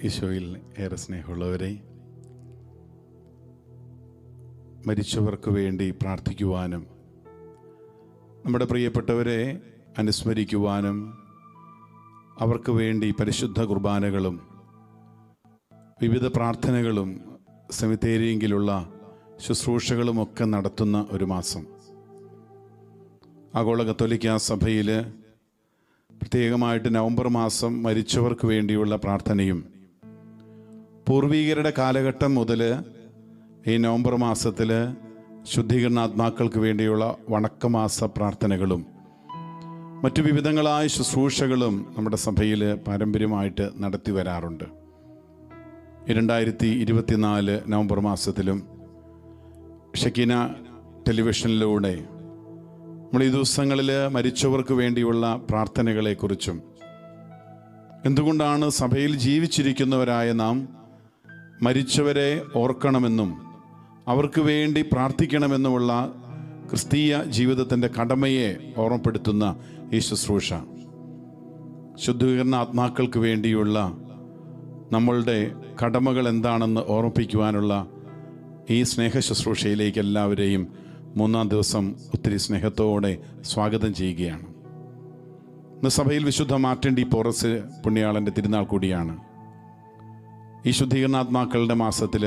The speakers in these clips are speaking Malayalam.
ഈശോയിൽ ഏറെ സ്നേഹമുള്ളവരെ, മരിച്ചവർക്ക് വേണ്ടി പ്രാർത്ഥിക്കുവാനും നമ്മുടെ പ്രിയപ്പെട്ടവരെ അനുസ്മരിക്കുവാനും അവർക്ക് വേണ്ടി പരിശുദ്ധ കുർബാനകളും വിവിധ പ്രാർത്ഥനകളും സെമിത്തേരിയെങ്കിലുള്ള ശുശ്രൂഷകളുമൊക്കെ നടത്തുന്ന ഒരു മാസം. ആഗോള കത്തോലിക്കാ സഭയിൽ പ്രത്യേകമായിട്ട് നവംബർ മാസം മരിച്ചവർക്ക് വേണ്ടിയുള്ള പ്രാർത്ഥനയും പൂർവീകരുടെ കാലഘട്ടം മുതൽ ഈ നവംബർ മാസത്തിൽ ശുദ്ധീകരണാത്മാക്കൾക്ക് വേണ്ടിയുള്ള വണക്കമാസ പ്രാർത്ഥനകളും മറ്റു വിവിധങ്ങളായ ശുശ്രൂഷകളും നമ്മുടെ സഭയിൽ പാരമ്പര്യമായിട്ട് നടത്തി വരാറുണ്ട്. 2024 നവംബർ മാസത്തിലും ഷെക്കീന ടെലിവിഷനിലൂടെ നമ്മൾ ഈ ദിവസങ്ങളിൽ മരിച്ചവർക്ക് വേണ്ടിയുള്ള പ്രാർത്ഥനകളെക്കുറിച്ചും എന്തുകൊണ്ടാണ് സഭയിൽ ജീവിച്ചിരിക്കുന്നവരായ നാം മരിച്ചവരെ ഓർക്കണമെന്നും അവർക്ക് വേണ്ടി പ്രാർത്ഥിക്കണമെന്നുമുള്ള ക്രിസ്തീയ ജീവിതത്തിൻ്റെ കടമയെ ഓർമ്മപ്പെടുത്തുന്ന ഈ ശുശ്രൂഷ, ശുദ്ധീകരണ ആത്മാക്കൾക്ക് വേണ്ടിയുള്ള നമ്മളുടെ കടമകൾ എന്താണെന്ന് ഓർമ്മിപ്പിക്കുവാനുള്ള ഈ സ്നേഹ ശുശ്രൂഷയിലേക്ക് എല്ലാവരെയും 3-ാം ദിവസം ഒത്തിരി സ്നേഹത്തോടെ സ്വാഗതം ചെയ്യുകയാണ്. ഇന്ന് സഭയിൽ വിശുദ്ധ മാർട്ടിൻ ഡി പോറസ് പുണ്യാളൻ്റെ തിരുനാൾ കൂടിയാണ്. ഈ ശുദ്ധീകരണാത്മാക്കളുടെ മാസത്തിൽ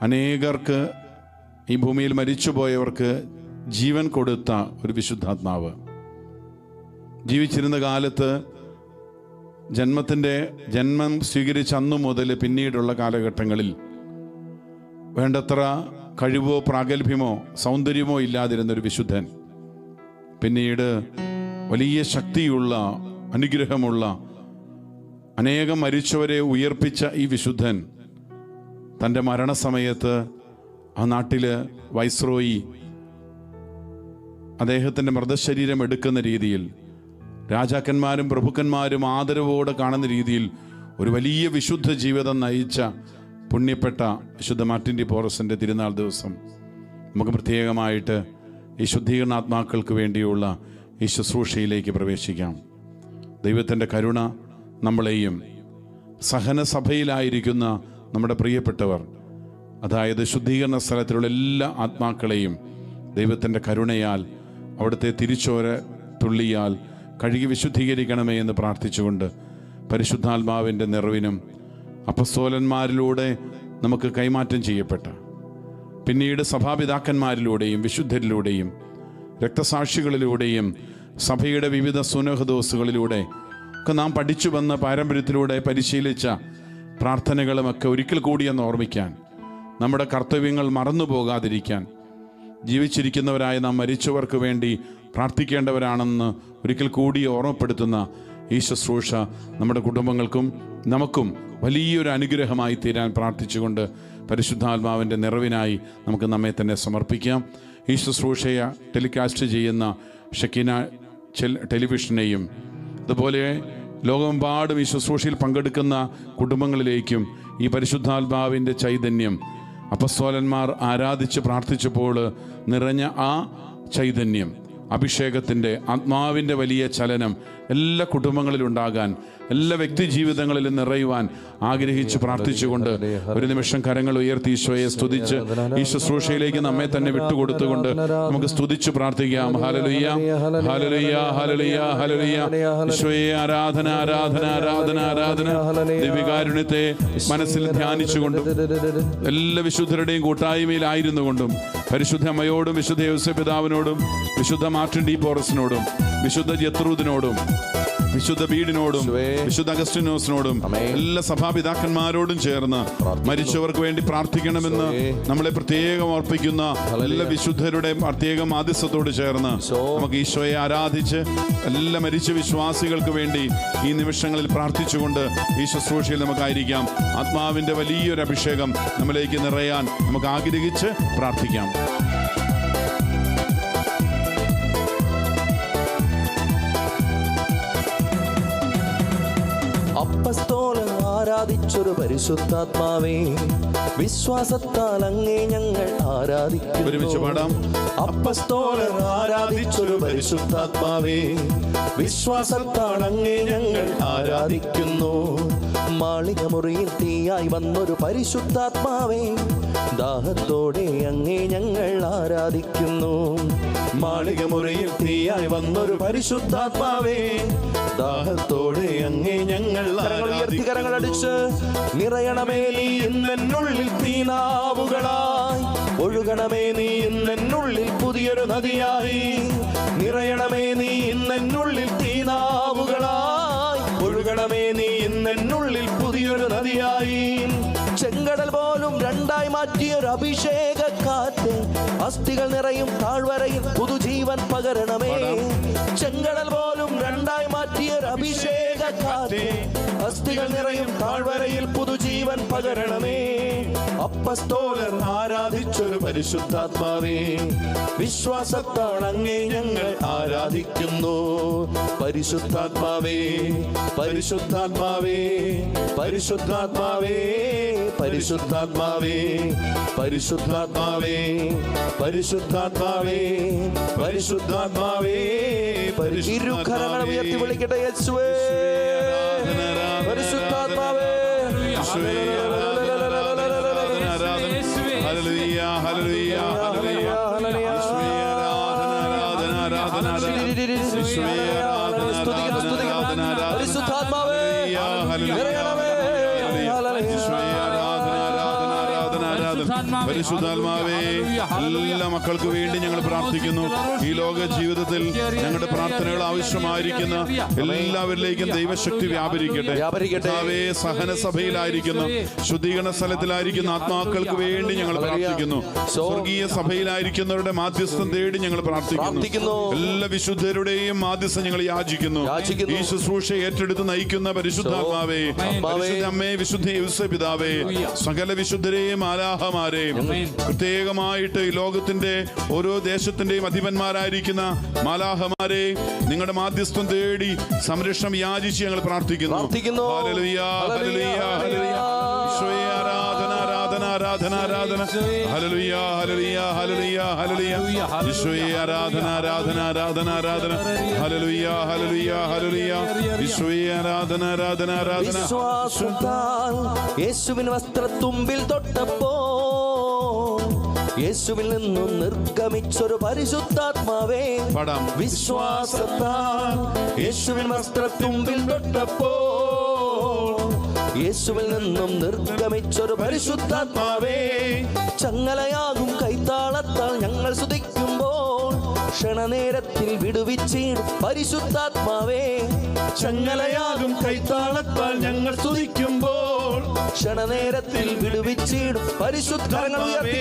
അനേകർക്ക്, ഈ ഭൂമിയിൽ മരിച്ചുപോയവർക്ക് ജീവൻ കൊടുത്ത ഒരു വിശുദ്ധാത്മാവ്, ജീവിച്ചിരുന്ന കാലത്ത് ജന്മം സ്വീകരിച്ച അന്നു മുതൽ പിന്നീടുള്ള കാലഘട്ടങ്ങളിൽ വേണ്ടത്ര കഴിവോ പ്രാഗൽഭ്യമോ സൗന്ദര്യമോ ഇല്ലാതിരുന്നൊരു വിശുദ്ധൻ പിന്നീട് വലിയ ശക്തിയുള്ള, അനുഗ്രഹമുള്ള, അനേകം മരിച്ചവരെ ഉയർപ്പിച്ച ഈ വിശുദ്ധൻ തൻ്റെ മരണസമയത്ത് ആ നാട്ടിൽ വൈസ്രോയി അദ്ദേഹത്തിൻ്റെ മൃതശരീരം എടുക്കുന്ന രീതിയിൽ രാജാക്കന്മാരും പ്രഭുക്കന്മാരും ആദരവോടെ കാണുന്ന രീതിയിൽ ഒരു വലിയ വിശുദ്ധ ജീവിതം നയിച്ച പുണ്യപ്പെട്ട വിശുദ്ധ മാർട്ടിൻ ഡി പോറസിൻ്റെ തിരുനാൾ ദിവസം നമുക്ക് പ്രത്യേകമായിട്ട് ഈ ശുദ്ധീകരണാത്മാക്കൾക്ക് വേണ്ടിയുള്ള ഈ ശുശ്രൂഷയിലേക്ക് പ്രവേശിക്കാം. ദൈവത്തിൻ്റെ കരുണ നമ്മളെയും സഹന സഭയിലായിരിക്കുന്ന നമ്മുടെ പ്രിയപ്പെട്ടവർ, അതായത് ശുദ്ധീകരണ സ്ഥലത്തിലുള്ള എല്ലാ ആത്മാക്കളെയും ദൈവത്തിൻ്റെ കരുണയാൽ അവിടുത്തെ തിരിച്ചോര തുള്ളിയാൽ കഴുകി വിശുദ്ധീകരിക്കണമേ എന്ന് പ്രാർത്ഥിച്ചുകൊണ്ട് പരിശുദ്ധാത്മാവിൻ്റെ നിറവിനും അപ്പസ്തോലന്മാരിലൂടെ നമുക്ക് കൈമാറ്റം ചെയ്യപ്പെട്ട, പിന്നീട് സഭാപിതാക്കന്മാരിലൂടെയും വിശുദ്ധരിലൂടെയും രക്തസാക്ഷികളിലൂടെയും സഭയുടെ വിവിധ സുനഹദോസുകളിലൂടെ ഒക്കെ നാം പഠിച്ചു വന്ന പാരമ്പര്യത്തിലൂടെ പരിശീലിച്ച പ്രാർത്ഥനകളുമൊക്കെ ഒരിക്കൽ കൂടിയെന്ന് ഓർമ്മിക്കാൻ, നമ്മുടെ കർത്തവ്യങ്ങൾ മറന്നു പോകാതിരിക്കാൻ, ജീവിച്ചിരിക്കുന്നവരായ നാം മരിച്ചവർക്ക് വേണ്ടി പ്രാർത്ഥിക്കേണ്ടവരാണെന്ന് ഒരിക്കൽ കൂടി ഓർമ്മപ്പെടുത്തുന്ന ഈ ശുശ്രൂഷ നമ്മുടെ കുടുംബങ്ങൾക്കും നമുക്കും വലിയൊരു അനുഗ്രഹമായി തീരാൻ പ്രാർത്ഥിച്ചുകൊണ്ട് പരിശുദ്ധാത്മാവിൻ്റെ നിറവിനായി നമുക്ക് നമ്മെ തന്നെ സമർപ്പിക്കാം. ഈ ശുശ്രൂഷയെ ടെലികാസ്റ്റ് ചെയ്യുന്ന ഷെക്കീന ടെലിവിഷനെയും അതുപോലെ ലോകമെമ്പാടും ഈ ശുശ്രൂഷയിൽ പങ്കെടുക്കുന്ന കുടുംബങ്ങളിലേക്കും ഈ പരിശുദ്ധാത്മാവിൻ്റെ ചൈതന്യം, അപ്പസ്തോലന്മാർ ആരാധിച്ച് പ്രാർത്ഥിച്ചപ്പോൾ നിറഞ്ഞ ആ ചൈതന്യം, അഭിഷേകത്തിൻ്റെ ആത്മാവിൻ്റെ വലിയ ചലനം എല്ലാ കുടുംബങ്ങളിലുണ്ടാകാൻ, എല്ലാ വ്യക്തി ജീവിതങ്ങളിലും നിറയുവാൻ ആഗ്രഹിച്ച് പ്രാർത്ഥിച്ചുകൊണ്ട് ഒരു നിമിഷം കരങ്ങൾ ഉയർത്തി ഈശോയെ സ്തുതിച്ച് ഈ ശുശ്രൂഷയിലേക്ക് നമ്മെ തന്നെ വിട്ടുകൊടുത്തുകൊണ്ട് നമുക്ക് സ്തുതിച്ച് പ്രാർത്ഥിക്കാം. Hallelujah, hallelujah, hallelujah, hallelujah. ഈശോയെ ആരാധന, ആരാധന, ആരാധന, ആരാധന. ദിവ്യകാരുണ്യത്തെ മനസ്സിൽ ധ്യാനിച്ചുകൊണ്ടും എല്ലാ വിശുദ്ധരുടെയും കൂട്ടായ്മയിലായിരുന്നു കൊണ്ടും പരിശുദ്ധ അമ്മയോടും വിശുദ്ധ യോസേപ്പ് പിതാവിനോടും വിശുദ്ധ മാർട്ടിൻ ഡി പോറസിനോടും വിശുദ്ധ ജത്രൂദിനോടും വിശുദ്ധ ബീഡിനോടും വിശുദ്ധ അഗസ്റ്റിനോസിനോടും എല്ലാ സഭാപിതാക്കന്മാരോടും ചേർന്ന് മരിച്ചവർക്ക് വേണ്ടി പ്രാർത്ഥിക്കണമെന്ന് നമ്മളെ പ്രത്യേകം ഓർപ്പിക്കുന്ന എല്ലാ വിശുദ്ധരുടെ പ്രത്യേകം ആദിസ്യത്തോട് ചേർന്ന് നമുക്ക് ഈശോയെ ആരാധിച്ച് എല്ലാ മരിച്ച വിശ്വാസികൾക്ക് വേണ്ടി ഈ നിമിഷങ്ങളിൽ പ്രാർത്ഥിച്ചുകൊണ്ട് ഈ ശുശ്രൂഷയിൽ നമുക്കായിരിക്കാം. ആത്മാവിൻ്റെ വലിയൊരു അഭിഷേകം നമ്മിലേക്ക് നിറയാൻ നമുക്ക് ആഗ്രഹിച്ച് പ്രാർത്ഥിക്കാം. അപ്പസ്തോലൻ ആരാധിച്ചൊരു പരിശുദ്ധാത്മാവേ, വിശ്വാസത്താൽ അങ്ങേ ഞങ്ങൾ ആരാധിക്കുന്നു. അപ്പസ്തോലർ ആരാധിച്ചൊരു പരിശുദ്ധാത്മാവേ, വിശ്വാസത്താൽ അങ്ങേ ഞങ്ങൾ ആരാധിക്കുന്നു. മാളികമുറിയിൽ തീയായി വന്നൊരു പരിശുദ്ധാത്മാവേ, ദാഹത്തോടെ അങ്ങേ ഞങ്ങൾ ആരാധിക്കുന്നു. മാളികമുറിയിൽ തീയായി വന്നൊരു പരിശുദ്ധാത്മാവേ, ദാഹത്തോടെ അങ്ങേ ഞങ്ങൾ കരങ്ങളടിച്ച് നിറയണമേ നീ ഇന്നെന്നുള്ളിൽ തീനാവുകളായി, ഒഴുകണമേ നീ ഇന്നെന്നുള്ളിൽ പുതിയൊരു നദിയായി. നിറയണമേ നീ ഇന്നെന്നുള്ളിൽ തീനാവുകളായി, ഒഴുകണമേ നീ ഇന്നെന്നുള്ളിൽ പുതിയൊരു നദിയായി. ചെങ്കടൽ പോലും രണ്ടായി മാറ്റിയൊരു അഭിഷേക കാറ്റ്, അസ്ഥികൾ നിറയും താഴ്വരയിൽ പുതുജീവൻ പകരണമേ. ചെങ്കടൽ പോലും രണ്ടായി മാറ്റിയൊരു അഭിഷേക കാറ്റ്, അസ്ഥികൾ നിറയും താഴ്വരയിൽ പുതുജീവൻ പകരണമേ. അപ്പസ്തോലർ ആരാധിച്ചൊരു പരിശുദ്ധാത്മാവേ, വിശ്വാസത്താൽ അങ്ങേ ഞങ്ങൾ ആരാധിക്കുന്നു. പരിശുദ്ധാത്മാവേ, പരിശുദ്ധാത്മാവേ, പരിശുദ്ധാത്മാവേ, പരിശുദ്ധാത്മാവേ, പരിശുദ്ധാത്മാവേ, പരിശുദ്ധാത്മാവേ, പരിശുദ്ധാത്മാവേ, ഇരുകരങ്ങൾ ഉയർത്തി വിളിക്കട്ടെ യേശുവേ. പരിശുദ്ധാത്മാവേ, ഹല്ലേലൂയ, ഹല്ലേലൂയ, ഹല്ലേലൂയ, പരിശുദ്ധാത്മാവേ, പരിശുദ്ധാത്മാവേ, എല്ലാ മക്കൾക്ക് വേണ്ടി ഞങ്ങൾ പ്രാർത്ഥിക്കുന്നു. ഈ ലോക ജീവിതത്തിൽ ഞങ്ങളുടെ പ്രാർത്ഥനകൾ ആവശ്യമായിരിക്കുന്ന എല്ലാവരിലേക്കും ദൈവശക്തി വ്യാപരിക്കട്ടെ. സഹന സഭയിലായിരിക്കുന്ന, ശുദ്ധീകരണ സ്ഥലത്തിലായിരിക്കുന്ന ആത്മാക്കൾക്ക് വേണ്ടി ഞങ്ങൾ പ്രാർത്ഥിക്കുന്നു. സ്വർഗീയ സഭയിലായിരിക്കുന്നവരുടെ മാധ്യസ്ഥം തേടി ഞങ്ങൾ പ്രാർത്ഥിക്കുന്നു. എല്ലാ വിശുദ്ധരുടെയും മാധ്യസ്ഥം ഞങ്ങൾ യാചിക്കുന്നു. ഈ ശുശ്രൂഷ ഏറ്റെടുത്ത് നയിക്കുന്ന പരിശുദ്ധാത്മാവേ, പരിശുദ്ധ അമ്മേ, വിശുദ്ധ യേശുപിതാവേ, സകല വിശുദ്ധരെയും മാലാഹമാരെയും, പ്രത്യേകമായിട്ട് ഈ ലോകത്തിന്റെ ഓരോ ദേശത്തിന്റെയും അധിപന്മാരായിരിക്കുന്ന മാലാഹമാരെ നിങ്ങളുടെ മാധ്യസ്ഥം തേടി സംരക്ഷണം യാചിച്ച് ഞങ്ങൾ പ്രാർത്ഥിക്കുന്നു. Hallelujah, hallelujah, hallelujah. ഈശോയെ ആരാധന, ആരാധന, ആരാധന, ആരാധന. Hallelujah, hallelujah, hallelujah, hallelujah. ഈശോയെ ആരാധന, ആരാധന, ആരാധന, ആരാധന. Hallelujah, hallelujah, hallelujah. ഈശോയെ ആരാധന, ആരാധന, ആരാധന. വിശ്വാസത്താൽ യേശുവിൻ വസ്ത്രത്തുമ്പിൽ തൊട്ടപ്പോൾ യേശുവിൽ നിന്നും നിർഗമിച്ചൊരു പരിശുദ്ധാത്മാവേ, വിശ്വാസത്താൽ യേശുവിൻ വസ്ത്രത്തുമ്പിൽ തൊട്ടപ്പോൾ യേശുവിൽ നിന്നും നിർഗമിച്ചൊരു പരിശുദ്ധാത്മാവേ, ചങ്ങലയാകും കൈത്താളത്താൽ ഞങ്ങൾ സ്തുതിക്കുമ്പോൾ ക്ഷണനേരത്തിൽ വിടുവിച്ചിടും പരിശുദ്ധാത്മാവേ. ചങ്ങലയാകും കൈത്താളത്താൽ ഞങ്ങൾ സ്തുതിക്കുമ്പോൾ ക്ഷണനേരത്തിൽ വിടുവിച്ചിടും പരിശുദ്ധാത്മാവേ.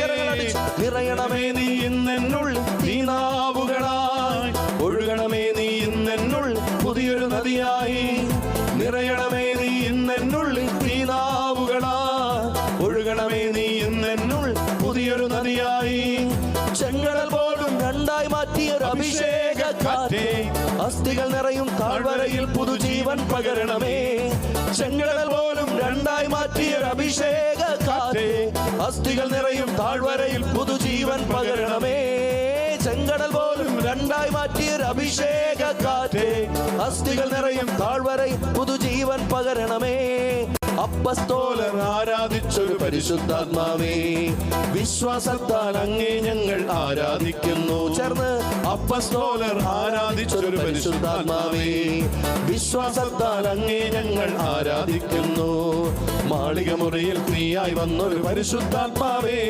നിറയണമേ നീ ഇന്നെന്നുള്ളിൽ തീനാവുകളായി, ഒഴുകണമേ നീ ഇന്നെന്നുള്ളിൽ പുതിയൊരു നദിയായി. നിറയണമേ നീ ഇന്നെന്നുള്ളിൽ തീനാവുകളായി, ഒഴുകണമേ നീ ഇന്നെന്നുള്ളിൽ പുതിയൊരു നദിയായി. ചെങ്കടൽ പോലും രണ്ടായി മാറ്റിയൊരു അഭിഷേക കാറ്റ്, അസ്ഥികൾ നിറയും താഴ്വരയിൽ പുതുജീവൻ പകരണമേ. ചെങ്കടൽ പോലും രണ്ടായി മാറ്റിയൊരു അഭിഷേക കാറ്റ്, അസ്ഥികൾ നിറയും താഴ്വരയിൽ പുതുജീവൻ പകരണമേ. ചെങ്കടൽ പോലും രണ്ടായി മാറ്റിയൊരു അഭിഷേക കാറ്റ്, അസ്ഥികൾ നിറയും താഴ്വരയിൽ പുതുജീവൻ പകരണമേ. അപ്പസ്തോലർ ആരാധിച്ചൊരു പരിശുദ്ധാത്മാവേ, വിശ്വാസത്താൽ അങ്ങേ ഞങ്ങൾ ആരാധിക്കുന്നു. ചേർന്ന് അപ്പസ്തോലർ ആരാധിച്ചൊരു പരിശുദ്ധാത്മാവേ, വിശ്വാസത്താൽ അങ്ങേ ഞങ്ങൾ ആരാധിക്കുന്നു. മാളികമുറിയിൽ തീയായി വന്നൊരു പരിശുദ്ധാത്മാവേ,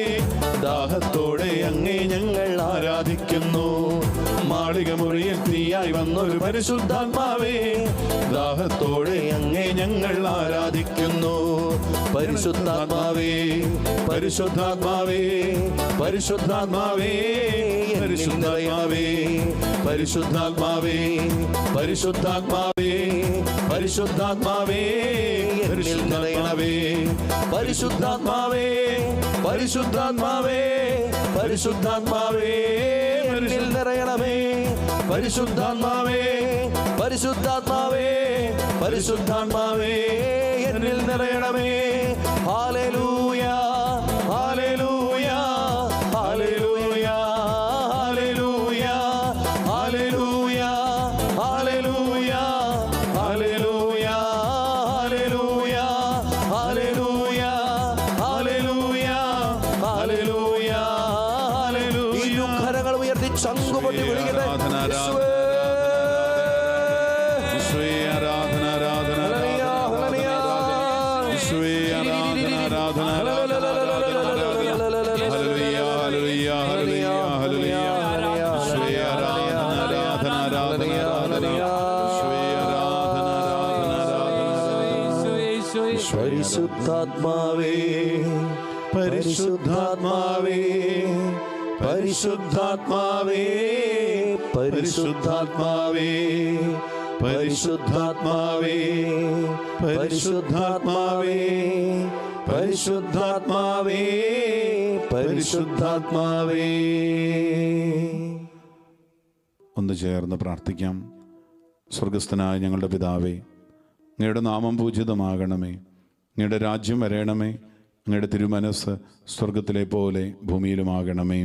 ദാഹത്തോടെ അങ്ങേ ഞങ്ങൾ ആരാധിക്കുന്നു. മാളികമുറിയിൽ തീയായി വന്നൊരു പരിശുദ്ധാത്മാവേ, ദാഹത്തോടെ അങ്ങേ ഞങ്ങൾ ആരാധിക്കുന്നു. പരിശുദ്ധാത്മാവേ, പരിശുദ്ധാത്മാവേ, പരിശുദ്ധാത്മാവേ, പരിശുദ്ധാത്മാവേ, പരിശുദ്ധാത്മാവേ, പരിശുദ്ധാത്മാവേ, പരിശുദ്ധാത്മാവേ, പരിശുദ്ധാത്മാവേ, പരിശുദ്ധാത്മാവേ, പരിശുദ്ധാത്മാവേ, പരിശുദ്ധാത്മാവേ, എന്നിൽ നിറയണമേ. പരിശുദ്ധാത്മാവേ, പരിശുദ്ധാത്മാവേ, പരിശുദ്ധാത്മാവേ, എന്നിൽ നിറയണമേ. Hallelujah, hallelujah, hallelujah, hallelujah. പരിശുദ്ധാത്മാവേ പരിശുദ്ധാത്മാവേ പരിശുദ്ധാത്മാവേ പരിശുദ്ധാത്മാവേ പരിശുദ്ധാത്മാവേ പരിശുദ്ധാത്മാവേ പരിശുദ്ധാത്മാവേ പരിശുദ്ധാത്മാവേ. ഒന്ന് ചേർന്ന് പ്രാർത്ഥിക്കാം. സ്വർഗസ്ഥനായ ഞങ്ങളുടെ പിതാവേ, അങ്ങയുടെ നാമം പൂജിതമാകണമേ, അങ്ങയുടെ രാജ്യം വരയണമേ, അങ്ങയുടെ തിരുമനസ് സ്വർഗത്തിലെ പോലെ ഭൂമിയിലുമാകണമേ.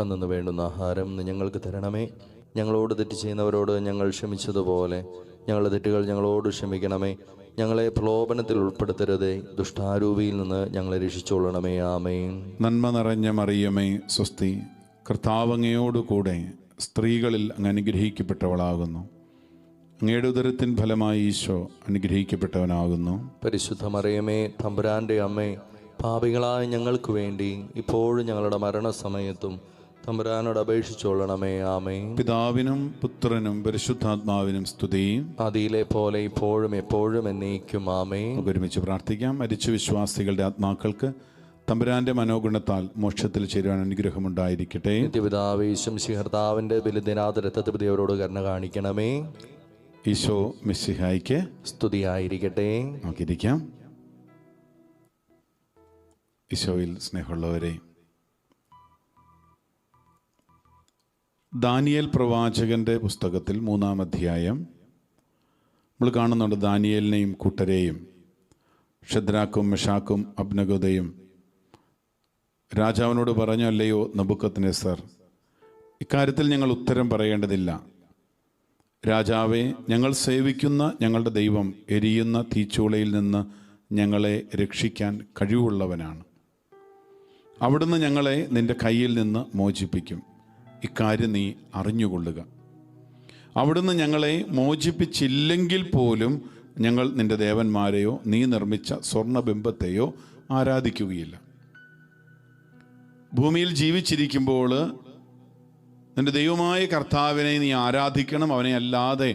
അന്നു വേണ്ടുന്ന ആഹാരം ഞങ്ങൾക്ക് തരണമേ. ഞങ്ങളോട് തെറ്റ് ചെയ്യുന്നവരോട് ഞങ്ങൾ ക്ഷമിച്ചതുപോലെ ഞങ്ങളുടെ തെറ്റുകൾ ഞങ്ങളോട് ക്ഷമിക്കണമേ. ഞങ്ങളെ പ്രലോഭനത്തിൽ ഉൾപ്പെടുത്തരുതേ, ദുഷ്ടാരൂപിയിൽ നിന്ന് ഞങ്ങളെ രക്ഷിച്ചുകൊള്ളണമേ. ആമേൻ. നന്മ നിറഞ്ഞ മറിയമേ സ്വസ്തി, കർത്താവ് അങ്ങയോടുകൂടെ സ്ത്രീകളിൽ അങ്ങ് അനുഗ്രഹിക്കപ്പെട്ടവളാകുന്നു. അങ്ങയുടെ ഉദരത്തിൻ ഫലമായി ഈശോ അനുഗ്രഹിക്കപ്പെട്ടവനാകുന്നു. പരിശുദ്ധ മറിയമേ, തമ്പുരാന്റെ അമ്മേ, പാപികളായ ഞങ്ങൾക്ക് വേണ്ടി ഇപ്പോഴും ഞങ്ങളുടെ മരണസമയത്തും തമ്പുരാനോട് അപേക്ഷിച്ചോളണമേ. ആമേൻ. പിതാവിനും പുത്രനും പരിശുദ്ധാത്മാവിനും സ്തുതി, ആദിയിലെ പോലെ ഇപ്പോഴും എപ്പോഴും എന്നേക്കും. ആമേൻ. ഒരുമിച്ച് പ്രാർത്ഥിക്കാം. മരിച്ച വിശ്വാസികളുടെ ആത്മാക്കൾക്ക് തമ്പുരാന്റെ മനോഗുണത്താൽ മോക്ഷത്തിൽ ചേരുവാൻ അനുഗ്രഹമുണ്ടായിരിക്കട്ടെ. നിത്യപിതാവേ, ശംസിഹർത്താവിന്റെ ബലിദിനാഥ രക്തത്തിപതിയോരോട് കരുണ കാണിക്കണമേ. ഈശോ മിശിഹായ്ക്ക് സ്തുതിയായിരിക്കട്ടെ. നോക്കിയിരിക്കാം. ഈശോയിൽ സ്നേഹമുള്ളവരെ, ദാനിയേൽ പ്രവാചകന്റെ പുസ്തകത്തിൽ 3-ാം അധ്യായം നമ്മൾ കാണുന്നുണ്ട്. ദാനിയേലിനെയും കൂട്ടരെയും ഷദ്രാക്കും മെഷാക്കും അബ്നഗോദയും രാജാവിനോട് പറഞ്ഞു, അല്ലയോ നബൂഖദ്നേസർ, ഇക്കാര്യത്തിൽ ഞങ്ങൾ ഉത്തരം പറയേണ്ടതില്ല. രാജാവേ, ഞങ്ങൾ സേവിക്കുന്ന ഞങ്ങളുടെ ദൈവം എരിയുന്ന തീച്ചൂളയിൽ നിന്ന് ഞങ്ങളെ രക്ഷിക്കാൻ കഴിവുള്ളവനാണ്. അവിടുന്ന് ഞങ്ങളെ നിന്റെ കയ്യിൽ നിന്ന് മോചിപ്പിക്കും. ഇക്കാര്യം നീ അറിഞ്ഞുകൊള്ളുക. അവിടുന്ന് ഞങ്ങളെ മോചിപ്പിച്ചില്ലെങ്കിൽ പോലും ഞങ്ങൾ നിന്റെ ദേവന്മാരെയോ നീ നിർമ്മിച്ച സ്വർണ്ണബിംബത്തെയോ ആരാധിക്കുകയില്ല. ഭൂമിയിൽ ജീവിച്ചിരിക്കുമ്പോൾ നിന്റെ ദൈവമായ കർത്താവിനെ നീ ആരാധിക്കണം, അവനെ അല്ലാതെ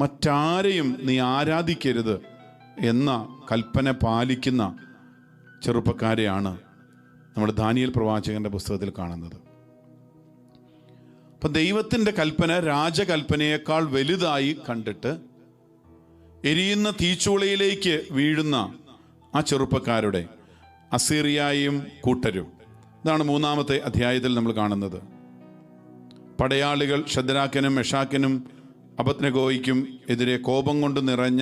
മറ്റാരെയും നീ ആരാധിക്കരുത് എന്ന കൽപ്പന പാലിക്കുന്ന ചെറുപ്പക്കാരെയാണ് നമ്മൾ ദാനിയേൽ പ്രവാചകന്റെ പുസ്തകത്തിൽ കാണുന്നത്. അപ്പം ദൈവത്തിൻ്റെ കൽപ്പന രാജകൽപ്പനയേക്കാൾ വലുതായി കണ്ടിട്ട് എരിയുന്ന തീച്ചൂളയിലേക്ക് വീഴുന്ന ആ ചെറുപ്പക്കാരുടെ അസീറിയായും കൂട്ടരും, ഇതാണ് 3-ാമത്തെ അധ്യായത്തിൽ നമ്മൾ കാണുന്നത്. പടയാളികൾ ഷദ്രാക്കിനും മെഷാക്കിനും അബദ്നെഗോയ്ക്കും എതിരെ കോപം കൊണ്ട് നിറഞ്ഞ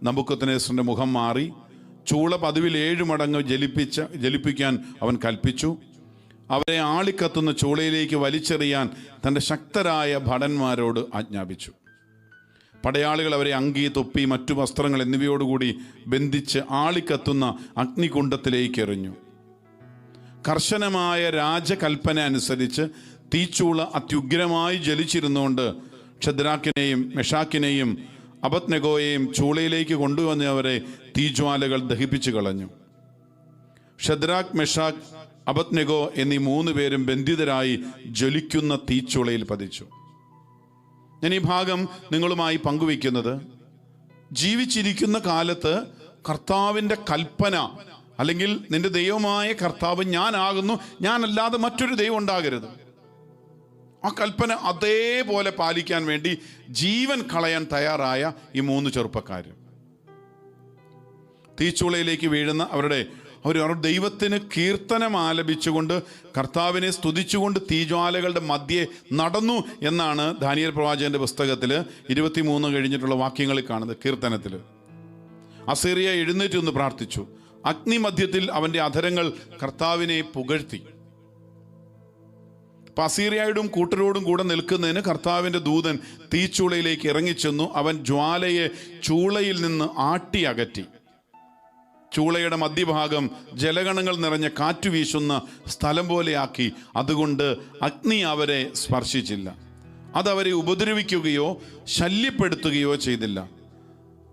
നബൂഖദ്നേസറിന്റെ മുഖം മാറി ചൂള പതിവിൽ 7 മടങ്ങ് ജലിപ്പിക്കാൻ അവൻ കൽപ്പിച്ചു. അവരെ ആളിക്കത്തുന്ന ചൂളയിലേക്ക് വലിച്ചെറിയാൻ തൻ്റെ ശക്തരായ ഭടന്മാരോട് ആജ്ഞാപിച്ചു. പടയാളികൾ അവരെ അങ്കി, തൊപ്പി, മറ്റു വസ്ത്രങ്ങൾ എന്നിവയോടുകൂടി ബന്ധിച്ച് ആളിക്കത്തുന്ന അഗ്നികുണ്ഡത്തിലേക്ക് എറിഞ്ഞു. കർശനമായ രാജകൽപ്പന അനുസരിച്ച് തീച്ചൂള അത്യുഗ്രമായി ജ്വലിച്ചിരുന്നുകൊണ്ട് ഷദ്രാക്കിനെയും മെഷാക്കിനെയും അബദ്നെഗോയെയും ചൂളയിലേക്ക് കൊണ്ടുവന്നവരെ തീജ്വാലകൾ ദഹിപ്പിച്ചു കളഞ്ഞു. ഷദ്രാക്ക്, മെഷാക്ക്, അബദ്നെഗോ എന്നീ 3 പേരും ബന്ധിതരായി ജ്വലിക്കുന്ന തീച്ചൂളയിൽ പതിച്ചു. ഞാൻ ഈ ഭാഗം നിങ്ങളുമായി പങ്കുവയ്ക്കുന്നത്, ജീവിച്ചിരിക്കുന്ന കാലത്ത് കർത്താവിൻ്റെ കൽപ്പന, അല്ലെങ്കിൽ നിന്റെ ദൈവമായ കർത്താവ് ഞാനാകുന്നു, ഞാനല്ലാതെ മറ്റൊരു ദൈവം ഉണ്ടാകരുത്, ആ കൽപ്പന അതേപോലെ പാലിക്കാൻ വേണ്ടി ജീവൻ കളയാൻ തയ്യാറായ ഈ 3 ചെറുപ്പക്കാർ തീച്ചൂളയിലേക്ക് വീഴുന്ന അവർ ദൈവത്തിന് കീർത്തനം ആലപിച്ചുകൊണ്ട് കർത്താവിനെ സ്തുതിച്ചുകൊണ്ട് തീജ്വാലകളുടെ മധ്യേ നടന്നു എന്നാണ് ദാനിയേൽ പ്രവാചകന്റെ പുസ്തകത്തിൽ 23 കഴിഞ്ഞിട്ടുള്ള വാക്യങ്ങളിൽ കാണുന്നത്. കീർത്തനത്തിൽ അസീറിയ എഴുന്നേറ്റ് നിന്ന് പ്രാർത്ഥിച്ചു. അഗ്നിമധ്യത്തിൽ അവൻ്റെ അധരങ്ങൾ കർത്താവിനെ പുകഴ്ത്തി. അപ്പം അസീറിയയോടും കൂട്ടരോടും കൂടെ നിൽക്കുന്നതിന് കർത്താവിൻ്റെ ദൂതൻ തീച്ചൂളയിലേക്ക് ഇറങ്ങിച്ചെന്നു. അവൻ ജ്വാലയെ ചൂളയിൽ നിന്ന് ആട്ടി അകറ്റി. ചൂളയുടെ മധ്യഭാഗം ജലഗണങ്ങൾ നിറഞ്ഞ കാറ്റു വീശുന്ന സ്ഥലം പോലെയാക്കി. അതുകൊണ്ട് അഗ്നി അവരെ സ്പർശിച്ചില്ല. അതവരെ ഉപദ്രവിക്കുകയോ ശല്യപ്പെടുത്തുകയോ ചെയ്തില്ല.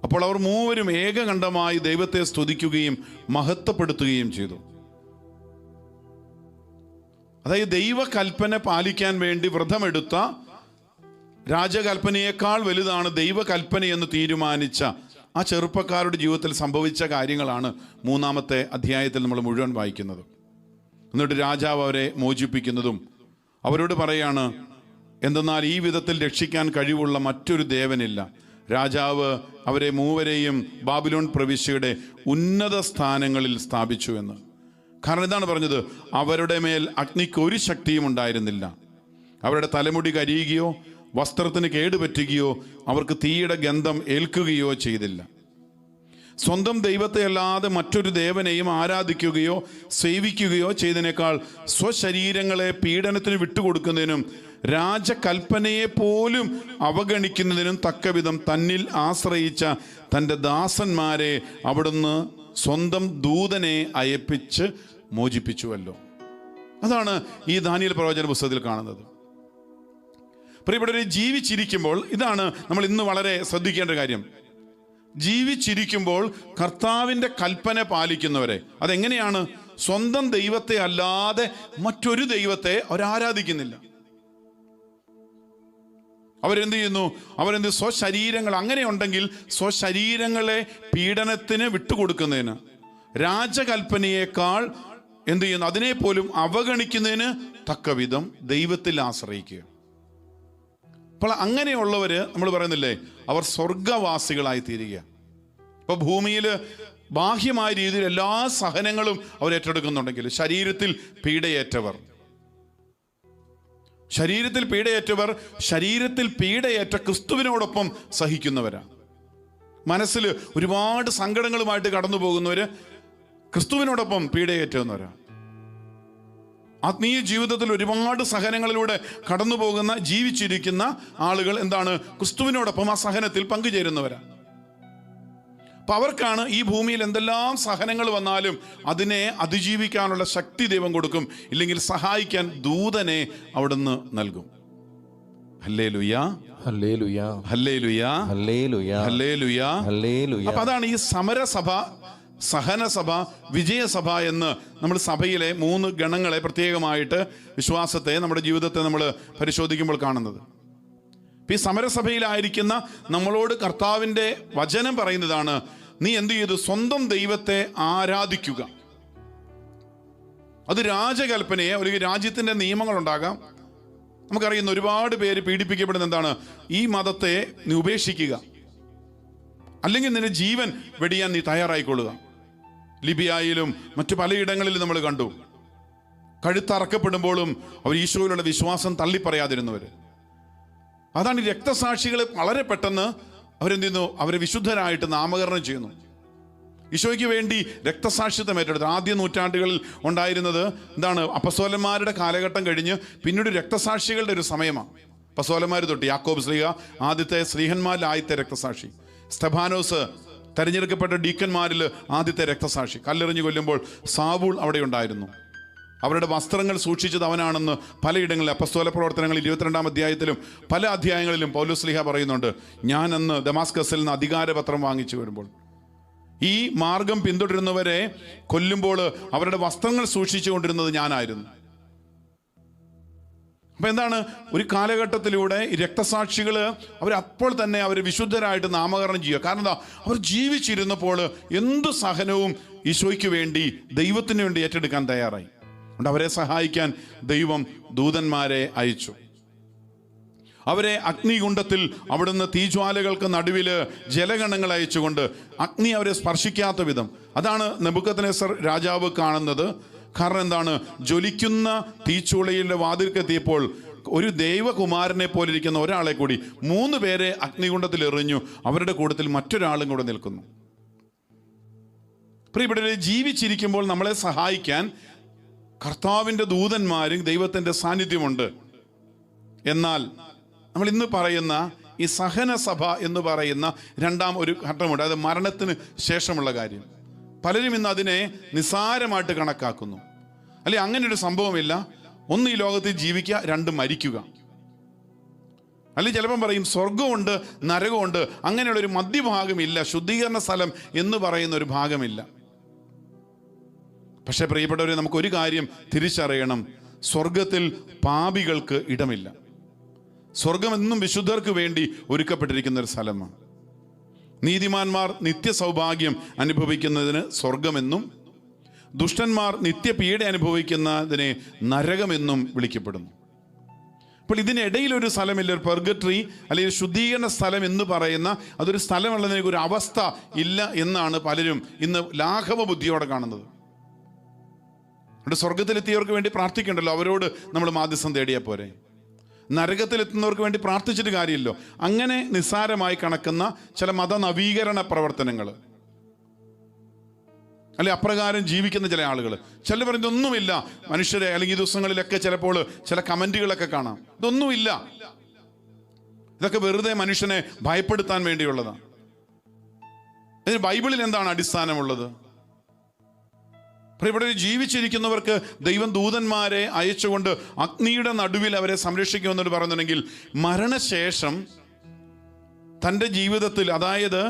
അപ്പോൾ അവർ 3 ഏകകണ്ഠമായി ദൈവത്തെ സ്തുതിക്കുകയും മഹത്വപ്പെടുത്തുകയും ചെയ്തു. അതായത് ദൈവകൽപ്പന പാലിക്കാൻ വേണ്ടി വ്രതമെടുത്ത രാജകൽപ്പനയേക്കാൾ വലുതാണ് ദൈവകൽപ്പനയെന്ന് തീരുമാനിച്ച ആ ചെറുപ്പക്കാരുടെ ജീവിതത്തിൽ സംഭവിച്ച കാര്യങ്ങളാണ് 3-ാമത്തെ അധ്യായത്തിൽ നമ്മൾ മുഴുവൻ വായിക്കുന്നത്. എന്നിട്ട് രാജാവ് അവരെ മോചിപ്പിക്കുന്നതും അവരോട് പറയാണ്, എന്തെന്നാൽ ഈ വിധത്തിൽ രക്ഷിക്കാൻ കഴിവുള്ള മറ്റൊരു ദേവനില്ല. രാജാവ് അവരെ മൂവരെയും ബാബിലോൺ പ്രവിശ്യയുടെ ഉന്നത സ്ഥാനങ്ങളിൽ സ്ഥാപിച്ചു എന്ന്. കാരണം എന്താണ് പറഞ്ഞത്? അവരുടെ മേൽ അഗ്നിക്ക് ഒരു ശക്തിയും ഉണ്ടായിരുന്നില്ല. അവരുടെ തലമുടി കരിയുകയോ വസ്ത്രത്തിന് കേടുപറ്റുകയോ അവർക്ക് തീയുടെ ഗന്ധം ഏൽക്കുകയോ ചെയ്തില്ല. സ്വന്തം ദൈവത്തെ അല്ലാതെ മറ്റൊരു ദേവനെയും ആരാധിക്കുകയോ സേവിക്കുകയോ ചെയ്തതിനേക്കാൾ സ്വശരീരങ്ങളെ പീഡനത്തിന് വിട്ടുകൊടുക്കുന്നതിനും രാജകൽപ്പനയെ പോലും അവഗണിക്കുന്നതിനും തക്കവിധം തന്നിൽ ആശ്രയിച്ച തൻ്റെ ദാസന്മാരെ അവിടുന്ന് സ്വന്തം ദൂതനെ അയപ്പിച്ച് മോചിപ്പിച്ചുവല്ലോ. അതാണ് ഈ ദാനിയേൽ പ്രവചന പുസ്തകത്തിൽ കാണുന്നത്. പ്രിയപ്പെട്ടവരെ, ജീവിച്ചിരിക്കുമ്പോൾ ഇതാണ് നമ്മൾ ഇന്ന് വളരെ ശ്രദ്ധിക്കേണ്ട കാര്യം. ജീവിച്ചിരിക്കുമ്പോൾ കർത്താവിൻ്റെ കൽപ്പന പാലിക്കുന്നവരെ, അതെങ്ങനെയാണ്? സ്വന്തം ദൈവത്തെ അല്ലാതെ മറ്റൊരു ദൈവത്തെ അവരാരാധിക്കുന്നില്ല. അവരെന്ത് ചെയ്യുന്നു? സ്വശരീരങ്ങൾ, അങ്ങനെ ഉണ്ടെങ്കിൽ സ്വശരീരങ്ങളെ പീഡനത്തിന് വിട്ടുകൊടുക്കുന്നതിന്, രാജകൽപ്പനയേക്കാൾ എന്ത് ചെയ്യുന്നു? അതിനെ പോലും അവഗണിക്കുന്നതിന് തക്കവിധം ദൈവത്തിൽ ആശ്രയിക്കുക. അപ്പോൾ അങ്ങനെയുള്ളവര് നമ്മൾ പറയുന്നില്ലേ, അവർ സ്വർഗവാസികളായി തീരുക. ഇപ്പൊ ഭൂമിയിൽ ബാഹ്യമായ രീതിയിൽ എല്ലാ സഹനങ്ങളും അവർ ഏറ്റെടുക്കുന്നുണ്ടെങ്കിൽ ശരീരത്തിൽ പീഡയേറ്റവർ ശരീരത്തിൽ പീഡയേറ്റ ക്രിസ്തുവിനോടൊപ്പം സഹിക്കുന്നവരാ. മനസ്സിൽ ഒരുപാട് സങ്കടങ്ങളുമായിട്ട് കടന്നു പോകുന്നവര് ക്രിസ്തുവിനോടൊപ്പം പീഡയേറ്റുന്നവരാ. ആത്മീയ ജീവിതത്തിൽ ഒരുപാട് സഹനങ്ങളിലൂടെ കടന്നു പോകുന്ന ജീവിച്ചിരിക്കുന്ന ആളുകൾ എന്താണ്? ക്രിസ്തുവിനോടൊപ്പം ആ സഹനത്തിൽ പങ്കുചേരുന്നവരാ. അപ്പൊ അവർക്കാണ് ഈ ഭൂമിയിൽ എന്തെല്ലാം സഹനങ്ങൾ വന്നാലും അതിനെ അതിജീവിക്കാനുള്ള ശക്തി ദൈവം കൊടുക്കും. ഇല്ലെങ്കിൽ സഹായിക്കാൻ ദൂതനെ അവിടുന്ന് നൽകും. Hallelujah, hallelujah, hallelujah, hallelujah, hallelujah, hallelujah. അപ്പൊ അതാണ് ഈ സമരസഭ, സഹനസഭ, വിജയസഭ എന്ന് നമ്മൾ സഭയിലെ 3 ഗണങ്ങളെ പ്രത്യേകമായിട്ട് വിശ്വാസത്തെ, നമ്മുടെ ജീവിതത്തെ നമ്മൾ പരിശോധിക്കുമ്പോൾ കാണുന്നത്. ഈ സമരസഭയിലായിരിക്കുന്ന നമ്മളോട് കർത്താവിൻ്റെ വചനം പറയുന്നതാണ്, നീ എന്ത് ചെയ്തു? സ്വന്തം ദൈവത്തെ ആരാധിക്കുക. അത് രാജകൽപ്പനയെ, ഒരു രാജ്യത്തിൻ്റെ നിയമങ്ങളുണ്ടാകാം. നമുക്കറിയുന്ന ഒരുപാട് പേര് പീഡിപ്പിക്കപ്പെടുന്ന എന്താണ്? ഈ മതത്തെ നീ ഉപേക്ഷിക്കുക, അല്ലെങ്കിൽ നിന്റെ ജീവൻ വെടിയാൻ നീ തയ്യാറായിക്കൊള്ളുക. ലിബിയയിലും മറ്റു പലയിടങ്ങളിലും നമ്മൾ കണ്ടു, കഴുത്തറക്കപ്പെടുമ്പോഴും അവർ ഈശോയിലുള്ള വിശ്വാസം തള്ളിപ്പറയാതിരുന്നവർ. അതാണ് ഈ രക്തസാക്ഷികളെ വളരെ പെട്ടെന്ന് അവരെന്ത് ചെയ്യുന്നു? അവരെ വിശുദ്ധരായിട്ട് നാമകരണം ചെയ്യുന്നു. ഈശോയ്ക്ക് വേണ്ടി രക്തസാക്ഷിത്വം ഏറ്റെടുത്തു. ആദ്യ നൂറ്റാണ്ടുകളിൽ ഉണ്ടായിരുന്നത് എന്താണ്? അപ്പസ്തോലന്മാരുടെ കാലഘട്ടം കഴിഞ്ഞ് പിന്നീട് രക്തസാക്ഷികളുടെ ഒരു സമയമാണ്. അപ്പസ്തോലന്മാർ തൊട്ട് യാക്കോബ് ശ്ലീഹ ആദ്യത്തെ ശ്ലീഹന്മാരിൽ ആദ്യത്തെ രക്തസാക്ഷി, സ്തെഫാനോസ് തെരഞ്ഞെടുക്കപ്പെട്ട ഡീക്കന്മാരിൽ ആദ്യത്തെ രക്തസാക്ഷി. കല്ലെറിഞ്ഞു കൊല്ലുമ്പോൾ സാവൂൾ അവിടെ ഉണ്ടായിരുന്നു. അവരുടെ വസ്ത്രങ്ങൾ സൂക്ഷിച്ചത് അവനാണെന്ന് പലയിടങ്ങളിൽ അപ്പസ്തോല പ്രവർത്തനങ്ങൾ 22-ാം അധ്യായത്തിലും പല അധ്യായങ്ങളിലും പൗലോസ് ശ്ലീഹ പറയുന്നുണ്ട്. ഞാൻ അന്ന് ദമാസ്കസിൽ നിന്ന് അധികാരപത്രം വാങ്ങിച്ചു വരുമ്പോൾ ഈ മാർഗം പിന്തുടരുന്നവരെ കൊല്ലുമ്പോൾ അവരുടെ വസ്ത്രങ്ങൾ സൂക്ഷിച്ചു കൊണ്ടിരുന്നത് ഞാനായിരുന്നു. അപ്പൊ എന്താണ്? ഒരു കാലഘട്ടത്തിലൂടെ ഈ രക്തസാക്ഷികൾ അപ്പോൾ തന്നെ അവർ വിശുദ്ധരായിട്ട് നാമകരണം ചെയ്യുക. കാരണം എന്താ? അവർ ജീവിച്ചിരുന്നപ്പോൾ എന്ത് സഹനവും ഈശോയ്ക്ക് വേണ്ടി, ദൈവത്തിന് വേണ്ടി ഏറ്റെടുക്കാൻ തയ്യാറായി. അതുകൊണ്ട് അവരെ സഹായിക്കാൻ ദൈവം ദൂതന്മാരെ അയച്ചു. അവരെ അഗ്നികുണ്ഡത്തിൽ അവിടുന്ന് തീജ്വാലകൾക്ക് നടുവിൽ ജലഗണങ്ങൾ അയച്ചുകൊണ്ട് അഗ്നി അവരെ സ്പർശിക്കാത്ത വിധം, അതാണ് നെബൂഖദ്നേസർ രാജാവ് കാണുന്നത്. കാരണം എന്താണ്? ജ്വലിക്കുന്ന തീച്ചൂളയുടെ വാതിൽക്കെത്തിയപ്പോൾ ഒരു ദൈവകുമാരനെ പോലെ ഇരിക്കുന്ന ഒരാളെ കൂടി 3 പേരെ അഗ്നികുണ്ഡത്തിൽ എറിഞ്ഞു. അവരുടെ കൂട്ടത്തിൽ മറ്റൊരാളും കൂടെ നിൽക്കുന്നു. പ്രിയപ്പെട്ടവരെ, ജീവിച്ചിരിക്കുമ്പോൾ നമ്മളെ സഹായിക്കാൻ കർത്താവിൻ്റെ ദൂതന്മാരും ദൈവത്തിൻ്റെ സാന്നിധ്യമുണ്ട്. എന്നാൽ നമ്മൾ ഇന്ന് പറയുന്ന ഈ സഹനസഭ എന്ന് പറയുന്ന രണ്ടാം ഒരു ഘട്ടമുണ്ട്. അത് മരണത്തിന് ശേഷമുള്ള കാര്യം. പലരും ഇന്ന് അതിനെ നിസ്സാരമായിട്ട് കണക്കാക്കുന്നു. അല്ലെ, അങ്ങനെ ഒരു സംഭവമില്ല. ഒന്ന് ഈ ലോകത്തിൽ ജീവിക്കുക, 2 മരിക്കുക. അല്ലെങ്കിൽ ചിലപ്പം പറയും സ്വർഗമുണ്ട് നരകമുണ്ട്, അങ്ങനെയുള്ളൊരു മധ്യഭാഗമില്ല, ശുദ്ധീകരണ സ്ഥലം എന്ന് പറയുന്ന ഒരു ഭാഗമില്ല. പക്ഷെ പ്രിയപ്പെട്ടവരെ, നമുക്കൊരു കാര്യം തിരിച്ചറിയണം. സ്വർഗത്തിൽ പാപികൾക്ക് ഇടമില്ല. സ്വർഗം എന്നും വിശുദ്ധർക്ക് വേണ്ടി ഒരുക്കപ്പെട്ടിരിക്കുന്ന ഒരു സ്ഥലമാണ്. നീതിമാന്മാർ നിത്യസൗഭാഗ്യം അനുഭവിക്കുന്നതിന് സ്വർഗമെന്നും, ദുഷ്ടന്മാർ നിത്യപീഡ അനുഭവിക്കുന്നതിനെ നരകമെന്നും വിളിക്കപ്പെടുന്നു. അപ്പോൾ ഇതിനിടയിൽ ഒരു സ്ഥലമില്ല, ഒരു പെർഗട്ടറി അല്ലെങ്കിൽ ശുദ്ധീകരണ സ്ഥലം എന്ന് പറയുന്ന അതൊരു സ്ഥലമുള്ളതിന് ഒരു അവസ്ഥ ഇല്ല എന്നാണ് പലരും ഇന്ന് ലാഘവ ബുദ്ധിയോടെ കാണുന്നത്. അവിടെ സ്വർഗത്തിലെത്തിയവർക്ക് വേണ്ടി പ്രാർത്ഥിക്കണ്ടല്ലോ, അവരോട് നമ്മൾ മാധ്യസ്ഥം തേടിയാൽ പോരെ. നരകത്തിലെത്തുന്നവർക്ക് വേണ്ടി പ്രാർത്ഥിച്ചിട്ട് കാര്യമില്ലോ. അങ്ങനെ നിസ്സാരമായി കണക്കുന്ന ചില മതനവീകരണ പ്രവർത്തനങ്ങൾ, അല്ലെ അപ്രകാരം ജീവിക്കുന്ന ചില ആളുകൾ. ചില പറയുന്നതൊന്നുമില്ല മനുഷ്യരെ, അല്ലെങ്കിൽ ഈ ദിവസങ്ങളിലൊക്കെ ചിലപ്പോൾ ചില കമന്റുകളൊക്കെ കാണാം, ഇതൊന്നുമില്ല, ഇതൊക്കെ വെറുതെ മനുഷ്യനെ ഭയപ്പെടുത്താൻ വേണ്ടിയുള്ളതാണ്. ഇതിന് ബൈബിളിൽ എന്താണ് അടിസ്ഥാനമുള്ളത്? ഇവിടെ ജീവിച്ചിരിക്കുന്നവർക്ക് ദൈവം ദൂതന്മാരെ അയച്ചുകൊണ്ട് അഗ്നിയുടെ നടുവിൽ അവരെ സംരക്ഷിക്കുമെന്നോട് പറയുന്നുണ്ടെങ്കിൽ, മരണശേഷം തൻ്റെ ജീവിതത്തിൽ, അതായത്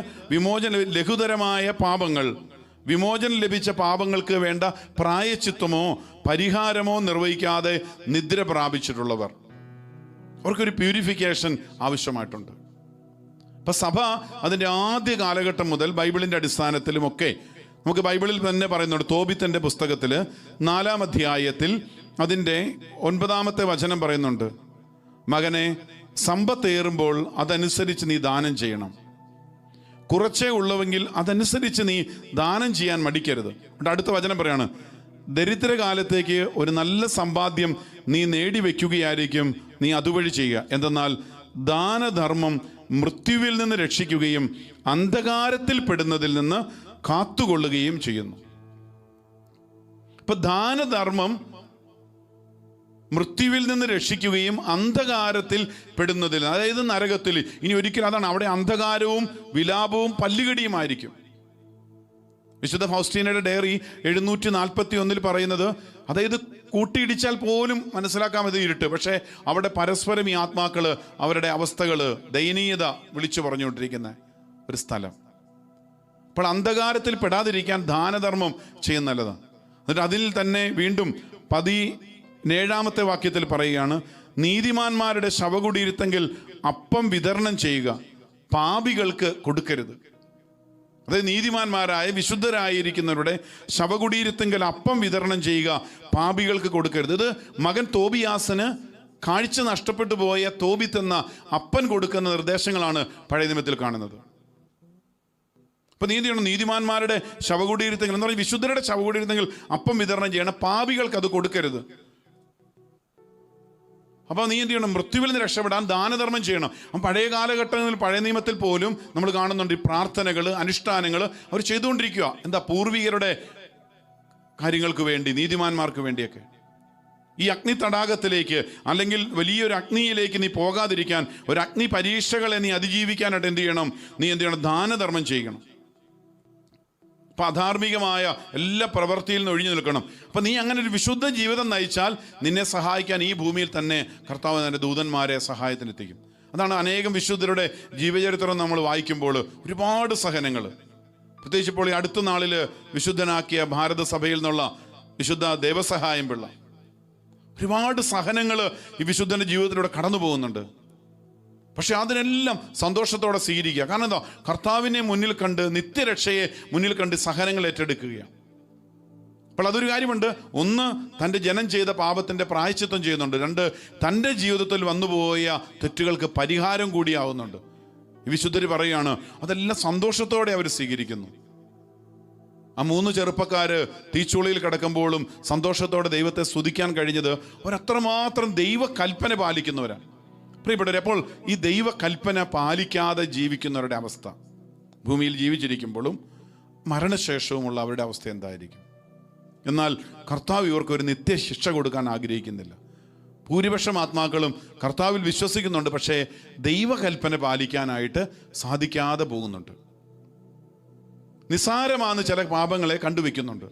ലഘുതരമായ പാപങ്ങൾ, വിമോചനം ലഭിച്ച പാപങ്ങൾക്ക് വേണ്ട പ്രായശ്ചിത്തമോ പരിഹാരമോ നിർവഹിക്കാതെ നിദ്ര പ്രാപിച്ചിട്ടുള്ളവർ, അവർക്കൊരു പ്യൂരിഫിക്കേഷൻ ആവശ്യമായിട്ടുണ്ട്. അപ്പം സഭ അതിൻ്റെ ആദ്യ കാലഘട്ടം മുതൽ ബൈബിളിൻ്റെ അടിസ്ഥാനത്തിലുമൊക്കെ നമുക്ക് ബൈബിളിൽ തന്നെ പറയുന്നുണ്ട്. തോബിത്തിൻ്റെ പുസ്തകത്തിൽ 4-ാം അധ്യായത്തിൽ അതിൻ്റെ 9-ാമത്തെ വചനം പറയുന്നുണ്ട്, മകനെ, സമ്പത്തേറുമ്പോൾ അതനുസരിച്ച് നീ ദാനം ചെയ്യണം. കുറച്ചേ ഉള്ളവെങ്കിൽ അതനുസരിച്ച് നീ ദാനം ചെയ്യാൻ മടിക്കരുത്. അടുത്ത വചനം പറയാണ്, ദരിദ്രകാലത്തേക്ക് ഒരു നല്ല സമ്പാദ്യം നീ നേടിവെക്കുകയായിരിക്കും, നീ അതുവഴി ചെയ്യുക. എന്തെന്നാൽ ദാനധർമ്മം മൃത്യുവിൽ നിന്ന് രക്ഷിക്കുകയും അന്ധകാരത്തിൽ പെടുന്നതിൽ നിന്ന് കാത്തുകൊള്ളുകയും ചെയ്യുന്നു. ഇപ്പൊ ദാനധർമ്മം മൃത്യുവിൽ നിന്ന് രക്ഷിക്കുകയും അന്ധകാരത്തിൽ പെടുന്നതിൽ, അതായത് നരകത്തിൽ, ഇനി ഒരിക്കലും അതാണ് അവിടെ അന്ധകാരവും വിലാപവും പല്ലുകടിയുമായിരിക്കും. വിശുദ്ധ ഫൗസ്റ്റീനയുടെ ഡയറി 741 പറയുന്നത്, അതായത് കൂട്ടിയിടിച്ചാൽ പോലും മനസ്സിലാക്കാൻ മതി ഇരുട്ട്, പക്ഷേ അവിടെ പരസ്പരം ഈ ആത്മാക്കള് അവരുടെ അവസ്ഥകള്, ദയനീയത വിളിച്ചു പറഞ്ഞുകൊണ്ടിരിക്കുന്ന ഒരു സ്ഥലം. അപ്പോൾ അന്ധകാരത്തിൽ പെടാതിരിക്കാൻ ദാനധർമ്മം ചെയ്യുന്ന നല്ലതാണ്. എന്നിട്ട് അതിൽ തന്നെ വീണ്ടും 17-ാമത്തെ വാക്യത്തിൽ പറയുകയാണ്, നീതിമാന്മാരുടെ ശവകുടീരത്തെങ്കിൽ അപ്പം വിതരണം ചെയ്യുക, പാപികൾക്ക് കൊടുക്കരുത്. അതായത് നീതിമാന്മാരായ വിശുദ്ധരായിരിക്കുന്നവരുടെ ശവകുടീരത്തെങ്കിൽ അപ്പം വിതരണം ചെയ്യുക, പാപികൾക്ക് കൊടുക്കരുത്. ഇത് മകൻ തോബിയാസിന് കാഴ്ച നഷ്ടപ്പെട്ടു പോയ തോബിത്ത് എന്ന അപ്പൻ കൊടുക്കുന്ന നിർദ്ദേശങ്ങളാണ് പഴയ നിയമത്തിൽ കാണുന്നത്. അപ്പൊ നീതിയാണ്, നീതിമാന്മാരുടെ ശവകുടീരത്തെങ്കിൽ എന്ന് പറഞ്ഞാൽ വിശുദ്ധരുടെ ശവകുടീരത്തെങ്കിൽ അപ്പം വിതരണം ചെയ്യണം, പാപികൾക്ക് അത് കൊടുക്കരുത്. അപ്പോൾ നീ എന്ത് ചെയ്യണം? മൃത്യുവിൽ നിന്ന് രക്ഷപ്പെടാൻ ദാനധർമ്മം ചെയ്യണം. അപ്പം പഴയ കാലഘട്ടങ്ങളിൽ, പഴയ നിയമത്തിൽ പോലും നമ്മൾ കാണുന്നുണ്ട് ഈ പ്രാർത്ഥനകൾ, അനുഷ്ഠാനങ്ങൾ അവർ ചെയ്തുകൊണ്ടിരിക്കുക. എന്താ? പൂർവികരുടെ കാര്യങ്ങൾക്ക് വേണ്ടി, നീതിമാന്മാർക്ക് വേണ്ടിയൊക്കെ. ഈ അഗ്നി തടാകത്തിലേക്ക് അല്ലെങ്കിൽ വലിയൊരു അഗ്നിയിലേക്ക് നീ പോകാതിരിക്കാൻ, ഒരു അഗ്നി പരീക്ഷകളെ നീ അതിജീവിക്കാനായിട്ട് എന്ത് ചെയ്യണം? നീ എന്ത് ചെയ്യണം? ദാനധർമ്മം ചെയ്യണം. അപ്പം അധാർമികമായ എല്ലാ പ്രവൃത്തിയിൽ നിന്ന് ഒഴിഞ്ഞു നിൽക്കണം. അപ്പം നീ അങ്ങനെ ഒരു വിശുദ്ധ ജീവിതം നയിച്ചാൽ നിന്നെ സഹായിക്കാൻ ഈ ഭൂമിയിൽ തന്നെ കർത്താവ് തന്റെ ദൂതന്മാരെ സഹായത്തിനെത്തിക്കും. അതാണ് അനേകം വിശുദ്ധരുടെ ജീവചരിത്രം നമ്മൾ വായിക്കുമ്പോൾ ഒരുപാട് സഹനങ്ങൾ, പ്രത്യേകിച്ച് ഇപ്പോൾ ഈ അടുത്ത നാളിൽ വിശുദ്ധനാക്കിയ ഭാരത സഭയിൽ നിന്നുള്ള വിശുദ്ധ ദേവസഹായം പിള്ള, ഒരുപാട് സഹനങ്ങൾ ഈ വിശുദ്ധന്റെ ജീവിതത്തിലൂടെ കടന്നു പോകുന്നുണ്ട്. പക്ഷെ അതിനെല്ലാം സന്തോഷത്തോടെ സ്വീകരിക്കുക. കാരണം എന്താ? കർത്താവിനെ മുന്നിൽ കണ്ട്, നിത്യരക്ഷയെ മുന്നിൽ കണ്ട് സഹനങ്ങൾ ഏറ്റെടുക്കുകയാണ്. അപ്പോൾ അതൊരു കാര്യമുണ്ട്. ഒന്ന്, തൻ്റെ ജനം ചെയ്ത പാപത്തിൻ്റെ പ്രായശ്ചിത്തം ചെയ്യുന്നുണ്ട്. രണ്ട്, തൻ്റെ ജീവിതത്തിൽ വന്നുപോയ തെറ്റുകൾക്ക് പരിഹാരം കൂടിയാവുന്നുണ്ട്. ഈ വിശുദ്ധർ പറയുകയാണ്, അതെല്ലാം സന്തോഷത്തോടെ അവർ സ്വീകരിക്കുന്നു. ആ 3 ചെറുപ്പക്കാര് തീച്ചൂളയിൽ കിടക്കുമ്പോഴും സന്തോഷത്തോടെ ദൈവത്തെ സ്തുതിക്കാൻ കഴിഞ്ഞത് അവരത്രമാത്രം ദൈവകൽപ്പന പാലിക്കുന്നവരാണ്. പ്രിയപ്പെട്ടവരെ, അപ്പോൾ ഈ ദൈവകൽപ്പന പാലിക്കാതെ ജീവിക്കുന്നവരുടെ അവസ്ഥ, ഭൂമിയിൽ ജീവിച്ചിരിക്കുമ്പോഴും മരണശേഷവുമുള്ള അവരുടെ അവസ്ഥ എന്തായിരിക്കും? എന്നാൽ കർത്താവ് ഇവർക്ക് ഒരു നിത്യശിക്ഷ കൊടുക്കാൻ ആഗ്രഹിക്കുന്നില്ല. ഭൂരിപക്ഷം ആത്മാക്കളും കർത്താവിൽ വിശ്വസിക്കുന്നുണ്ട്, പക്ഷേ ദൈവകൽപ്പന പാലിക്കാനായിട്ട് സാധിക്കാതെ പോകുന്നുണ്ട്. നിസ്സാരമാണെന്ന് ചില പാപങ്ങളെ കണ്ടുവെക്കുന്നുണ്ട്.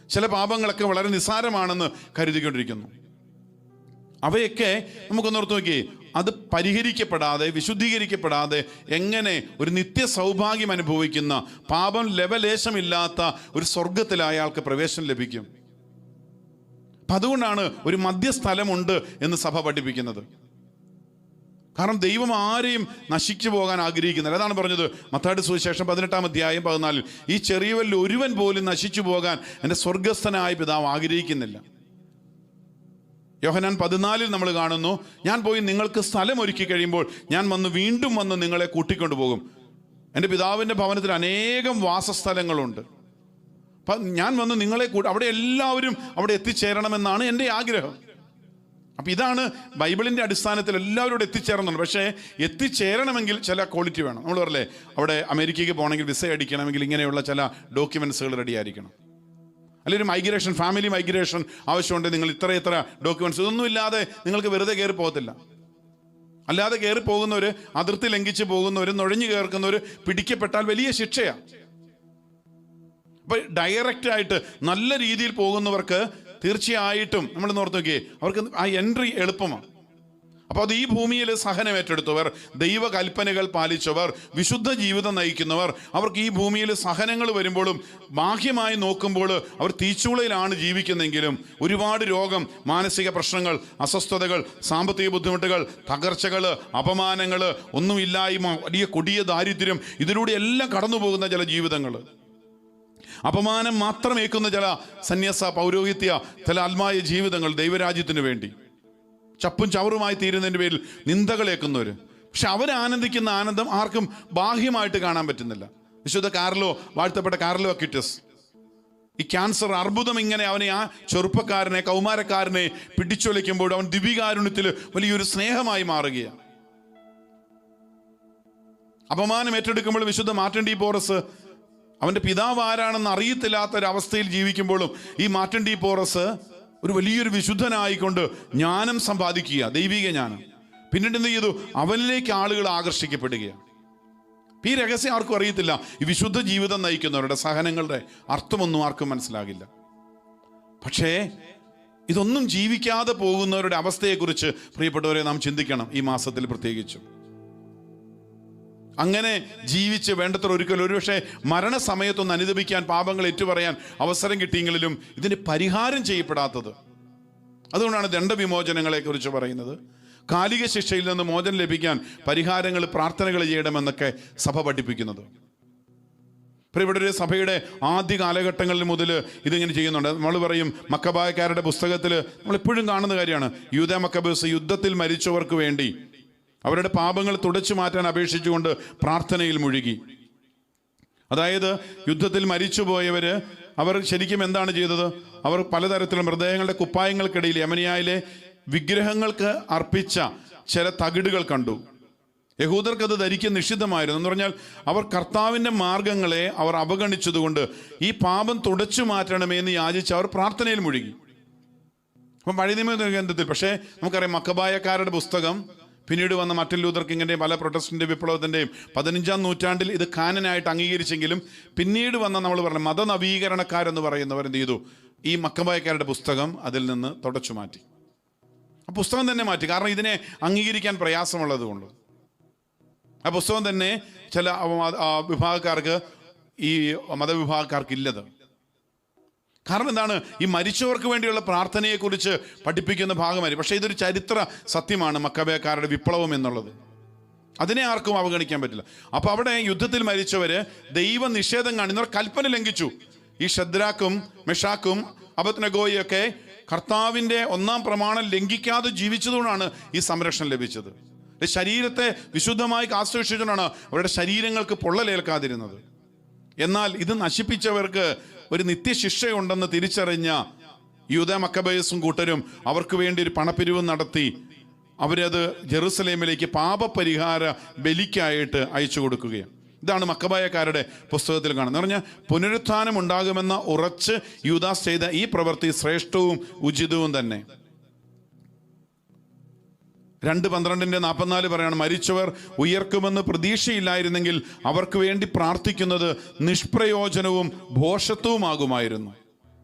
ചില പാപങ്ങളൊക്കെ വളരെ നിസ്സാരമാണെന്ന് കരുതിക്കൊണ്ടിരിക്കുന്നു. അവയൊക്കെ നമുക്കൊന്നോർത്ത് നോക്കിയേ, അത് പരിഹരിക്കപ്പെടാതെ, വിശുദ്ധീകരിക്കപ്പെടാതെ എങ്ങനെ ഒരു നിത്യ സൗഭാഗ്യം അനുഭവിക്കുന്ന, പാപം ലവലേശമില്ലാത്ത ഒരു സ്വർഗത്തിൽ അയാൾക്ക് പ്രവേശനം ലഭിക്കും? അപ്പം അതുകൊണ്ടാണ് ഒരു മധ്യസ്ഥലമുണ്ട് എന്ന് സഭ പഠിപ്പിക്കുന്നത്. കാരണം ദൈവം ആരെയും നശിച്ചു പോകാൻ ആഗ്രഹിക്കുന്നില്ല. അതാണ് പറഞ്ഞത് മത്തായിയുടെ സുവിശേഷം 18-ാം അധ്യായം 14. ഈ ചെറിയവരിൽ ഒരുവൻ പോലും നശിച്ചു പോകാൻ എൻ്റെ സ്വർഗസ്ഥനായ പിതാവ് ആഗ്രഹിക്കുന്നില്ല. യോഹന്നാൻ 14 നമ്മൾ കാണുന്നു, ഞാൻ പോയി നിങ്ങൾക്ക് സ്ഥലം ഒരുക്കി കഴിയുമ്പോൾ ഞാൻ വീണ്ടും വന്ന് നിങ്ങളെ കൂട്ടിക്കൊണ്ടുപോകും. എൻ്റെ പിതാവിൻ്റെ ഭവനത്തിൽ അനേകം വാസസ്ഥലങ്ങളുണ്ട്. അപ്പം ഞാൻ വന്ന് നിങ്ങളെ അവിടെ എല്ലാവരും അവിടെ എത്തിച്ചേരണമെന്നാണ് എൻ്റെ ആഗ്രഹം. അപ്പം ഇതാണ് ബൈബിളിൻ്റെ അടിസ്ഥാനത്തിൽ എല്ലാവരോടും എത്തിച്ചേർന്നുണ്ട്. പക്ഷേ എത്തിച്ചേരണമെങ്കിൽ ചില ക്വാളിറ്റി വേണം. നമ്മൾ പറയല്ലേ, അവിടെ അമേരിക്കയ്ക്ക് പോകണമെങ്കിൽ വിസ അടിക്കണമെങ്കിൽ ഇങ്ങനെയുള്ള ചില ഡോക്യുമെൻറ്റ്സുകൾ റെഡി ആയിരിക്കണം. അല്ലെങ്കിൽ ഒരു മൈഗ്രേഷൻ, ഫാമിലി മൈഗ്രേഷൻ ആവശ്യമുണ്ട്, നിങ്ങൾ ഇത്ര ഡോക്യുമെൻറ്റ്സ്, ഇതൊന്നും ഇല്ലാതെ നിങ്ങൾക്ക് വെറുതെ കയറി പോകത്തില്ല. അല്ലാതെ കയറി പോകുന്നവർ, അതിർത്തി ലംഘിച്ച് പോകുന്നവർ, നുഴഞ്ഞു കയറുന്നവർ പിടിക്കപ്പെട്ടാൽ വലിയ ശിക്ഷയാണ്. അപ്പം ഡയറക്റ്റായിട്ട് നല്ല രീതിയിൽ പോകുന്നവർക്ക് തീർച്ചയായിട്ടും നമ്മൾ ഓർത്ത് നോക്കിയേ, അവർക്ക് ആ എൻട്രി എളുപ്പമാണ്. അപ്പോൾ അത് ഈ ഭൂമിയിൽ സഹനം ഏറ്റെടുത്തവർ, ദൈവകൽപ്പനകൾ പാലിച്ചവർ, വിശുദ്ധ ജീവിതം നയിക്കുന്നവർ, അവർക്ക് ഈ ഭൂമിയിൽ സഹനങ്ങൾ വരുമ്പോഴും ബാഹ്യമായി നോക്കുമ്പോൾ അവർ തീച്ചൂളയിലാണ് ജീവിക്കുന്നെങ്കിലും ഒരുപാട് രോഗം, മാനസിക പ്രശ്നങ്ങൾ, അസ്വസ്ഥതകൾ, സാമ്പത്തിക ബുദ്ധിമുട്ടുകൾ, തകർച്ചകൾ, അപമാനങ്ങൾ, ഒന്നുമില്ലായ്മ, വലിയ കൊടിയ ദാരിദ്ര്യം, ഇതിലൂടെ എല്ലാം കടന്നു പോകുന്ന ചില ജീവിതങ്ങൾ, അപമാനം മാത്രമേക്കുന്ന ചില സന്യാസ പൗരോഹിത്യ ചില ആത്മായ ജീവിതങ്ങൾ, ദൈവരാജ്യത്തിന് വേണ്ടി ചപ്പും ചവറുമായി തീരുന്നതിൻ്റെ പേരിൽ നിന്ദകളേക്കുന്നവർ. പക്ഷെ അവരാനന്ദിക്കുന്ന ആനന്ദം ആർക്കും ബാഹ്യമായിട്ട് കാണാൻ പറ്റുന്നില്ല. വിശുദ്ധ കാർലോ, വാഴ്ത്തപ്പെട്ട കാർലോ അക്വിറ്റസ്, ഈ ക്യാൻസർ, അർബുദം ഇങ്ങനെ അവനെ, ആ ചെറുപ്പക്കാരനെ, കൗമാരക്കാരനെ പിടിച്ചൊലിക്കുമ്പോൾ അവൻ ദിവ്യകാരുണ്യത്തിൽ വലിയൊരു സ്നേഹമായി മാറുകയാണ്. അപമാനം ഏറ്റെടുക്കുമ്പോൾ വിശുദ്ധ മാർട്ടിൻ ഡി പോറസ് അവൻ്റെ പിതാവ് ആരാണെന്ന് അറിയത്തില്ലാത്തൊരവസ്ഥയിൽ ജീവിക്കുമ്പോഴും ഈ മാർട്ടിൻ ഡി പോറസ് ഒരു വലിയൊരു വിശുദ്ധനായിക്കൊണ്ട് ജ്ഞാനം സമ്പാദിക്കുക, ദൈവിക ജ്ഞാനം. പിന്നീട് എന്ത് ചെയ്തു? അവനിലേക്ക് ആളുകൾ ആകർഷിക്കപ്പെടുകയാണ്. ഈ രഹസ്യം ആർക്കും അറിയത്തില്ല. ഈ വിശുദ്ധ ജീവിതം നയിക്കുന്നവരുടെ സഹനങ്ങളുടെ അർത്ഥമൊന്നും ആർക്കും മനസ്സിലാകില്ല. പക്ഷേ ഇതൊന്നും ജീവിക്കാതെ പോകുന്നവരുടെ അവസ്ഥയെക്കുറിച്ച് പ്രിയപ്പെട്ടവരെ നാം ചിന്തിക്കണം, ഈ മാസത്തിൽ പ്രത്യേകിച്ചും. അങ്ങനെ ജീവിച്ച് വേണ്ടത്ര ഒരിക്കലും, ഒരുപക്ഷെ മരണസമയത്തൊന്ന് അനുദപിക്കാൻ, പാപങ്ങൾ ഏറ്റുപറയാൻ അവസരം കിട്ടിയെങ്കിലും ഇതിന് പരിഹാരം ചെയ്യപ്പെടാത്തത്. അതുകൊണ്ടാണ് ദണ്ഡവിമോചനങ്ങളെ കുറിച്ച് പറയുന്നത്. കാലിക ശിക്ഷയിൽ നിന്ന് മോചനം ലഭിക്കാൻ പരിഹാരങ്ങൾ, പ്രാർത്ഥനകൾ ചെയ്യണമെന്നൊക്കെ സഭ പഠിപ്പിക്കുന്നത്. ഇവിടെ ഒരു സഭയുടെ ആദ്യ കാലഘട്ടങ്ങളിൽ മുതൽ ഇതിങ്ങനെ ചെയ്യുന്നുണ്ട്. നമ്മൾ പറയും, മക്കബായക്കാരുടെ പുസ്തകത്തിൽ നമ്മളെപ്പോഴും കാണുന്ന കാര്യമാണ്, യൂദാ മക്കബേസ് യുദ്ധത്തിൽ മരിച്ചവർക്ക് വേണ്ടി അവരുടെ പാപങ്ങൾ തുടച്ചു മാറ്റാൻ അപേക്ഷിച്ചുകൊണ്ട് പ്രാർത്ഥനയിൽ മുഴുകി. അതായത് യുദ്ധത്തിൽ മരിച്ചുപോയവർ അവർ ശരിക്കും എന്താണ് ചെയ്തത്? അവർ പലതരത്തിലുള്ള മൃതദേഹങ്ങളുടെ കുപ്പായങ്ങൾക്കിടയിൽ യമനിയായിലെ വിഗ്രഹങ്ങൾക്ക് അർപ്പിച്ച ചില തകിടുകൾ കണ്ടു. യഹൂദർക്കത് ധരിക്കാൻ നിഷിദ്ധമായിരുന്നു. എന്ന് പറഞ്ഞാൽ അവർ കർത്താവിൻ്റെ മാർഗങ്ങളെ അവർ അവഗണിച്ചതുകൊണ്ട് ഈ പാപം തുടച്ചു മാറ്റണമെന്ന് യാചിച്ച് അവർ പ്രാർത്ഥനയിൽ മുഴുകി. അപ്പം പഴയ നിയമ ഗ്രന്ഥത്തിൽ, പക്ഷേ നമുക്കറിയാം, മക്കബായക്കാരുടെ പുസ്തകം, പിന്നീട് വന്ന മാർട്ടിൻ ലൂതർ കിങ്ങിൻ്റെയും പല പ്രൊട്ടസ്റ്റന്റ് വിപ്ലവത്തിൻ്റെയും 15-ാം നൂറ്റാണ്ടിൽ ഇത് കാനനായിട്ട് അംഗീകരിച്ചെങ്കിലും പിന്നീട് വന്ന നമ്മൾ പറഞ്ഞ മതനവീകരണക്കാരെന്ന് പറയുന്നവർ എന്ത് ചെയ്തു? ഈ മക്കബായക്കാരുടെ പുസ്തകം അതിൽ നിന്ന് തുടച്ചു മാറ്റി. ആ പുസ്തകം തന്നെ മാറ്റി. കാരണം ഇതിനെ അംഗീകരിക്കാൻ പ്രയാസമുള്ളത് കൊണ്ട്. ആ പുസ്തകം തന്നെ ചില വിഭാഗക്കാർക്ക്, ഈ മതവിഭാഗക്കാർക്കില്ലത്. കാരണം എന്താണ്? ഈ മരിച്ചവർക്ക് വേണ്ടിയുള്ള പ്രാർത്ഥനയെക്കുറിച്ച് പഠിപ്പിക്കുന്ന ഭാഗമായി. പക്ഷേ ഇതൊരു ചരിത്ര സത്യമാണ്, മക്കബേക്കാരുടെ വിപ്ലവം എന്നുള്ളത്. അതിനെ ആർക്കും അവഗണിക്കാൻ പറ്റില്ല. അപ്പോൾ അവിടെ യുദ്ധത്തിൽ മരിച്ചവർ ദൈവനിഷേധം കാണിക്കുന്നവർ കൽപ്പന ലംഘിച്ചു. ഈ ഷദ്രാക്കും മെഷാക്കും അബദ്നഗോയൊക്കെ കർത്താവിൻ്റെ 1-ാം പ്രമാണം ലംഘിക്കാതെ ജീവിച്ചതുകൊണ്ടാണ് ഈ സംരക്ഷണം ലഭിച്ചത്. ശരീരത്തെ വിശുദ്ധമായി കാത്തുസൂക്ഷിച്ചുകൊണ്ടാണ് അവരുടെ ശരീരങ്ങൾക്ക് പൊള്ളലേൽക്കാതിരുന്നത്. എന്നാൽ ഇത് നശിപ്പിച്ചവർക്ക് ഒരു നിത്യശിക്ഷയുണ്ടെന്ന് തിരിച്ചറിഞ്ഞ യൂദാ മക്കബേസും കൂട്ടരും അവർക്ക് വേണ്ടി ഒരു പണപ്പിരിവ് നടത്തി അവരത് ജെറുസലേമിലേക്ക് പാപപരിഹാര ബലിക്കായിട്ട് അയച്ചു കൊടുക്കുകയാണ്. ഇതാണ് മക്കബായക്കാരുടെ പുസ്തകത്തിൽ കാണുന്നത്. പറഞ്ഞാൽ പുനരുത്ഥാനം ഉണ്ടാകുമെന്ന ഉറച്ച് യൂദാസ് ചെയ്ത ഈ പ്രവൃത്തി ശ്രേഷ്ഠവും ഉചിതവും തന്നെ. 2:12-44 പറയാണ്, മരിച്ചവർ ഉയർക്കുമെന്ന് പ്രതീക്ഷയില്ലായിരുന്നെങ്കിൽ അവർക്ക് വേണ്ടി പ്രാർത്ഥിക്കുന്നത് നിഷ്പ്രയോജനവും ഭോഷത്വവുമാകുമായിരുന്നു.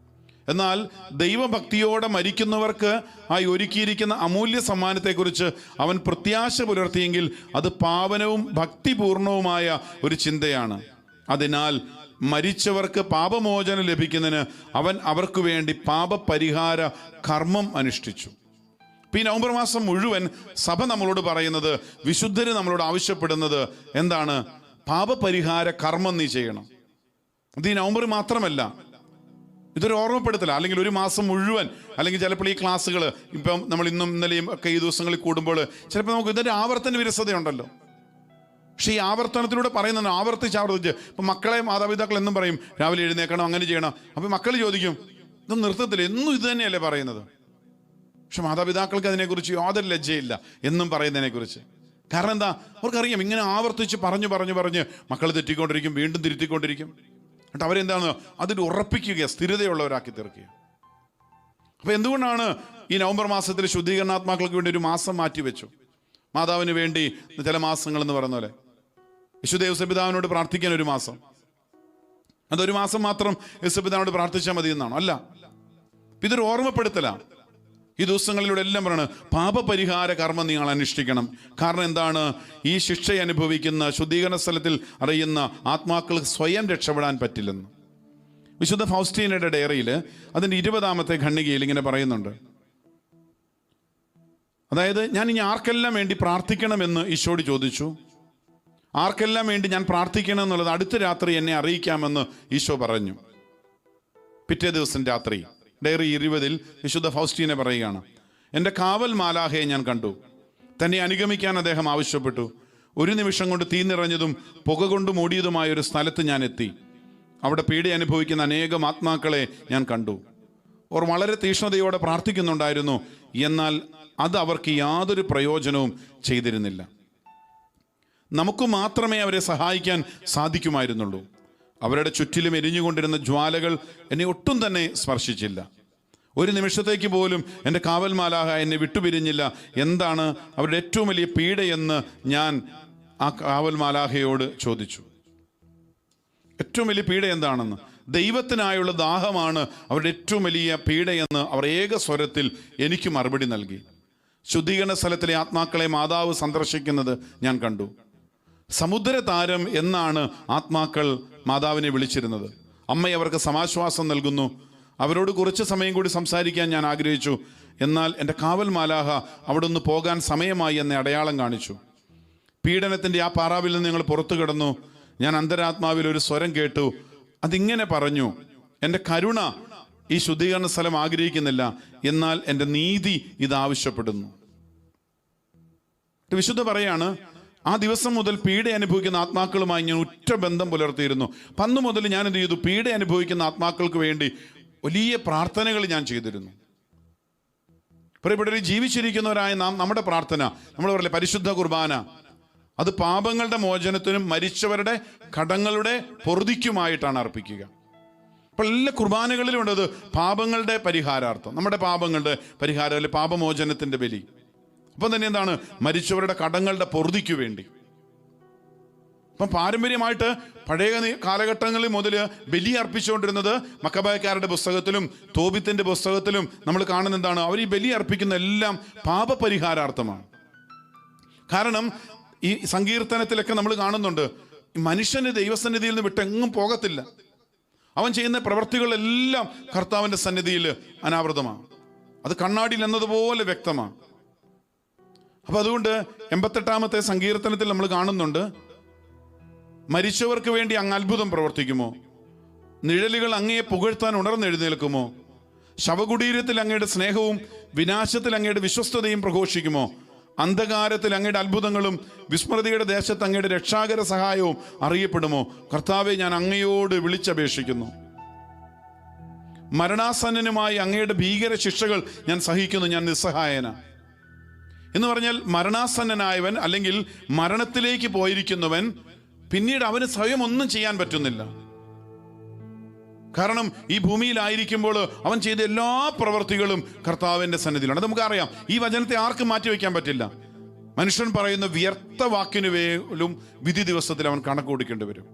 എന്നാൽ ദൈവഭക്തിയോടെ മരിക്കുന്നവർക്ക് ആയി ഒരുക്കിയിരിക്കുന്ന അമൂല്യ സമ്മാനത്തെക്കുറിച്ച് അവൻ പ്രത്യാശ പുലർത്തിയെങ്കിൽ അത് പാവനവും ഭക്തിപൂർണവുമായ ഒരു ചിന്തയാണ്. അതിനാൽ മരിച്ചവർക്ക് പാപമോചനം ലഭിക്കുന്നതിന് അവൻ അവർക്ക് വേണ്ടി പാപപരിഹാര കർമ്മം അനുഷ്ഠിച്ചു. ഈ നവംബർ മാസം മുഴുവൻ സഭ നമ്മളോട് പറയുന്നത്, വിശുദ്ധര് നമ്മളോട് ആവശ്യപ്പെടുന്നത് എന്താണ്? പാപപരിഹാര കർമ്മം നീ ചെയ്യണം. ഇത് ഈ നവംബർ മാത്രമല്ല, ഇതൊരു ഓർമ്മപ്പെടുത്തല. അല്ലെങ്കിൽ ഒരു മാസം മുഴുവൻ, അല്ലെങ്കിൽ ചിലപ്പോൾ ഈ ക്ലാസ്സുകൾ ഇപ്പം നമ്മൾ ഇന്നും ഇന്നലെയും ഒക്കെ ഈ ദിവസങ്ങളിൽ കൂടുമ്പോൾ ചിലപ്പോൾ നമുക്ക് ഇതിൻ്റെ ആവർത്തന വിരസതയുണ്ടല്ലോ. പക്ഷേ ഈ ആവർത്തനത്തിലൂടെ പറയുന്നത് ആവർത്തിച്ച് ഇപ്പം മക്കളെ മാതാപിതാക്കൾ എന്നും പറയും രാവിലെ എഴുന്നേക്കണം, അങ്ങനെ ചെയ്യണം. അപ്പം മക്കൾ ചോദിക്കും, ഇതൊന്നും നിർത്തത്തില്ല, എന്നും ഇത് തന്നെയല്ലേ പറയുന്നത്. പക്ഷെ മാതാപിതാക്കൾക്ക് അതിനെക്കുറിച്ച് യാതൊരു ലജ്ജയില്ല എന്നും പറയുന്നതിനെക്കുറിച്ച്. കാരണം എന്താ? അവർക്കറിയാം ഇങ്ങനെ ആവർത്തിച്ച് പറഞ്ഞ് മക്കൾ തെറ്റിക്കൊണ്ടിരിക്കും, വീണ്ടും തിരുത്തിക്കൊണ്ടിരിക്കും. എന്നിട്ട് അവരെന്താണ് അതിൽ ഉറപ്പിക്കുക, സ്ഥിരതയുള്ളവരാക്കി തീർക്കുക. അപ്പൊ എന്തുകൊണ്ടാണ് ഈ നവംബർ മാസത്തിൽ ശുദ്ധീകരണാത്മാക്കൾക്ക് വേണ്ടി ഒരു മാസം മാറ്റിവെച്ചു? മാതാവിന് വേണ്ടി ചില മാസങ്ങൾ എന്ന് പറയുന്ന പോലെ വിശുദ്ധ യേശുപിതാവിനോട് പ്രാർത്ഥിക്കാൻ ഒരു മാസം, അതൊരു മാസം മാത്രം യേശുപിതാവിനോട് പ്രാർത്ഥിച്ചാൽ മതി എന്നാണോ? അല്ല, ഇതൊരു ഓർമ്മപ്പെടുത്തലാണ്. ഈ ദിവസങ്ങളിലൂടെ എല്ലാം പറയണം, പാപപരിഹാര കർമ്മം നിങ്ങൾ അനുഷ്ഠിക്കണം. കാരണം എന്താണ്? ഈ ശിക്ഷ അനുഭവിക്കുന്ന, ശുദ്ധീകരണ സ്ഥലത്തിൽ അറിയുന്ന ആത്മാക്കൾക്ക് സ്വയം രക്ഷപ്പെടാൻ പറ്റില്ലെന്ന് വിശുദ്ധ ഫൗസ്റ്റീനയുടെ ഡയറിയിൽ അതിൻ്റെ 20-ാമത്തെ ഖണ്ഡികയിൽ ഇങ്ങനെ പറയുന്നുണ്ട്. അതായത്, ഞാൻ ഇനി ആർക്കെല്ലാം വേണ്ടി പ്രാർത്ഥിക്കണമെന്ന് ഈശോട് ചോദിച്ചു. ആർക്കെല്ലാം വേണ്ടി ഞാൻ പ്രാർത്ഥിക്കണം എന്നുള്ളത് അടുത്ത രാത്രി എന്നെ അറിയിക്കാമെന്ന് ഈശോ പറഞ്ഞു. പിറ്റേ ദിവസം രാത്രി ഡയറി 20-ൽ വിശുദ്ധ ഫൗസ്റ്റീനെ പറയുകയാണ്, എൻ്റെ കാവൽ മാലാഹയെ ഞാൻ കണ്ടു. തന്നെ അനുഗമിക്കാൻ അദ്ദേഹം ആവശ്യപ്പെട്ടു. ഒരു നിമിഷം കൊണ്ട് തീ നിറഞ്ഞതും പുക കൊണ്ട് മൂടിയതുമായ ഒരു സ്ഥലത്ത് ഞാൻ എത്തി. അവിടെ പീഡ അനുഭവിക്കുന്ന അനേകം ആത്മാക്കളെ ഞാൻ കണ്ടു. അവർ വളരെ തീക്ഷ്ണതയോടെ പ്രാർത്ഥിക്കുന്നുണ്ടായിരുന്നു. എന്നാൽ അത് അവർക്ക് യാതൊരു പ്രയോജനവും ചെയ്തിരുന്നില്ല. നമുക്ക് മാത്രമേ അവരെ സഹായിക്കാൻ സാധിക്കുമായിരുന്നുള്ളൂ. അവരുടെ ചുറ്റിലും എരിഞ്ഞുകൊണ്ടിരുന്ന ജ്വാലകൾ എന്നെ ഒട്ടും തന്നെ സ്പർശിച്ചില്ല. ഒരു നിമിഷത്തേക്ക് പോലും എൻ്റെ കാവൽ മാലാഹ എന്നെ വിട്ടുപിരിഞ്ഞില്ല. എന്താണ് അവരുടെ ഏറ്റവും വലിയ പീഡയെന്ന് ഞാൻ ആ കാവൽ മാലാഹയോട് ചോദിച്ചു. ഏറ്റവും വലിയ പീഡ എന്താണെന്ന്, ദൈവത്തിനായുള്ള ദാഹമാണ് അവരുടെ ഏറ്റവും വലിയ പീഡയെന്ന് അവർ ഏക സ്വരത്തിൽ എനിക്ക് മറുപടി നൽകി. ശുദ്ധീകരണ സ്ഥലത്തിലെ ആത്മാക്കളെ മാതാവ് സന്ദർശിക്കുന്നത് ഞാൻ കണ്ടു. സമുദ്രതാരം എന്നാണ് ആത്മാക്കൾ മാതാവിനെ വിളിച്ചിരുന്നത്. അമ്മ അവർക്ക് സമാശ്വാസം നൽകുന്നു. അവരോട് കുറച്ച് സമയം കൂടി സംസാരിക്കാൻ ഞാൻ ആഗ്രഹിച്ചു. എന്നാൽ എൻ്റെ കാവൽ മാലാഹ അവിടെ നിന്ന് പോകാൻ സമയമായി എന്നെ അടയാളം കാണിച്ചു. പീഡനത്തിൻ്റെ ആ പാറാവിൽ നിന്ന് ഞങ്ങൾ പുറത്തു കിടന്നു. ഞാൻ അന്തരാത്മാവിൽ ഒരു സ്വരം കേട്ടു. അതിങ്ങനെ പറഞ്ഞു, എൻ്റെ കരുണ ഈ ശുദ്ധീകരണ സ്ഥലം ആഗ്രഹിക്കുന്നില്ല, എന്നാൽ എൻ്റെ നീതി ഇത് ആവശ്യപ്പെടുന്നു. വിശുദ്ധ പറയാണ്, ആ ദിവസം മുതൽ പീഡ അനുഭവിക്കുന്ന ആത്മാക്കളുമായി ഞാൻ ഉറ്റ ബന്ധം പുലർത്തിയിരുന്നു. അന്ന് മുതൽ ഞാൻ എന്ത് ചെയ്തു? പീഡ അനുഭവിക്കുന്ന ആത്മാക്കൾക്ക് വേണ്ടി വലിയ പ്രാർത്ഥനകൾ ഞാൻ ചെയ്തിരുന്നു. പ്രിയപ്പെട്ടവരെ, ജീവിച്ചിരിക്കുന്നവരായ നാം നമ്മുടെ പ്രാർത്ഥന, നമ്മൾ പറയില്ലേ പരിശുദ്ധ കുർബാന, അത് പാപങ്ങളുടെ മോചനത്തിനും മരിച്ചവരുടെ കടങ്ങളുടെ പൊറുതിക്കുമായിട്ടാണ് അർപ്പിക്കുക. അപ്പോൾ എല്ലാ കുർബാനകളിലും ഉണ്ടത് പാപങ്ങളുടെ പരിഹാരാർത്ഥം, നമ്മുടെ പാപങ്ങളുടെ പരിഹാരം, അല്ലെ പാപമോചനത്തിൻ്റെ ബലി. അപ്പം തന്നെ എന്താണ്? മരിച്ചവരുടെ കടങ്ങളുടെ പൊറുതിക്ക് വേണ്ടി. അപ്പം പാരമ്പര്യമായിട്ട് പഴയ കാലഘട്ടങ്ങളിൽ മുതൽ ബലി അർപ്പിച്ചുകൊണ്ടിരുന്നത് മക്കബായക്കാരുടെ പുസ്തകത്തിലും തോബിത്തിന്റെ പുസ്തകത്തിലും നമ്മൾ കാണുന്ന എന്താണ്? അവർ ഈ ബലി അർപ്പിക്കുന്ന എല്ലാം പാപപരിഹാരാർത്ഥമാണ്. കാരണം ഈ സങ്കീർത്തനത്തിലൊക്കെ നമ്മൾ കാണുന്നുണ്ട്, മനുഷ്യന് ദൈവസന്നിധിയിൽ നിന്ന് വിട്ടെങ്ങും പോകത്തില്ല. അവൻ ചെയ്യുന്ന പ്രവൃത്തികളെല്ലാം കർത്താവിൻ്റെ സന്നിധിയിൽ അനാവൃതമാണ്. അത് കണ്ണാടിയിൽ എന്നതുപോലെ വ്യക്തമാണ്. അപ്പൊ അതുകൊണ്ട് 88-ാമത്തെ സങ്കീർത്തനത്തിൽ നമ്മൾ കാണുന്നുണ്ട്, മരിച്ചവർക്ക് വേണ്ടി അങ്ങ് അത്ഭുതം പ്രവർത്തിക്കുമോ? നിഴലുകൾ അങ്ങയെ പുകഴ്ത്താൻ ഉണർന്നെഴുന്നേൽക്കുമോ? ശവകുടീരത്തിൽ അങ്ങയുടെ സ്നേഹവും വിനാശത്തിൽ അങ്ങയുടെ വിശ്വസ്തതയും പ്രഘോഷിക്കുമോ? അന്ധകാരത്തിൽ അങ്ങയുടെ അത്ഭുതങ്ങളും വിസ്മൃതിയുടെ ദേശത്ത് അങ്ങയുടെ രക്ഷാകര സഹായവും അറിയപ്പെടുമോ? കർത്താവെ, ഞാൻ അങ്ങയോട് വിളിച്ചപേക്ഷിക്കുന്നു. മരണാസന്നനുമായി അങ്ങയുടെ ഭീകര ശിക്ഷകൾ ഞാൻ സഹിക്കുന്നു. ഞാൻ നിസ്സഹായന എന്ന് പറഞ്ഞാൽ, മരണാസന്നനായവൻ അല്ലെങ്കിൽ മരണത്തിലേക്ക് പോയിരിക്കുന്നവൻ പിന്നീട് അവന് സ്വയം ഒന്നും ചെയ്യാൻ പറ്റുന്നില്ല. കാരണം ഈ ഭൂമിയിലായിരിക്കുമ്പോൾ അവൻ ചെയ്ത എല്ലാ പ്രവൃത്തികളും കർത്താവിൻ്റെ സന്നിധിയിലാണ്. അത് നമുക്കറിയാം. ഈ വചനത്തെ ആർക്കും മാറ്റിവെക്കാൻ പറ്റില്ല. മനുഷ്യൻ പറയുന്ന വ്യർത്ഥ വാക്കിനു പോലും വിധി ദിവസത്തിൽ അവൻ കണക്ക് കൊടുക്കേണ്ടി വരും.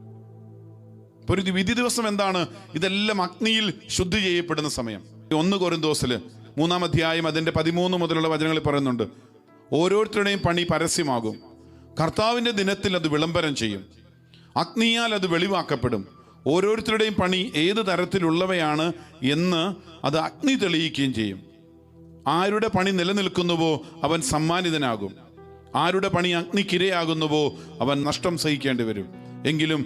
ഒരു വിധി ദിവസം എന്താണ്? ഇതെല്ലാം അഗ്നിയിൽ ശുദ്ധി ചെയ്യപ്പെടുന്ന സമയം. 1 കൊരിന്തോസിൽ 3-ാം അധ്യായം അതിൻ്റെ 13 മുതലുള്ള വചനങ്ങളിൽ പറയുന്നുണ്ട്, ഓരോരുത്തരുടെയും പണി പരസ്യമാകും. കർത്താവിൻ്റെ ദിനത്തിൽ അത് വിളംബരം ചെയ്യും. അഗ്നിയാൽ അത് വെളിവാക്കപ്പെടും. ഓരോരുത്തരുടെയും പണി ഏത് തരത്തിലുള്ളവയാണ് എന്ന് അത് അഗ്നി തെളിയിക്കുകയും ചെയ്യും. ആരുടെ പണി നിലനിൽക്കുന്നുവോ അവൻ സമ്മാനിതനാകും. ആരുടെ പണി അഗ്നിക്കിരയാകുന്നുവോ അവൻ നഷ്ടം സഹിക്കേണ്ടി വരും. എങ്കിലും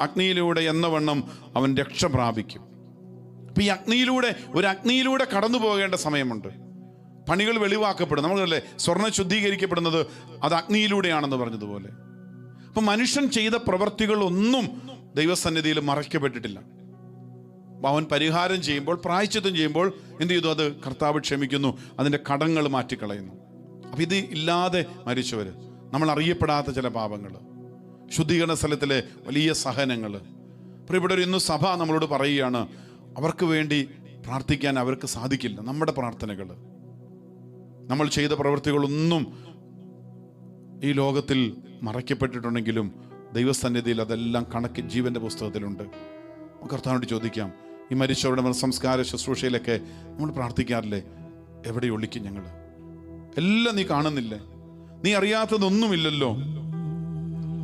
അഗ്നിയിലൂടെ എന്നവണ്ണം അവൻ രക്ഷ പ്രാപിക്കും. അപ്പൊ ഈ അഗ്നിയിലൂടെ കടന്നു പോകേണ്ട സമയമുണ്ട്. പണികൾ വെളിവാക്കപ്പെടും. നമ്മളല്ലേ സ്വർണ്ണം ശുദ്ധീകരിക്കപ്പെടുന്നത് അത് അഗ്നിയിലൂടെയാണെന്ന് പറഞ്ഞതുപോലെ. അപ്പൊ മനുഷ്യൻ ചെയ്ത പ്രവൃത്തികൾ ഒന്നും ദൈവസന്നിധിയിൽ മറയ്ക്കപ്പെട്ടിട്ടില്ല. അവൻ പരിഹാരം ചെയ്യുമ്പോൾ, പ്രായശ്ചിത്തം ചെയ്യുമ്പോൾ എന്ത് ചെയ്തു? അത് കർത്താവ് ക്ഷമിക്കുന്നു, അതിൻ്റെ കടങ്ങൾ മാറ്റിക്കളയുന്നു. അപ്പം ഇത് ഇല്ലാതെ മരിച്ചവർ, നമ്മൾ അറിയപ്പെടാത്ത ചില പാപങ്ങൾ, ശുദ്ധീകരണ സ്ഥലത്തിലെ വലിയ സഹനങ്ങൾ, പ്രിയപ്പെട്ടവർ, ഇന്ന് സഭ നമ്മളോട് പറയുകയാണ്, അവർക്ക് വേണ്ടി പ്രാർത്ഥിക്കാൻ അവർക്ക് സാധിക്കില്ല. നമ്മുടെ പ്രാർത്ഥനകൾ, നമ്മൾ ചെയ്ത പ്രവൃത്തികളൊന്നും ഈ ലോകത്തിൽ മറയ്ക്കപ്പെട്ടിട്ടുണ്ടെങ്കിലും ദൈവസന്നിധിയിൽ അതെല്ലാം കണക്ക് ജീവന്റെ പുസ്തകത്തിലുണ്ട്. കർത്താവിനോട് ചോദിക്കാം, ഈ മരിച്ചവരുടെ സംസ്കാര ശുശ്രൂഷയിലൊക്കെ നമ്മൾ പ്രാർത്ഥിക്കാറില്ലേ? എവിടെ ഒളിക്കും ഞങ്ങൾ? എല്ലാം നീ കാണുന്നില്ലേ? നീ അറിയാത്തതൊന്നുമില്ലല്ലോ.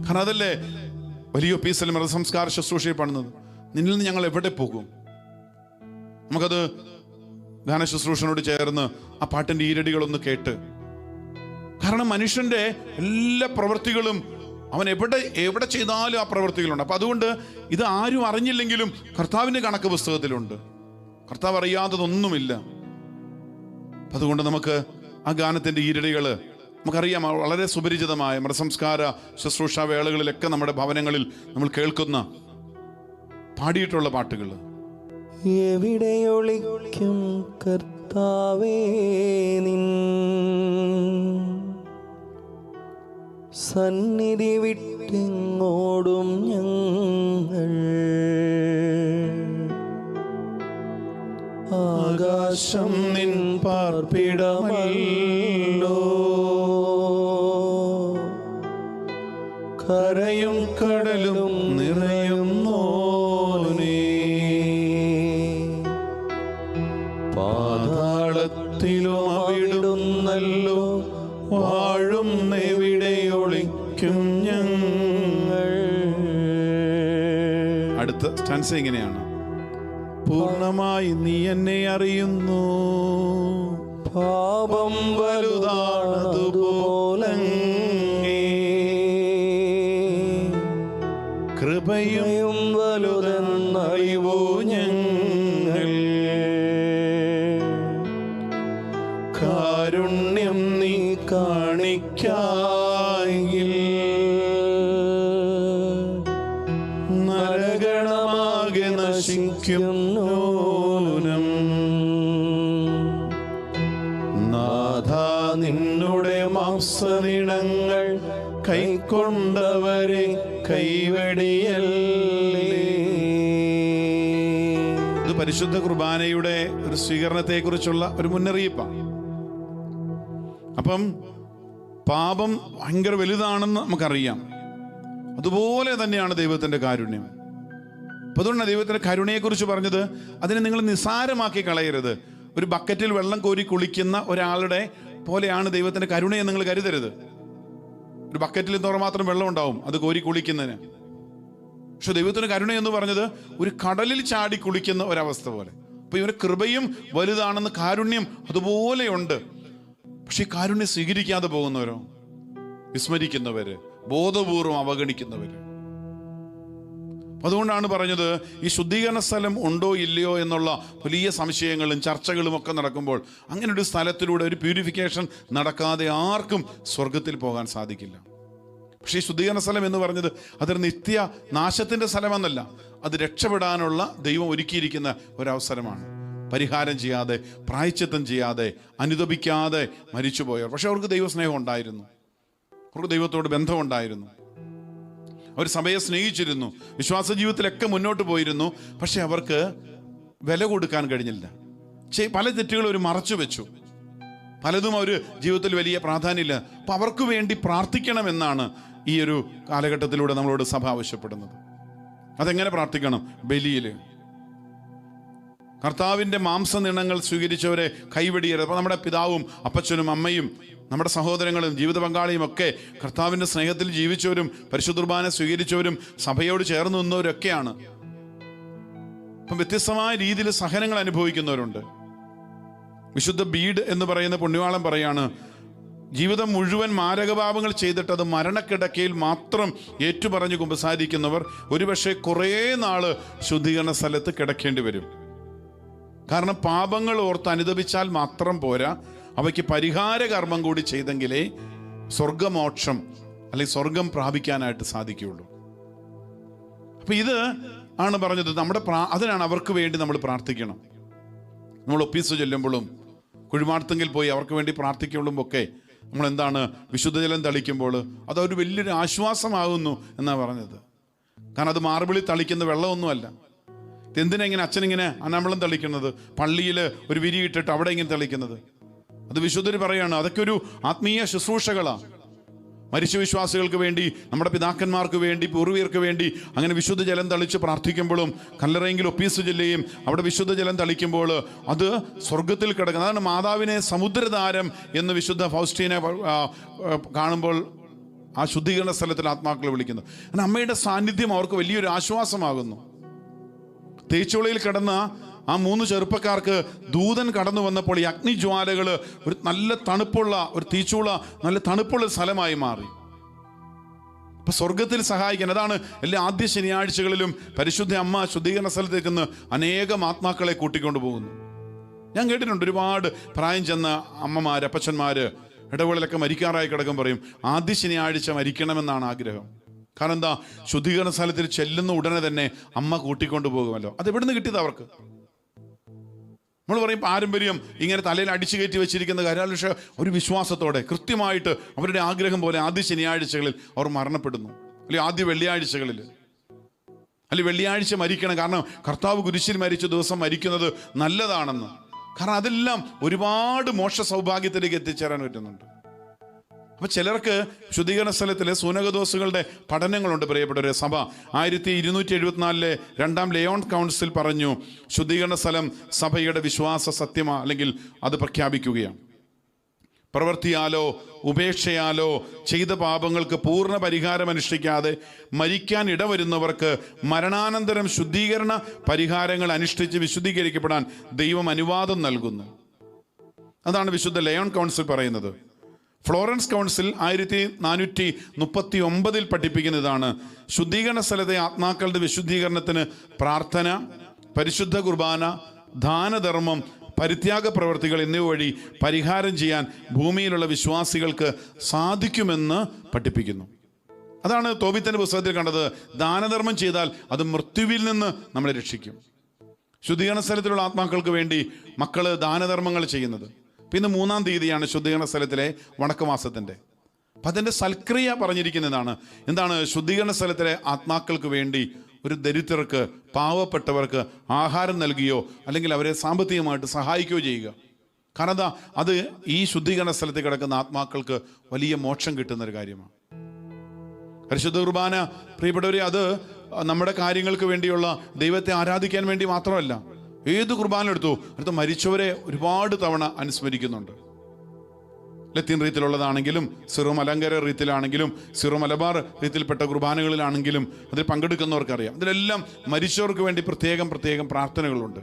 കാരണം അതല്ലേ വലിയ ഒപ്പീസിൽ മൃതസംസ്കാര ശുശ്രൂഷയിൽ പണിത്. നിന്നിൽ നിന്ന് ഞങ്ങൾ എവിടെ പോകും? നമുക്കത് ഗാന ശുശ്രൂഷനോട് ചേർന്ന് ആ പാട്ടിന്റെ ഈരടികളൊന്ന് കേട്ട്, കാരണം മനുഷ്യന്റെ എല്ലാ പ്രവൃത്തികളും അവൻ എവിടെ ചെയ്താലും ആ പ്രവൃത്തികളുണ്ട്. അപ്പൊ അതുകൊണ്ട് ഇത് ആരും അറിഞ്ഞില്ലെങ്കിലും കർത്താവിന്റെ കണക്ക് പുസ്തകത്തിലുണ്ട്. കർത്താവ് അറിയാത്തതൊന്നുമില്ല. അതുകൊണ്ട് നമുക്ക് ആ ഗാനത്തിന്റെ ഈരടികള് നമുക്കറിയാം, വളരെ സുപരിചിതമായ മൃതസംസ്കാര ശുശ്രൂഷ വേളകളിലൊക്കെ നമ്മുടെ ഭവനങ്ങളിൽ നമ്മൾ കേൾക്കുന്ന പാടിയിട്ടുള്ള പാട്ടുകൾ. എവിടെയൊളിക്കും കർത്താവേ നിൻ സന്നിധി വിട്ടെങ്ങോടും ഞങ്ങൾ, ആകാശം നിൻ പാർപ്പിടമല്ലോ, കരയും കടലും നിറയുന്നോനേ, പാതാളത്തിലും അവിടുന്നല്ലോ വാഴുന്നെവിടെയൊളിക്കും ഞങ്ങൾ. അടുത്ത സ്റ്റാൻസ ഇങ്ങനെയാണ്: പൂർണ്ണമായി നീ എന്നെ അറിയുന്നു, പാപം വലുതാണതുപോലെ കൃപയും വലുതെന്നറിവോ ഞങ്ങൾ, കാരുണ്യം നീ കാണിക്കായിൽ നരകണമാകെ നശിക്കും നൂനം. നാഥ നിന്നുടെ മാംസനിണങ്ങൾ കൈക്കൊണ്ടവരെ കൈവെടിയല്ലേ. ഇത് പരിശുദ്ധ കുർബാനയുടെ ഒരു സ്വീകരണത്തെ കുറിച്ചുള്ള ഒരു മുന്നറിയിപ്പാണ്. അപ്പം പാപം ഭയങ്കര വലുതാണെന്ന് നമുക്കറിയാം. അതുപോലെ തന്നെയാണ് ദൈവത്തിന്റെ കാരുണ്യം. അപ്പൊ അതുകൊണ്ടാണ് ദൈവത്തിന്റെ കരുണയെക്കുറിച്ച് പറഞ്ഞത്. അതിനെ നിങ്ങൾ നിസ്സാരമാക്കി കളയരുത്. ഒരു ബക്കറ്റിൽ വെള്ളം കോരി കുളിക്കുന്ന ഒരാളുടെ പോലെയാണ് ദൈവത്തിന്റെ കരുണയെ നിങ്ങൾ കരുതരുത്. ഒരു ബക്കറ്റിൽ മാത്രം വെള്ളം ഉണ്ടാവും അത് കോരി കുളിക്കുന്നതിന്. പക്ഷെ ദൈവത്തിന്റെ കരുണ എന്ന് പറഞ്ഞത് ഒരു കടലിൽ ചാടി കുളിക്കുന്ന ഒരവസ്ഥ പോലെ. അപ്പൊ ഇവരുടെ കൃപയും വലുതാണെന്ന്, കാരുണ്യം അതുപോലെയുണ്ട്. പക്ഷെ ഈ കാരുണ്യം സ്വീകരിക്കാതെ പോകുന്നവരോ, വിസ്മരിക്കുന്നവര്, ബോധപൂർവം അവഗണിക്കുന്നവര്. അതുകൊണ്ടാണ് പറഞ്ഞത്, ഈ ശുദ്ധീകരണ സ്ഥലം ഉണ്ടോ ഇല്ലയോ എന്നുള്ള വലിയ സംശയങ്ങളും ചർച്ചകളും ഒക്കെ നടക്കുമ്പോൾ അങ്ങനെ ഒരു സ്ഥലത്തിലൂടെ ഒരു പ്യൂരിഫിക്കേഷൻ നടക്കാതെ ആർക്കും സ്വർഗത്തിൽ പോകാൻ സാധിക്കില്ല. പക്ഷേ ഈ ശുദ്ധീകരണ സ്ഥലം എന്ന് പറഞ്ഞത് അതൊരു നിത്യ നാശത്തിന്റെ സ്ഥലമെന്നല്ല, അത് രക്ഷപ്പെടാനുള്ള ദൈവം ഒരുക്കിയിരിക്കുന്ന ഒരവസരമാണ്. പരിഹാരം ചെയ്യാതെ, പ്രായശ്ചിത്തം ചെയ്യാതെ, അനുതപിക്കാതെ മരിച്ചുപോയവർ. പക്ഷെ അവർക്ക് ദൈവസ്നേഹം ഉണ്ടായിരുന്നു, അവർക്ക് ദൈവത്തോട് ബന്ധമുണ്ടായിരുന്നു, അവർ സഭയെ സ്നേഹിച്ചിരുന്നു, വിശ്വാസ ജീവിതത്തിലൊക്കെ മുന്നോട്ട് പോയിരുന്നു. പക്ഷെ അവർക്ക് വില കൊടുക്കാൻ കഴിഞ്ഞില്ല. പല തെറ്റുകളും അവർ മറച്ചു വെച്ചു, പലതും അവർ ജീവിതത്തിൽ വലിയ പ്രാധാന്യമില്ല. അപ്പൊ അവർക്ക് വേണ്ടി പ്രാർത്ഥിക്കണമെന്നാണ് ഈ ഒരു കാലഘട്ടത്തിലൂടെ നമ്മളോട് സഭ ആവശ്യപ്പെടുന്നത്. അതെങ്ങനെ പ്രാർത്ഥിക്കണം? ബലിയിൽ കർത്താവിൻ്റെ മാംസനിണങ്ങൾ സ്വീകരിച്ചവരെ കൈവെടിയരുത്. അപ്പോൾ നമ്മുടെ പിതാവും അപ്പച്ചനും അമ്മയും നമ്മുടെ സഹോദരങ്ങളും ജീവിത പങ്കാളിയും ഒക്കെ കർത്താവിൻ്റെ സ്നേഹത്തിൽ ജീവിച്ചവരും പരിശുദ്ധ കുർബാന സ്വീകരിച്ചവരും സഭയോട് ചേർന്ന് നിന്നവരൊക്കെയാണ്. അപ്പം വ്യത്യസ്തമായ രീതിയിൽ സഹനങ്ങൾ അനുഭവിക്കുന്നവരുണ്ട്. വിശുദ്ധ ബീഡ് എന്ന് പറയുന്ന പുണ്യവാളൻ പറയാണ്, ജീവിതം മുഴുവൻ മാരകപാപങ്ങൾ ചെയ്തിട്ട് അത് മരണക്കിടക്കയിൽ മാത്രം ഏറ്റുപറഞ്ഞ് കുമ്പസാരിക്കുന്നവർ ഒരുപക്ഷെ കുറേ നാള് ശുദ്ധീകരണ സ്ഥലത്ത് കിടക്കേണ്ടി വരും. കാരണം പാപങ്ങൾ ഓർത്ത് അനുദപിച്ചാൽ മാത്രം പോരാ, അവയ്ക്ക് പരിഹാര കർമ്മം കൂടി ചെയ്തെങ്കിലേ സ്വർഗമോക്ഷം അല്ലെങ്കിൽ സ്വർഗം പ്രാപിക്കാനായിട്ട് സാധിക്കുകയുള്ളൂ. അപ്പൊ ഇത് ആണ് പറഞ്ഞത്. അതിനാണ് അവർക്ക് വേണ്ടി നമ്മൾ പ്രാർത്ഥിക്കണം. നമ്മൾ ഒപ്പീസ് ചൊല്ലുമ്പോഴും കുഴിമാടത്തെങ്കിൽ പോയി അവർക്ക് വേണ്ടി പ്രാർത്ഥിക്കുമ്പോഴും ഒക്കെ നമ്മൾ എന്താണ്, വിശുദ്ധജലം തളിക്കുമ്പോൾ അത് ഒരു വലിയൊരു ആശ്വാസമാകുന്നു എന്നാണ് പറഞ്ഞത്. കാരണം അത് മാർബിളിൽ തളിക്കുന്ന വെള്ളമൊന്നുമല്ല. എന്തിനാ ഇങ്ങനെ അച്ഛനിങ്ങനെ അനാമ്പളം തളിക്കുന്നത്, പള്ളിയിൽ ഒരു വിരി ഇട്ടിട്ട് അവിടെ ഇങ്ങനെ തളിക്കുന്നത്? അത് വിശുദ്ധർ പറയാണ്, അതൊക്കെ ഒരു ആത്മീയ ശുശ്രൂഷകളാണ്. മരിച്ച വിശ്വാസികൾക്ക് വേണ്ടി, നമ്മുടെ പിതാക്കന്മാർക്ക് വേണ്ടി, പൂർവികർക്ക് വേണ്ടി അങ്ങനെ വിശുദ്ധ ജലം തളിച്ച് പ്രാർത്ഥിക്കുമ്പോഴും കല്ലറയെങ്കിൽ ഒപ്പീസ് ചൊല്ലുകയും അവിടെ വിശുദ്ധ ജലം തളിക്കുമ്പോൾ അത് സ്വർഗത്തിൽ കിടക്കുന്നത്. അതാണ് മാതാവിനെ സമുദ്രതാരം എന്ന് വിശുദ്ധ ഫൗസ്റ്റീനെ കാണുമ്പോൾ ആ ശുദ്ധീകരണ സ്ഥലത്തിൽ ആത്മാക്കളെ വിളിക്കുന്നത്. അങ്ങനെ അമ്മയുടെ സാന്നിധ്യം അവർക്ക് വലിയൊരു ആശ്വാസമാകുന്നു. തേച്ചുളയിൽ കിടന്ന ആ 3 ചെറുപ്പക്കാർക്ക് ദൂതൻ കടന്നു വന്നപ്പോൾ ഈ അഗ്നിജ്വാലകൾ ഒരു നല്ല തണുപ്പുള്ള ഒരു തീച്ചൂള, നല്ല തണുപ്പുള്ള സ്ഥലമായി മാറി. അപ്പൊ സ്വർഗത്തിൽ സഹായിക്കാൻ, അതാണ് എല്ലാ ആദ്യ ശനിയാഴ്ചകളിലും പരിശുദ്ധ അമ്മ ശുദ്ധീകരണ സ്ഥലത്തേക്ക് നിന്ന് അനേകം ആത്മാക്കളെ കൂട്ടിക്കൊണ്ടു പോകുന്നു. ഞാൻ കേട്ടിട്ടുണ്ട്, ഒരുപാട് പ്രായം ചെന്ന അമ്മമാര്, അപ്പച്ചന്മാര് ഇടവേളയിലൊക്കെ മരിക്കാറായി കിടക്കും പറയും, ആദ്യ ശനിയാഴ്ച മരിക്കണമെന്നാണ് ആഗ്രഹം. കാരണം എന്താ, ശുദ്ധീകരണ സ്ഥലത്തിൽ ചെല്ലുന്ന ഉടനെ തന്നെ അമ്മ കൂട്ടിക്കൊണ്ടു പോകുമല്ലോ. അത് എവിടുന്ന് കിട്ടിയത് അവർക്ക്? നമ്മൾ പറയും പാരമ്പര്യം ഇങ്ങനെ തലയിൽ അടിച്ചു കയറ്റി വെച്ചിരിക്കുന്ന കാര്യം. പക്ഷേ ഒരു വിശ്വാസത്തോടെ കൃത്യമായിട്ട് അവരുടെ ആഗ്രഹം പോലെ ആദ്യ ശനിയാഴ്ചകളിൽ അവർ മരണപ്പെടുന്നു, അല്ലെങ്കിൽ ആദ്യ വെള്ളിയാഴ്ചകളിൽ, അല്ലെങ്കിൽ വെള്ളിയാഴ്ച മരിക്കണം. കാരണം കർത്താവ് കുരിശിൽ മരിച്ച ദിവസം മരിക്കുന്നത് നല്ലതാണെന്ന്. കാരണം അതെല്ലാം ഒരുപാട് മോക്ഷ സൗഭാഗ്യത്തിലേക്ക് എത്തിച്ചേരാൻ പറ്റുന്നുണ്ട്. അപ്പൊ ചിലർക്ക് ശുദ്ധീകരണ സ്ഥലത്തിലെ സൂനകദോസുകളുടെ പഠനങ്ങളുണ്ട്. പ്രിയപ്പെട്ടവരെ, സഭ 1274 2ാം ലയോൺ കൗൺസിൽ പറഞ്ഞു, ശുദ്ധീകരണ സ്ഥലം സഭയുടെ വിശ്വാസ സത്യമാ, അല്ലെങ്കിൽ അത് പ്രഖ്യാപിക്കുകയാണ്. പ്രവൃത്തിയാലോ ഉപേക്ഷയാലോ ചെയ്ത പാപങ്ങൾക്ക് പൂർണ്ണ പരിഹാരം അനുഷ്ഠിക്കാതെ മരിക്കാൻ ഇടവരുന്നവർക്ക് മരണാനന്തരം ശുദ്ധീകരണ പരിഹാരങ്ങൾ അനുഷ്ഠിച്ച് വിശുദ്ധീകരിക്കപ്പെടാൻ ദൈവം അനുവാദം നൽകുന്നു. അതാണ് വിശുദ്ധ ലയോൺ കൗൺസിൽ പറയുന്നത്. ഫ്ലോറൻസ് കൗൺസിൽ 1439 പഠിപ്പിക്കുന്നതാണ്, ശുദ്ധീകരണ സ്ഥലത്തെ ആത്മാക്കളുടെ വിശുദ്ധീകരണത്തിന് പ്രാർത്ഥന, പരിശുദ്ധ കുർബാന, ദാനധർമ്മം, പരിത്യാഗ പ്രവർത്തികൾ എന്നിവ വഴി പരിഹാരം ചെയ്യാൻ ഭൂമിയിലുള്ള വിശ്വാസികൾക്ക് സാധിക്കുമെന്ന് പഠിപ്പിക്കുന്നു. അതാണ് തോബിത്തിന്റെ പുസ്തകത്തിൽ കണ്ടത്. ദാനധർമ്മം ചെയ്താൽ അത് മൃത്യുവിൽ നിന്ന് നമ്മളെ രക്ഷിക്കും. ശുദ്ധീകരണ സ്ഥലത്തിലുള്ള ആത്മാക്കൾക്ക് വേണ്ടി മക്കള് ദാനധർമ്മങ്ങൾ ചെയ്യുന്നത്. പിന്നെ 3-ാം തീയതിയാണ് ശുദ്ധീകരണ സ്ഥലത്തിലെ വണക്കമാസത്തിൻ്റെ. അപ്പം അതിൻ്റെ സൽക്രിയ പറഞ്ഞിരിക്കുന്നതാണ്. എന്താണ്? ശുദ്ധീകരണ സ്ഥലത്തിലെ ആത്മാക്കൾക്ക് വേണ്ടി ഒരു ദരിദ്രർക്ക്, പാവപ്പെട്ടവർക്ക് ആഹാരം നൽകുകയോ അല്ലെങ്കിൽ അവരെ സാമ്പത്തികമായിട്ട് സഹായിക്കുകയോ ചെയ്യുക. കാരണം അത് ഈ ശുദ്ധീകരണ സ്ഥലത്ത് കിടക്കുന്ന ആത്മാക്കൾക്ക് വലിയ മോക്ഷം കിട്ടുന്നൊരു കാര്യമാണ്. പരിശുദ്ധ കുർബാന പ്രിയപ്പെട്ടവരെ, അത് നമ്മുടെ കാര്യങ്ങൾക്ക് വേണ്ടിയുള്ള, ദൈവത്തെ ആരാധിക്കാൻ വേണ്ടി മാത്രമല്ല. ഏത് കുർബാന എടുത്ത് മരിച്ചവരെ ഒരുപാട് തവണ അനുസ്മരിക്കുന്നുണ്ട്. ലത്തീൻ റീത്തിലുള്ളതാണെങ്കിലും, സിറോ മലങ്കര റീത്തിലാണെങ്കിലും, സിറോ മലബാർ റീത്തിൽപ്പെട്ട കുർബാനകളിലാണെങ്കിലും അതിൽ പങ്കെടുക്കുന്നവർക്കറിയാം. അതിലെല്ലാം മരിച്ചവർക്ക് വേണ്ടി പ്രത്യേകം പ്രാർത്ഥനകളുണ്ട്.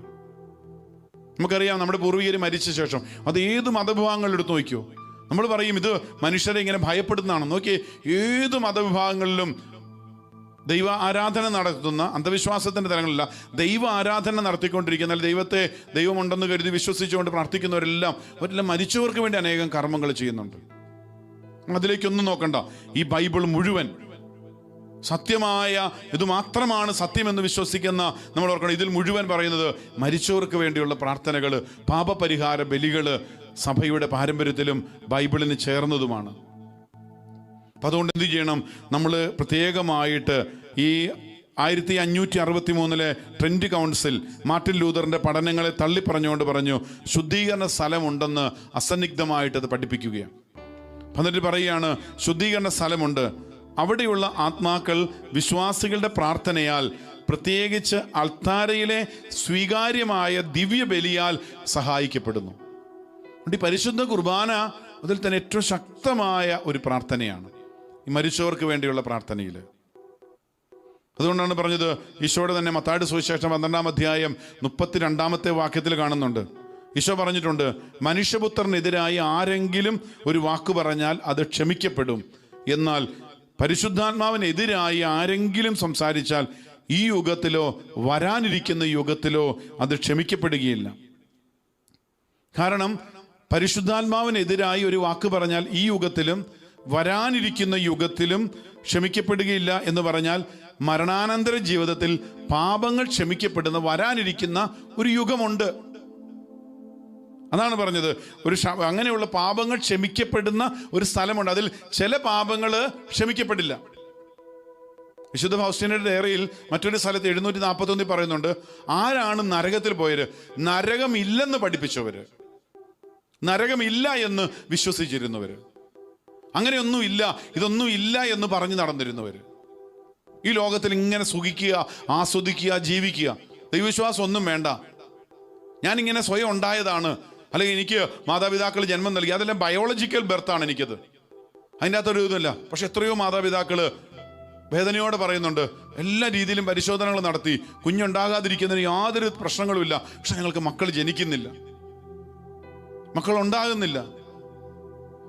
നമുക്കറിയാം, നമ്മുടെ പൂർവികർ മരിച്ച ശേഷം അത് ഏത് മതവിഭാഗങ്ങളിൽ എടുത്ത് നോക്കിയോ, നമ്മൾ പറയും ഇത് മനുഷ്യരെ ഇങ്ങനെ ഭയപ്പെടുന്നതാണ്. നോക്കിയേ, ഏത് മതവിഭാഗങ്ങളിലും ദൈവ ആരാധന നടത്തുന്ന, അന്ധവിശ്വാസത്തിൻ്റെ തലങ്ങളില്ല, ദൈവ ആരാധന നടത്തിക്കൊണ്ടിരിക്കുന്ന, ദൈവമുണ്ടെന്ന് കരുതി വിശ്വസിച്ചുകൊണ്ട് അവരെല്ലാം മരിച്ചവർക്ക് വേണ്ടി അനേകം കർമ്മങ്ങൾ ചെയ്യുന്നുണ്ട്. അതിലേക്കൊന്നും നോക്കണ്ട. ഈ ബൈബിൾ മുഴുവൻ സത്യമായ, ഇത് മാത്രമാണ് സത്യമെന്ന് വിശ്വസിക്കുന്ന നമ്മൾ ഓർക്കണം. ഇതിൽ മുഴുവൻ പറയുന്നത് മരിച്ചവർക്ക് വേണ്ടിയുള്ള പ്രാർത്ഥനകൾ, പാപപരിഹാര ബലികൾ സഭയുടെ പാരമ്പര്യത്തിലും ബൈബിളിന് ചേർന്നതുമാണ്. അപ്പം അതുകൊണ്ട് എന്ത് ചെയ്യണം? നമ്മൾ പ്രത്യേകമായിട്ട് ഈ 1563 ട്രെൻറ്റ് കൗൺസിൽ മാർട്ടിൻ ലൂതറിൻ്റെ പഠനങ്ങളെ തള്ളിപ്പറഞ്ഞുകൊണ്ട് പറഞ്ഞു, ശുദ്ധീകരണ സ്ഥലമുണ്ടെന്ന് അസന്നിഗ്ധമായിട്ടത് പഠിപ്പിക്കുകയാണ്. എന്നിട്ട് പറയുകയാണ്, ശുദ്ധീകരണ സ്ഥലമുണ്ട്, അവിടെയുള്ള ആത്മാക്കൾ വിശ്വാസികളുടെ പ്രാർത്ഥനയാൽ, പ്രത്യേകിച്ച് അൾത്താരയിലെ സ്വീകാര്യമായ ദിവ്യബലിയാൽ സഹായിക്കപ്പെടുന്നു. ഈ പരിശുദ്ധ കുർബാന അതിൽ തന്നെ ഏറ്റവും ശക്തമായ ഒരു പ്രാർത്ഥനയാണ്, ഈ മരിച്ചവർക്ക് വേണ്ടിയുള്ള പ്രാർത്ഥനയിൽ. അതുകൊണ്ടാണ് പറഞ്ഞത്, ഈശോയുടെ തന്നെ മത്തായിയുടെ സുവിശേഷം 12-ാം അധ്യായം 32-ാമത്തെ വാക്യത്തിൽ കാണുന്നുണ്ട്, ഈശോ പറഞ്ഞിട്ടുണ്ട്, മനുഷ്യപുത്രനെതിരായി ആരെങ്കിലും ഒരു വാക്ക് പറഞ്ഞാൽ അത് ക്ഷമിക്കപ്പെടും. എന്നാൽ പരിശുദ്ധാത്മാവിനെതിരായി ആരെങ്കിലും സംസാരിച്ചാൽ ഈ യുഗത്തിലോ വരാനിരിക്കുന്ന യുഗത്തിലോ അത് ക്ഷമിക്കപ്പെടുകയില്ല. കാരണം പരിശുദ്ധാത്മാവിനെതിരായി ഒരു വാക്ക് പറഞ്ഞാൽ ഈ യുഗത്തിലും വരാനിരിക്കുന്ന യുഗത്തിലും ക്ഷമിക്കപ്പെടുകയില്ല എന്ന് പറഞ്ഞാൽ മരണാനന്തര ജീവിതത്തിൽ പാപങ്ങൾ ക്ഷമിക്കപ്പെടുന്ന വരാനിരിക്കുന്ന ഒരു യുഗമുണ്ട്. അതാണ് പറഞ്ഞത്. അങ്ങനെയുള്ള പാപങ്ങൾ ക്ഷമിക്കപ്പെടുന്ന ഒരു സ്ഥലമുണ്ട്. അതിൽ ചില പാപങ്ങൾ ക്ഷമിക്കപ്പെടില്ല. വിശുദ്ധ ഫൗസ്റ്റീനയുടെ ഡയറിയിൽ മറ്റൊരു സ്ഥലത്ത് 741 പറയുന്നുണ്ട്, ആരാണ് നരകത്തിൽ പോയത്? നരകമില്ലെന്ന് പഠിപ്പിച്ചവര്, നരകമില്ല എന്ന് വിശ്വസിച്ചിരുന്നവര്, അങ്ങനെയൊന്നുമില്ല, ഇതൊന്നും ഇല്ല എന്ന് പറഞ്ഞു നടന്നിരുന്നവര്, ഈ ലോകത്തിൽ ഇങ്ങനെ സുഖിക്കുക, ആസ്വദിക്കുക, ജീവിക്കുക, ദൈവവിശ്വാസം ഒന്നും വേണ്ട, ഞാനിങ്ങനെ സ്വയം ഉണ്ടായതാണ്, അല്ലെങ്കിൽ എനിക്ക് മാതാപിതാക്കൾ ജന്മം നൽകി, അതെല്ലാം ബയോളജിക്കൽ ബർത്താണ് എനിക്കത്, അതിൻ്റെ അകത്തൊരു ഇതുമില്ല. പക്ഷെ എത്രയോ മാതാപിതാക്കൾ വേദനയോടെ പറയുന്നുണ്ട്, എല്ലാ രീതിയിലും പരിശോധനകൾ നടത്തി, കുഞ്ഞുണ്ടാകാതിരിക്കുന്നതിന് യാതൊരു പ്രശ്നങ്ങളുമില്ല, പക്ഷെ ഞങ്ങൾക്ക് മക്കൾ ജനിക്കുന്നില്ല, മക്കൾ ഉണ്ടാകുന്നില്ല.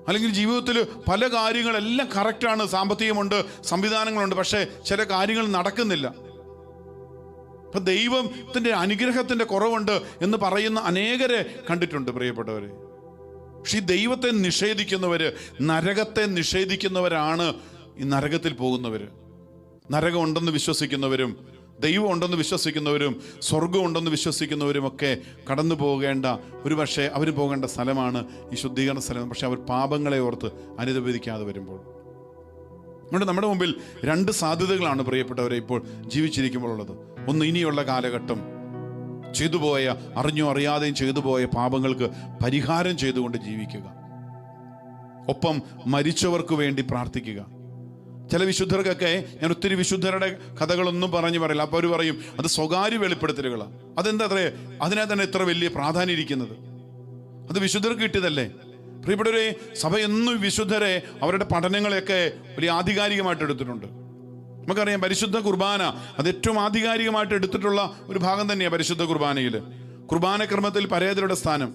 അല്ലെങ്കിൽ ജീവിതത്തിൽ പല കാര്യങ്ങളെല്ലാം കറക്റ്റാണ്, സാമ്പത്തികമുണ്ട്, സംവിധാനങ്ങളുണ്ട്, പക്ഷേ ചില കാര്യങ്ങൾ നടക്കുന്നില്ല. ഇപ്പൊ ദൈവത്തിന്റെ അനുഗ്രഹത്തിന്റെ കുറവുണ്ട് എന്ന് പറയുന്ന അനേകരെ കണ്ടിട്ടുണ്ട് പ്രിയപ്പെട്ടവരെ. പക്ഷെ ഈ ദൈവത്തെ നിഷേധിക്കുന്നവര്, നരകത്തെ നിഷേധിക്കുന്നവരാണ് ഈ നരകത്തിൽ പോകുന്നവര്. നരകം ഉണ്ടെന്ന് വിശ്വസിക്കുന്നവരും ദൈവം ഉണ്ടെന്ന് വിശ്വസിക്കുന്നവരും സ്വർഗം ഉണ്ടെന്ന് വിശ്വസിക്കുന്നവരും ഒക്കെ കടന്നു പോകേണ്ട, ഒരു പക്ഷേ അവർ പോകേണ്ട സ്ഥലമാണ് ഈ ശുദ്ധീകരണ സ്ഥലം. പക്ഷെ അവർ പാപങ്ങളെ ഓർത്ത് അനുദപിക്കാതെ വരുമ്പോൾ, അതുകൊണ്ട് നമ്മുടെ മുമ്പിൽ 2 സാധ്യതകളാണ് പ്രിയപ്പെട്ടവരെ ഇപ്പോൾ ജീവിച്ചിരിക്കുമ്പോൾ ഉള്ളത്. ഒന്ന്, ഇനിയുള്ള കാലഘട്ടം ചെയ്തുപോയ, അറിഞ്ഞോ അറിയാതെയും ചെയ്തുപോയ പാപങ്ങൾക്ക് പരിഹാരം ചെയ്തുകൊണ്ട് ജീവിക്കുക. ഒപ്പം മരിച്ചവർക്ക് വേണ്ടി പ്രാർത്ഥിക്കുക. ചില വിശുദ്ധർക്കൊക്കെ, ഞാൻ ഒത്തിരി വിശുദ്ധരുടെ കഥകളൊന്നും പറഞ്ഞു പറയില്ല, അപ്പോൾ അവർ പറയും അത് സ്വകാര്യ വെളിപ്പെടുത്തലുകളാണ്. അതെന്താ അത്രേ അതിനെ തന്നെ ഇത്ര വലിയ പ്രാധാന്യം ഇരിക്കുന്നത്? അത് വിശുദ്ധർക്ക് കിട്ടിയതല്ലേ? പ്രിയപ്പെട്ടവരെ, സഭ എന്നും വിശുദ്ധരെ അവരുടെ പഠനങ്ങളെയൊക്കെ വലിയ ആധികാരികമായിട്ട് എടുത്തിട്ടുണ്ട്. നമുക്കറിയാം പരിശുദ്ധ കുർബാന അത് ഏറ്റവും ആധികാരികമായിട്ട് എടുത്തിട്ടുള്ള ഒരു ഭാഗം തന്നെയാണ് പരിശുദ്ധ കുർബാനയിൽ. കുർബാനക്രമത്തിൽ പരേതരുടെ സ്ഥാനം.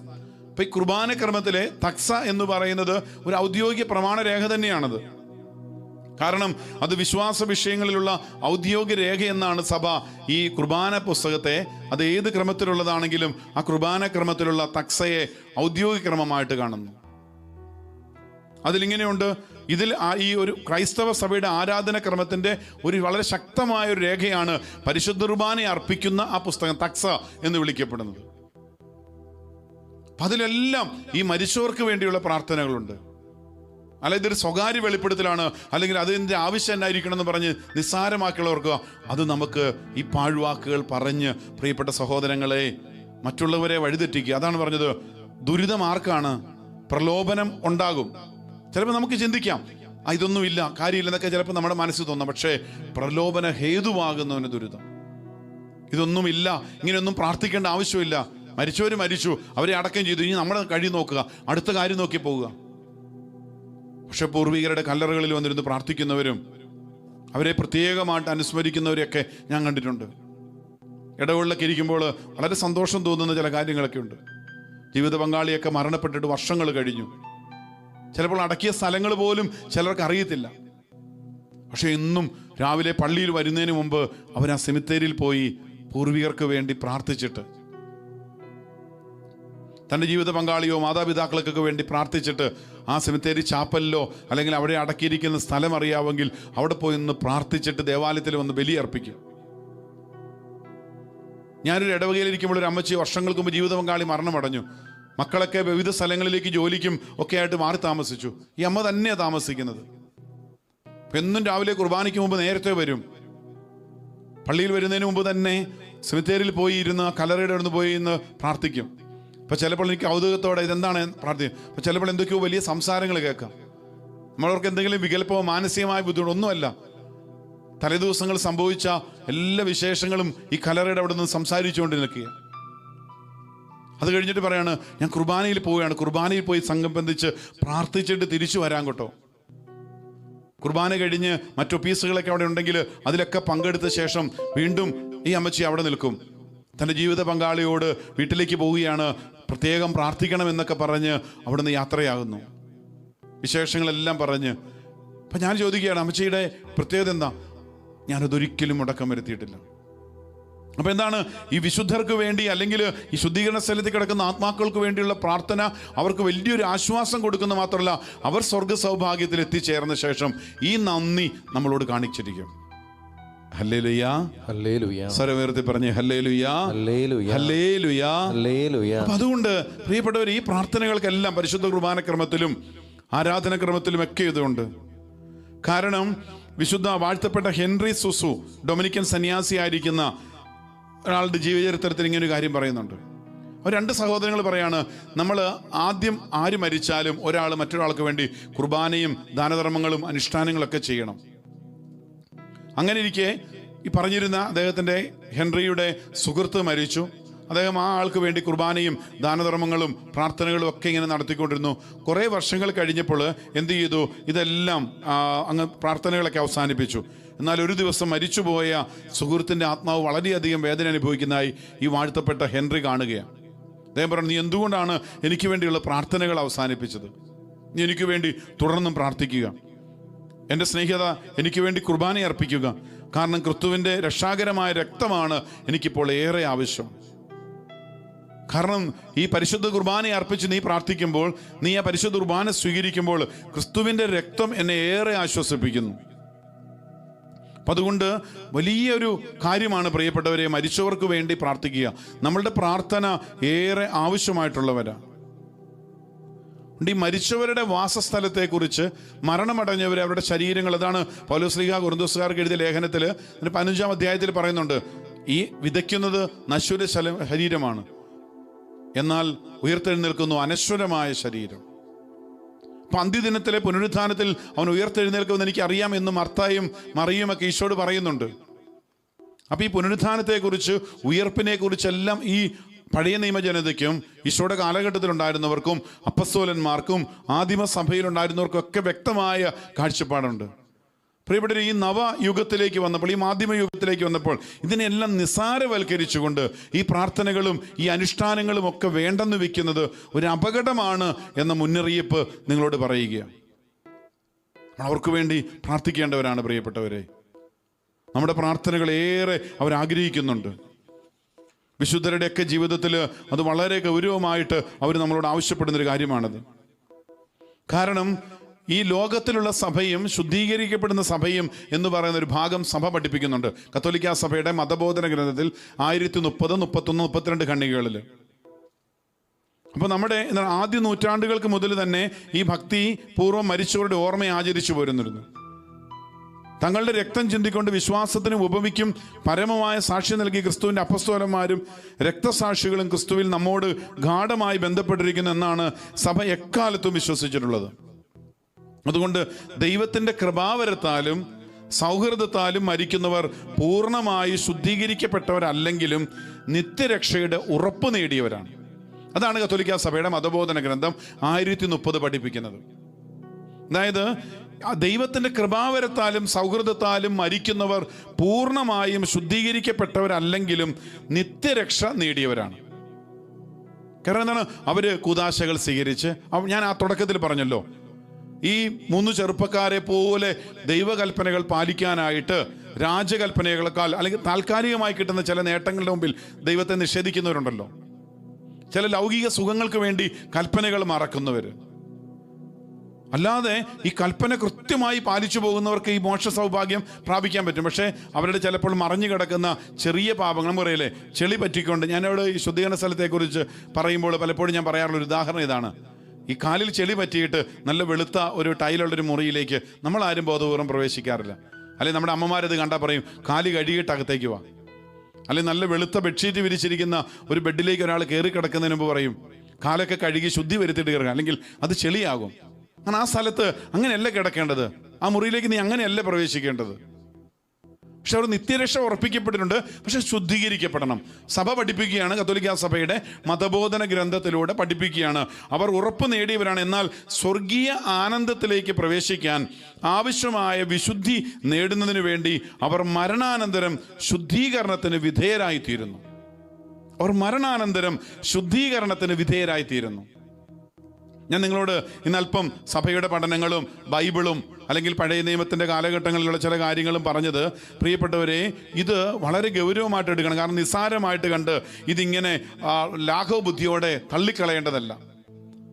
അപ്പൊ ഈ കുർബാനക്രമത്തിലെ തക്സ എന്ന് പറയുന്നത് ഒരു ഔദ്യോഗിക പ്രമാണരേഖ തന്നെയാണത്. കാരണം അത് വിശ്വാസ വിഷയങ്ങളിലുള്ള ഔദ്യോഗിക രേഖ എന്നാണ് സഭ ഈ കുർബാന പുസ്തകത്തെ, അത് ഏത് ക്രമത്തിലുള്ളതാണെങ്കിലും ആ കുർബാന ക്രമത്തിലുള്ള തക്സയെ ഔദ്യോഗിക ക്രമമായിട്ട് കാണുന്നു. അതിലിങ്ങനെയുണ്ട്, ഇതിൽ ഈ ഒരു ക്രൈസ്തവ സഭയുടെ ആരാധന ക്രമത്തിന്റെ ഒരു വളരെ ശക്തമായ ഒരു രേഖയാണ് പരിശുദ്ധ കുർബാനയെ അർപ്പിക്കുന്ന ആ പുസ്തകം തക്സ എന്ന് വിളിക്കപ്പെടുന്നത്. അതിലെല്ലാം ഈ മരിച്ചവർക്ക് വേണ്ടിയുള്ള പ്രാർത്ഥനകളുണ്ട്. അല്ല ഇതൊരു സ്വകാര്യ വെളിപ്പെടുത്തലാണ്, അല്ലെങ്കിൽ അതിൻ്റെ ആവശ്യം എന്നായിരിക്കണം എന്ന് പറഞ്ഞ് നിസ്സാരമാക്കിയുള്ള ഓർക്കുക. അത് നമുക്ക് ഈ പാഴ്വാക്കുകൾ പറഞ്ഞ് പ്രിയപ്പെട്ട സഹോദരങ്ങളെ മറ്റുള്ളവരെ വഴിതെറ്റിക്കുക. അതാണ് പറഞ്ഞത്, ദുരിതം ആർക്കാണ്? പ്രലോഭനം ഉണ്ടാകും. ചിലപ്പോൾ നമുക്ക് ചിന്തിക്കാം ഇതൊന്നുമില്ല, കാര്യമില്ലെന്നൊക്കെ ചിലപ്പോൾ നമ്മുടെ മനസ്സിൽ തോന്നാം. പക്ഷേ പ്രലോഭന ഹേതുവാകുന്നവന് ദുരിതം. ഇതൊന്നുമില്ല, ഇങ്ങനെയൊന്നും പ്രാർത്ഥിക്കേണ്ട ആവശ്യമില്ല, മരിച്ചവർ മരിച്ചു, അവരെ അടക്കം ചെയ്തു, ഇനി നമ്മുടെ കഴി നോക്കുക, അടുത്ത കാര്യം നോക്കി പോവുക. പക്ഷെ പൂർവികരുടെ കല്ലറകളിൽ വന്നിരുന്ന് പ്രാർത്ഥിക്കുന്നവരും അവരെ പ്രത്യേകമായിട്ട് അനുസ്മരിക്കുന്നവരെയൊക്കെ ഞാൻ കണ്ടിട്ടുണ്ട്. ഇടവേളയിലൊക്കെ ഇരിക്കുമ്പോൾ വളരെ സന്തോഷം തോന്നുന്ന ചില കാര്യങ്ങളൊക്കെ ഉണ്ട്. ജീവിത പങ്കാളിയൊക്കെ മരണപ്പെട്ടിട്ട് വർഷങ്ങൾ കഴിഞ്ഞു. ചിലപ്പോൾ അടക്കിയ സ്ഥലങ്ങൾ പോലും ചിലർക്ക് അറിയത്തില്ല. പക്ഷെ ഇന്നും രാവിലെ പള്ളിയിൽ വരുന്നതിന് മുമ്പ് അവർ ആ സെമിത്തേരിയിൽ പോയി പൂർവികർക്ക് വേണ്ടി പ്രാർത്ഥിച്ചിട്ട്, തൻ്റെ ജീവിത പങ്കാളിയോ മാതാപിതാക്കൾക്കൊക്കെ വേണ്ടി പ്രാർത്ഥിച്ചിട്ട് ആ സെമിത്തേരി ചാപ്പലിലോ അല്ലെങ്കിൽ അവിടെ അടക്കിയിരിക്കുന്ന സ്ഥലം അറിയാമെങ്കിൽ അവിടെ പോയി ഒന്ന് പ്രാർത്ഥിച്ചിട്ട് ദേവാലയത്തിൽ വന്ന് ബലിയർപ്പിക്കും. ഞാനൊരു ഇടവകയിലിരിക്കുമ്പോൾ ഒരു അമ്മച്ചി വർഷങ്ങൾക്ക് മുമ്പ് ജീവിത പങ്കാളി മരണമടഞ്ഞു. മക്കളൊക്കെ വിവിധ സ്ഥലങ്ങളിലേക്ക് ജോലിക്കും ഒക്കെ ആയിട്ട് മാറി താമസിച്ചു. ഈ അമ്മ തന്നെയാണ് താമസിക്കുന്നത്. എന്നും രാവിലെ കുർബാനയ്ക്ക് മുമ്പ് നേരത്തെ വരും. പള്ളിയിൽ വരുന്നതിന് മുമ്പ് തന്നെ സെമിത്തേരിയിൽ പോയി ഇരുന്ന് കല്ലറയുടെ അടുത്ത് പോയി ഇന്ന് പ്രാർത്ഥിക്കും. അപ്പോൾ ചിലപ്പോൾ എനിക്ക് കൗതുകത്തോടെ ഇതെന്താണ് പ്രാർത്ഥിക്കും. അപ്പോൾ ചിലപ്പോൾ എന്തൊക്കെയോ വലിയ സംസാരങ്ങൾ കേൾക്കാം. നമ്മളവർക്ക് എന്തെങ്കിലും വികല്പമോ മാനസികമായ ബുദ്ധിമുട്ടോ ഒന്നുമല്ല. തലേദിവസങ്ങൾ സംഭവിച്ച എല്ലാ വിശേഷങ്ങളും ഈ കല്ലറയുടെ അവിടെ നിന്ന് സംസാരിച്ചുകൊണ്ട് നിൽക്കുക. അത് കഴിഞ്ഞിട്ട് പറയാണ്, ഞാൻ കുർബാനയിൽ പോവുകയാണ്, കുർബാനയിൽ പോയി സംഘം ബന്ധിച്ച് പ്രാർത്ഥിച്ചിട്ട് തിരിച്ചു വരാൻ കേട്ടോ. കുർബാന കഴിഞ്ഞ് മറ്റൊപ്പീസുകളൊക്കെ അവിടെ ഉണ്ടെങ്കിൽ അതിലൊക്കെ പങ്കെടുത്ത ശേഷം വീണ്ടും ഈ അമ്മച്ചി അവിടെ നിൽക്കും. തൻ്റെ ജീവിത പങ്കാളിയോട് വീട്ടിലേക്ക് പോവുകയാണ്, പ്രത്യേകം പ്രാർത്ഥിക്കണമെന്നൊക്കെ പറഞ്ഞ് അവിടുന്ന് യാത്രയാകുന്നു, വിശേഷങ്ങളെല്ലാം പറഞ്ഞ്. അപ്പം ഞാൻ ചോദിക്കുകയാണ്, അമ്മച്ചിയുടെ പ്രത്യേകത എന്താ? ഞാനതൊരിക്കലും മുടക്കം വരുത്തിയിട്ടില്ല. അപ്പം എന്താണ് ഈ വിശുദ്ധർക്ക് വേണ്ടി, അല്ലെങ്കിൽ ഈ ശുദ്ധീകരണ സ്ഥലത്തിൽ കിടക്കുന്ന ആത്മാക്കൾക്ക് വേണ്ടിയുള്ള പ്രാർത്ഥന അവർക്ക് വലിയൊരു ആശ്വാസം കൊടുക്കുന്ന മാത്രമല്ല, അവർ സ്വർഗ സൗഭാഗ്യത്തിൽ എത്തിച്ചേർന്ന ശേഷം ഈ നന്ദി നമ്മളോട് കാണിച്ചിരിക്കും. ഹല്ലേലൂയാ, ഹല്ലേലൂയാ. സ്വരമുയർത്തി പറഞ്ഞേ ഹല്ലേലൂയാ, ഹല്ലേലൂയാ, ഹല്ലേലൂയാ, ഹല്ലേലൂയാ. അപ്പം അതുകൊണ്ട് പ്രിയപ്പെട്ടവർ, ഈ പ്രാർത്ഥനകൾക്കെല്ലാം പരിശുദ്ധ കുർബാനക്രമത്തിലും ആരാധനക്രമത്തിലും ഒക്കെ ഇതുണ്ട്. കാരണം വിശുദ്ധ വാഴ്ത്തപ്പെട്ട ഹെൻറി സുസു, ഡൊമിനിക്കൻ സന്യാസിയായിരിക്കുന്ന ഒരാളുടെ ജീവചരിത്രത്തിൽ ഇങ്ങനെ ഒരു കാര്യം പറയുന്നുണ്ട്. അവർ 2 സഹോദരങ്ങൾ പറയാണ്, നമ്മൾ ആദ്യം ആര് മരിച്ചാലും ഒരാൾ മറ്റൊരാൾക്ക് വേണ്ടി കുർബാനയും ദാനധർമ്മങ്ങളും അനുഷ്ഠാനങ്ങളൊക്കെ ചെയ്യണം. അങ്ങനെ ഇരിക്കെ ഈ പറഞ്ഞിരുന്ന അദ്ദേഹത്തിൻ്റെ ഹെൻറിയുടെ സുഹൃത്ത് മരിച്ചു. അദ്ദേഹം ആ ആൾക്ക് വേണ്ടി കുർബാനയും ദാനധർമ്മങ്ങളും പ്രാർത്ഥനകളും ഒക്കെ ഇങ്ങനെ നടത്തിക്കൊണ്ടിരുന്നു. കുറേ വർഷങ്ങൾ കഴിഞ്ഞപ്പോൾ എന്ത് ചെയ്തു? ഇതെല്ലാം അങ്ങ് പ്രാർത്ഥനകളൊക്കെ അവസാനിപ്പിച്ചു. എന്നാൽ ഒരു ദിവസം മരിച്ചുപോയ സുഹൃത്തിൻ്റെ ആത്മാവ് വളരെയധികം വേദന അനുഭവിക്കുന്നതായി ഈ വാഴ്ത്തപ്പെട്ട ഹെൻറി കാണുകയാണ്. അദ്ദേഹം പറഞ്ഞു, നീ എന്തുകൊണ്ടാണ് എനിക്ക് വേണ്ടിയുള്ള പ്രാർത്ഥനകൾ അവസാനിപ്പിച്ചത്? നീ എനിക്ക് വേണ്ടി തുടർന്നും പ്രാർത്ഥിക്കുക. എൻ്റെ സ്നേഹിത, എനിക്ക് വേണ്ടി കുർബാന അർപ്പിക്കുക. കാരണം ക്രിസ്തുവിൻ്റെ രക്ഷാകരമായ രക്തമാണ് എനിക്കിപ്പോൾ ഏറെ ആവശ്യം. കാരണം ഈ പരിശുദ്ധ കുർബാന അർപ്പിച്ച് നീ പ്രാർത്ഥിക്കുമ്പോൾ, നീ ആ പരിശുദ്ധ കുർബാന സ്വീകരിക്കുമ്പോൾ ക്രിസ്തുവിൻ്റെ രക്തം എന്നെ ഏറെ ആശ്വസിപ്പിക്കുന്നു. അപ്പം അതുകൊണ്ട് വലിയൊരു കാര്യമാണ് പ്രിയപ്പെട്ടവരെ, മരിച്ചവർക്ക് വേണ്ടി പ്രാർത്ഥിക്കുക. നമ്മളുടെ പ്രാർത്ഥന ഏറെ ആവശ്യമായിട്ടുള്ളവരാണ്. ഈ മരിച്ചവരുടെ വാസസ്ഥലത്തെക്കുറിച്ച്, മരണമടഞ്ഞവരെ, അവരുടെ ശരീരങ്ങൾ, അതാണ് പൗലോസ്ലീഹ കൊരിന്തോസുകാർക്ക് എഴുതിയ ലേഖനത്തിൽ 15-ാം അധ്യായത്തിൽ പറയുന്നുണ്ട്. ഈ വിതയ്ക്കുന്നത് നശ്വര ശരീരമാണ്, എന്നാൽ ഉയർത്തെഴുന്നേൽക്കുന്നു അനശ്വരമായ ശരീരം. അപ്പം അന്ത്യദിനത്തിലെ പുനരുത്ഥാനത്തിൽ അവൻ ഉയർത്തെഴുന്നേൽക്കുമെന്ന് എനിക്ക് അറിയാം എന്ന് മർത്തായും മറിയുമൊക്കെ ഈശോയോട് പറയുന്നുണ്ട്. അപ്പം ഈ പുനരുത്ഥാനത്തെക്കുറിച്ച്, ഉയർപ്പിനെക്കുറിച്ചെല്ലാം ഈ പഴയ നിയമജനതയ്ക്കും ഈശോയുടെ കാലഘട്ടത്തിലുണ്ടായിരുന്നവർക്കും അപ്പസ്തോലന്മാർക്കും ആദിമസഭയിലുണ്ടായിരുന്നവർക്കും ഒക്കെ വ്യക്തമായ കാഴ്ചപ്പാടുണ്ട്. പ്രിയപ്പെട്ടവർ, ഈ നവയുഗത്തിലേക്ക് വന്നപ്പോൾ, ഈ മാധ്യമ യുഗത്തിലേക്ക് വന്നപ്പോൾ ഇതിനെല്ലാം നിസാരവൽക്കരിച്ചുകൊണ്ട് ഈ പ്രാർത്ഥനകളും ഈ അനുഷ്ഠാനങ്ങളും ഒക്കെ വേണ്ടെന്ന് വെക്കുന്നത് ഒരു അപകടമാണ് എന്ന മുന്നറിയിപ്പ് നിങ്ങളോട് പറയുകയാണ്. അവർക്ക് വേണ്ടി പ്രാർത്ഥിക്കേണ്ടവരാണ് പ്രിയപ്പെട്ടവരെ. നമ്മുടെ പ്രാർത്ഥനകൾ ഏറെ അവരാഗ്രഹിക്കുന്നുണ്ട്. വിശുദ്ധരുടെയൊക്കെ ജീവിതത്തിൽ അത് വളരെ ഗൗരവമായിട്ട് അവർ നമ്മളോട് ആവശ്യപ്പെടുന്നൊരു കാര്യമാണത്. കാരണം ഈ ലോകത്തിലുള്ള സഭയും ശുദ്ധീകരിക്കപ്പെടുന്ന സഭയും എന്ന് പറയുന്ന ഒരു ഭാഗം സഭ പഠിപ്പിക്കുന്നുണ്ട്. കത്തോലിക്കാ സഭയുടെ മതബോധന ഗ്രന്ഥത്തിൽ 1030, 31, 32 ഖണ്ഡികകളിൽ. അപ്പോൾ നമ്മുടെ ആദ്യ നൂറ്റാണ്ടുകൾക്ക് മുതൽ തന്നെ ഈ ഭക്തി പൂർവ്വം മരിച്ചവരുടെ ഓർമ്മ ആചരിച്ചു പോരുന്നിരുന്നു. തങ്ങളുടെ രക്തം ചിന്തിക്കൊണ്ട് വിശ്വാസത്തിനും ഉപമിക്കും പരമമായ സാക്ഷ്യം നൽകി ക്രിസ്തുവിൻ്റെ അപ്പസ്തോലന്മാരും രക്തസാക്ഷികളും ക്രിസ്തുവിൽ നമ്മോട് ഗാഢമായി ബന്ധപ്പെട്ടിരിക്കുന്നു എന്നാണ് സഭ എക്കാലത്തും വിശ്വസിച്ചിട്ടുള്ളത്. അതുകൊണ്ട് ദൈവത്തിൻ്റെ കൃപാവരത്താലും സൗഹൃദത്താലും മരിക്കുന്നവർ പൂർണ്ണമായി ശുദ്ധീകരിക്കപ്പെട്ടവരല്ലെങ്കിലും നിത്യരക്ഷയുടെ ഉറപ്പ് നേടിയവരാണ്. അതാണ് കത്തോലിക്കാ സഭയുടെ മതബോധന ഗ്രന്ഥം 1030 പഠിപ്പിക്കുന്നത്. അതായത് ദൈവത്തിൻ്റെ കൃപാവരത്താലും സൗഹൃദത്താലും മരിക്കുന്നവർ പൂർണ്ണമായും ശുദ്ധീകരിക്കപ്പെട്ടവരല്ലെങ്കിലും നിത്യരക്ഷ നേടിയവരാണ്. കാരണം എന്താണ്? അവര് കൂദാശകൾ സ്വീകരിച്ച്, ഞാൻ ആ തുടക്കത്തിൽ പറഞ്ഞല്ലോ, ഈ 3 ചെറുപ്പക്കാരെ പോലെ ദൈവകൽപ്പനകൾ പാലിക്കാനായിട്ട് രാജകൽപ്പനകളെക്കാൾ അല്ലെങ്കിൽ താൽക്കാലികമായി കിട്ടുന്ന ചില നേട്ടങ്ങളുടെ മുമ്പിൽ ദൈവത്തെ നിഷേധിക്കുന്നവരുണ്ടല്ലോ. ചില ലൗകിക സുഖങ്ങൾക്ക് വേണ്ടി കൽപ്പനകൾ മറക്കുന്നവർ. അല്ലാതെ ഈ കൽപ്പന കൃത്യമായി പാലിച്ചു പോകുന്നവർക്ക് ഈ മോക്ഷ സൗഭാഗ്യം പ്രാപിക്കാൻ പറ്റും. പക്ഷേ അവരുടെ ചിലപ്പോൾ മറഞ്ഞു കിടക്കുന്ന ചെറിയ പാപങ്ങൾ, പറയല്ലേ, ചെളി പറ്റിക്കൊണ്ട്, ഞാനവിടെ ഈ ശുദ്ധീകരണ സ്ഥലത്തെക്കുറിച്ച് പറയുമ്പോൾ പലപ്പോഴും ഞാൻ പറയാറുള്ളൊരു ഉദാഹരണം ഇതാണ്. ഈ കാലിൽ ചെളി പറ്റിയിട്ട് നല്ല വെളുത്ത ഒരു ടൈലുള്ളൊരു മുറിയിലേക്ക് നമ്മളാരും ബോധപൂർവ്വം പ്രവേശിക്കാറില്ല. അല്ലെങ്കിൽ നമ്മുടെ അമ്മമാരത് കണ്ടാൽ പറയും, കാല് കഴുകിയിട്ട് അകത്തേക്ക് വാ. അല്ലെങ്കിൽ നല്ല വെളുത്ത ബെഡ്ഷീറ്റ് വിരിച്ചിരിക്കുന്ന ഒരു ബെഡിലേക്ക് ഒരാൾ കയറി കിടക്കുന്നതിന് മുമ്പ് പറയും, കാലൊക്കെ കഴുകി ശുദ്ധി വരുത്തിയിട്ട് കയറുക, അല്ലെങ്കിൽ അത് ചെളിയാകും. കാരണം ആ സ്ഥലത്ത് അങ്ങനെയല്ല കിടക്കേണ്ടത്, ആ മുറിയിലേക്ക് നീ അങ്ങനെയല്ല പ്രവേശിക്കേണ്ടത്. പക്ഷെ അവർ നിത്യരക്ഷ ഉറപ്പിക്കപ്പെട്ടിട്ടുണ്ട്, പക്ഷെ ശുദ്ധീകരിക്കപ്പെടണം. സഭ പഠിപ്പിക്കുകയാണ്, കത്തോലിക്കാ സഭയുടെ മതബോധന ഗ്രന്ഥത്തിലൂടെ പഠിപ്പിക്കുകയാണ്, അവർ ഉറപ്പ് നേടിയവരാണ്. എന്നാൽ സ്വർഗീയ ആനന്ദത്തിലേക്ക് പ്രവേശിക്കാൻ ആവശ്യമായ വിശുദ്ധി നേടുന്നതിന് വേണ്ടി അവർ മരണാനന്തരം ശുദ്ധീകരണത്തിന് വിധേയരായിത്തീരുന്നു. അവർ മരണാനന്തരം ശുദ്ധീകരണത്തിന് വിധേയരായിത്തീരുന്നു. ഞാൻ നിങ്ങളോട് ഇന്നൽപ്പം സഭയുടെ പഠനങ്ങളും ബൈബിളും അല്ലെങ്കിൽ പഴയ നിയമത്തിൻ്റെ കാലഘട്ടങ്ങളിലുള്ള ചില കാര്യങ്ങളും പറഞ്ഞത്, പ്രിയപ്പെട്ടവരെ, ഇത് വളരെ ഗൗരവമായിട്ട് എടുക്കണം. കാരണം നിസ്സാരമായിട്ട് കണ്ട് ഇതിങ്ങനെ ലാഘവ ബുദ്ധിയോടെ തള്ളിക്കളയേണ്ടതല്ല.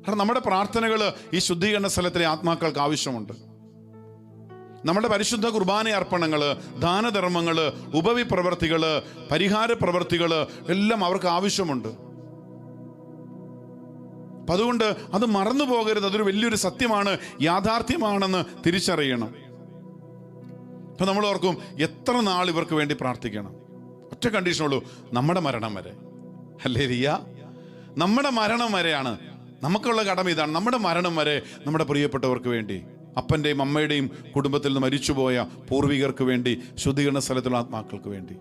കാരണം നമ്മുടെ പ്രാർത്ഥനകൾ ഈ ശുദ്ധീകരണ സ്ഥലത്തിലെ ആത്മാക്കൾക്ക് ആവശ്യമുണ്ട്. നമ്മുടെ പരിശുദ്ധ കുർബാന അർപ്പണങ്ങൾ, ദാനധർമ്മങ്ങൾ, ഉപവിപ്രവർത്തികൾ, പരിഹാര പ്രവർത്തികൾ എല്ലാം അവർക്ക് ആവശ്യമുണ്ട്. അപ്പം അതുകൊണ്ട് അത് മറന്നു പോകരുത്. അതൊരു വലിയൊരു സത്യമാണ്, യാഥാർത്ഥ്യമാണെന്ന് തിരിച്ചറിയണം. ഇപ്പം നമ്മൾ ഓർക്കും, എത്ര നാൾ ഇവർക്ക് വേണ്ടി പ്രാർത്ഥിക്കണം? ഒറ്റ കണ്ടീഷനുള്ളൂ, നമ്മുടെ മരണം വരെ. അല്ലേ റിയ? നമ്മുടെ മരണം വരെയാണ് നമുക്കുള്ള കടമ. ഇതാണ്, നമ്മുടെ മരണം വരെ നമ്മുടെ പ്രിയപ്പെട്ടവർക്ക് വേണ്ടി, അപ്പൻ്റെയും അമ്മയുടെയും കുടുംബത്തിൽ നിന്ന് മരിച്ചുപോയ പൂർവികർക്ക് വേണ്ടി, ശുദ്ധീകരണ സ്ഥലത്തുള്ള ആത്മാക്കൾക്ക് വേണ്ടി,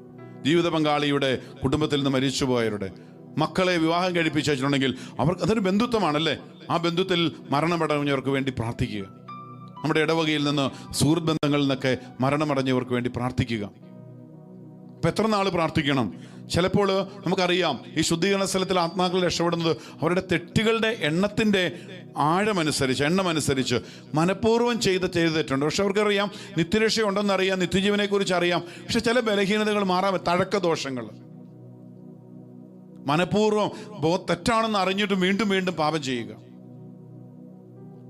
ജീവിത പങ്കാളിയുടെ കുടുംബത്തിൽ നിന്ന് മരിച്ചുപോയവരുടെ മക്കളെ വിവാഹം കഴിപ്പിച്ച് വെച്ചിട്ടുണ്ടെങ്കിൽ അവർക്ക് അതൊരു ബന്ധുത്വമാണല്ലേ. ആ ബന്ധുത്തിൽ മരണമടഞ്ഞവർക്ക് വേണ്ടി പ്രാർത്ഥിക്കുക. നമ്മുടെ ഇടവകയിൽ നിന്ന്, സുഹൃത്ത് ബന്ധങ്ങളിൽ നിന്നൊക്കെ മരണമടഞ്ഞവർക്ക് വേണ്ടി പ്രാർത്ഥിക്കുക. അപ്പം എത്ര നാൾ പ്രാർത്ഥിക്കണം? ചിലപ്പോൾ നമുക്കറിയാം, ഈ ശുദ്ധീകരണ സ്ഥലത്തിൽ ആത്മാക്കൾ രക്ഷപ്പെടുന്നത് അവരുടെ തെറ്റുകളുടെ എണ്ണമനുസരിച്ച് മനഃപൂർവ്വം ചെയ്ത തെറ്റുണ്ട്. പക്ഷെ അവർക്കറിയാം നിത്യരക്ഷയുണ്ടെന്നറിയാം, നിത്യജീവനെക്കുറിച്ച് അറിയാം. പക്ഷെ ചില ബലഹീനതകൾ മാറാൻ, തഴക്കദോഷങ്ങൾ, മനഃപൂർവ്വം തെറ്റാണെന്ന് അറിഞ്ഞിട്ടും വീണ്ടും വീണ്ടും പാപം ചെയ്യുക,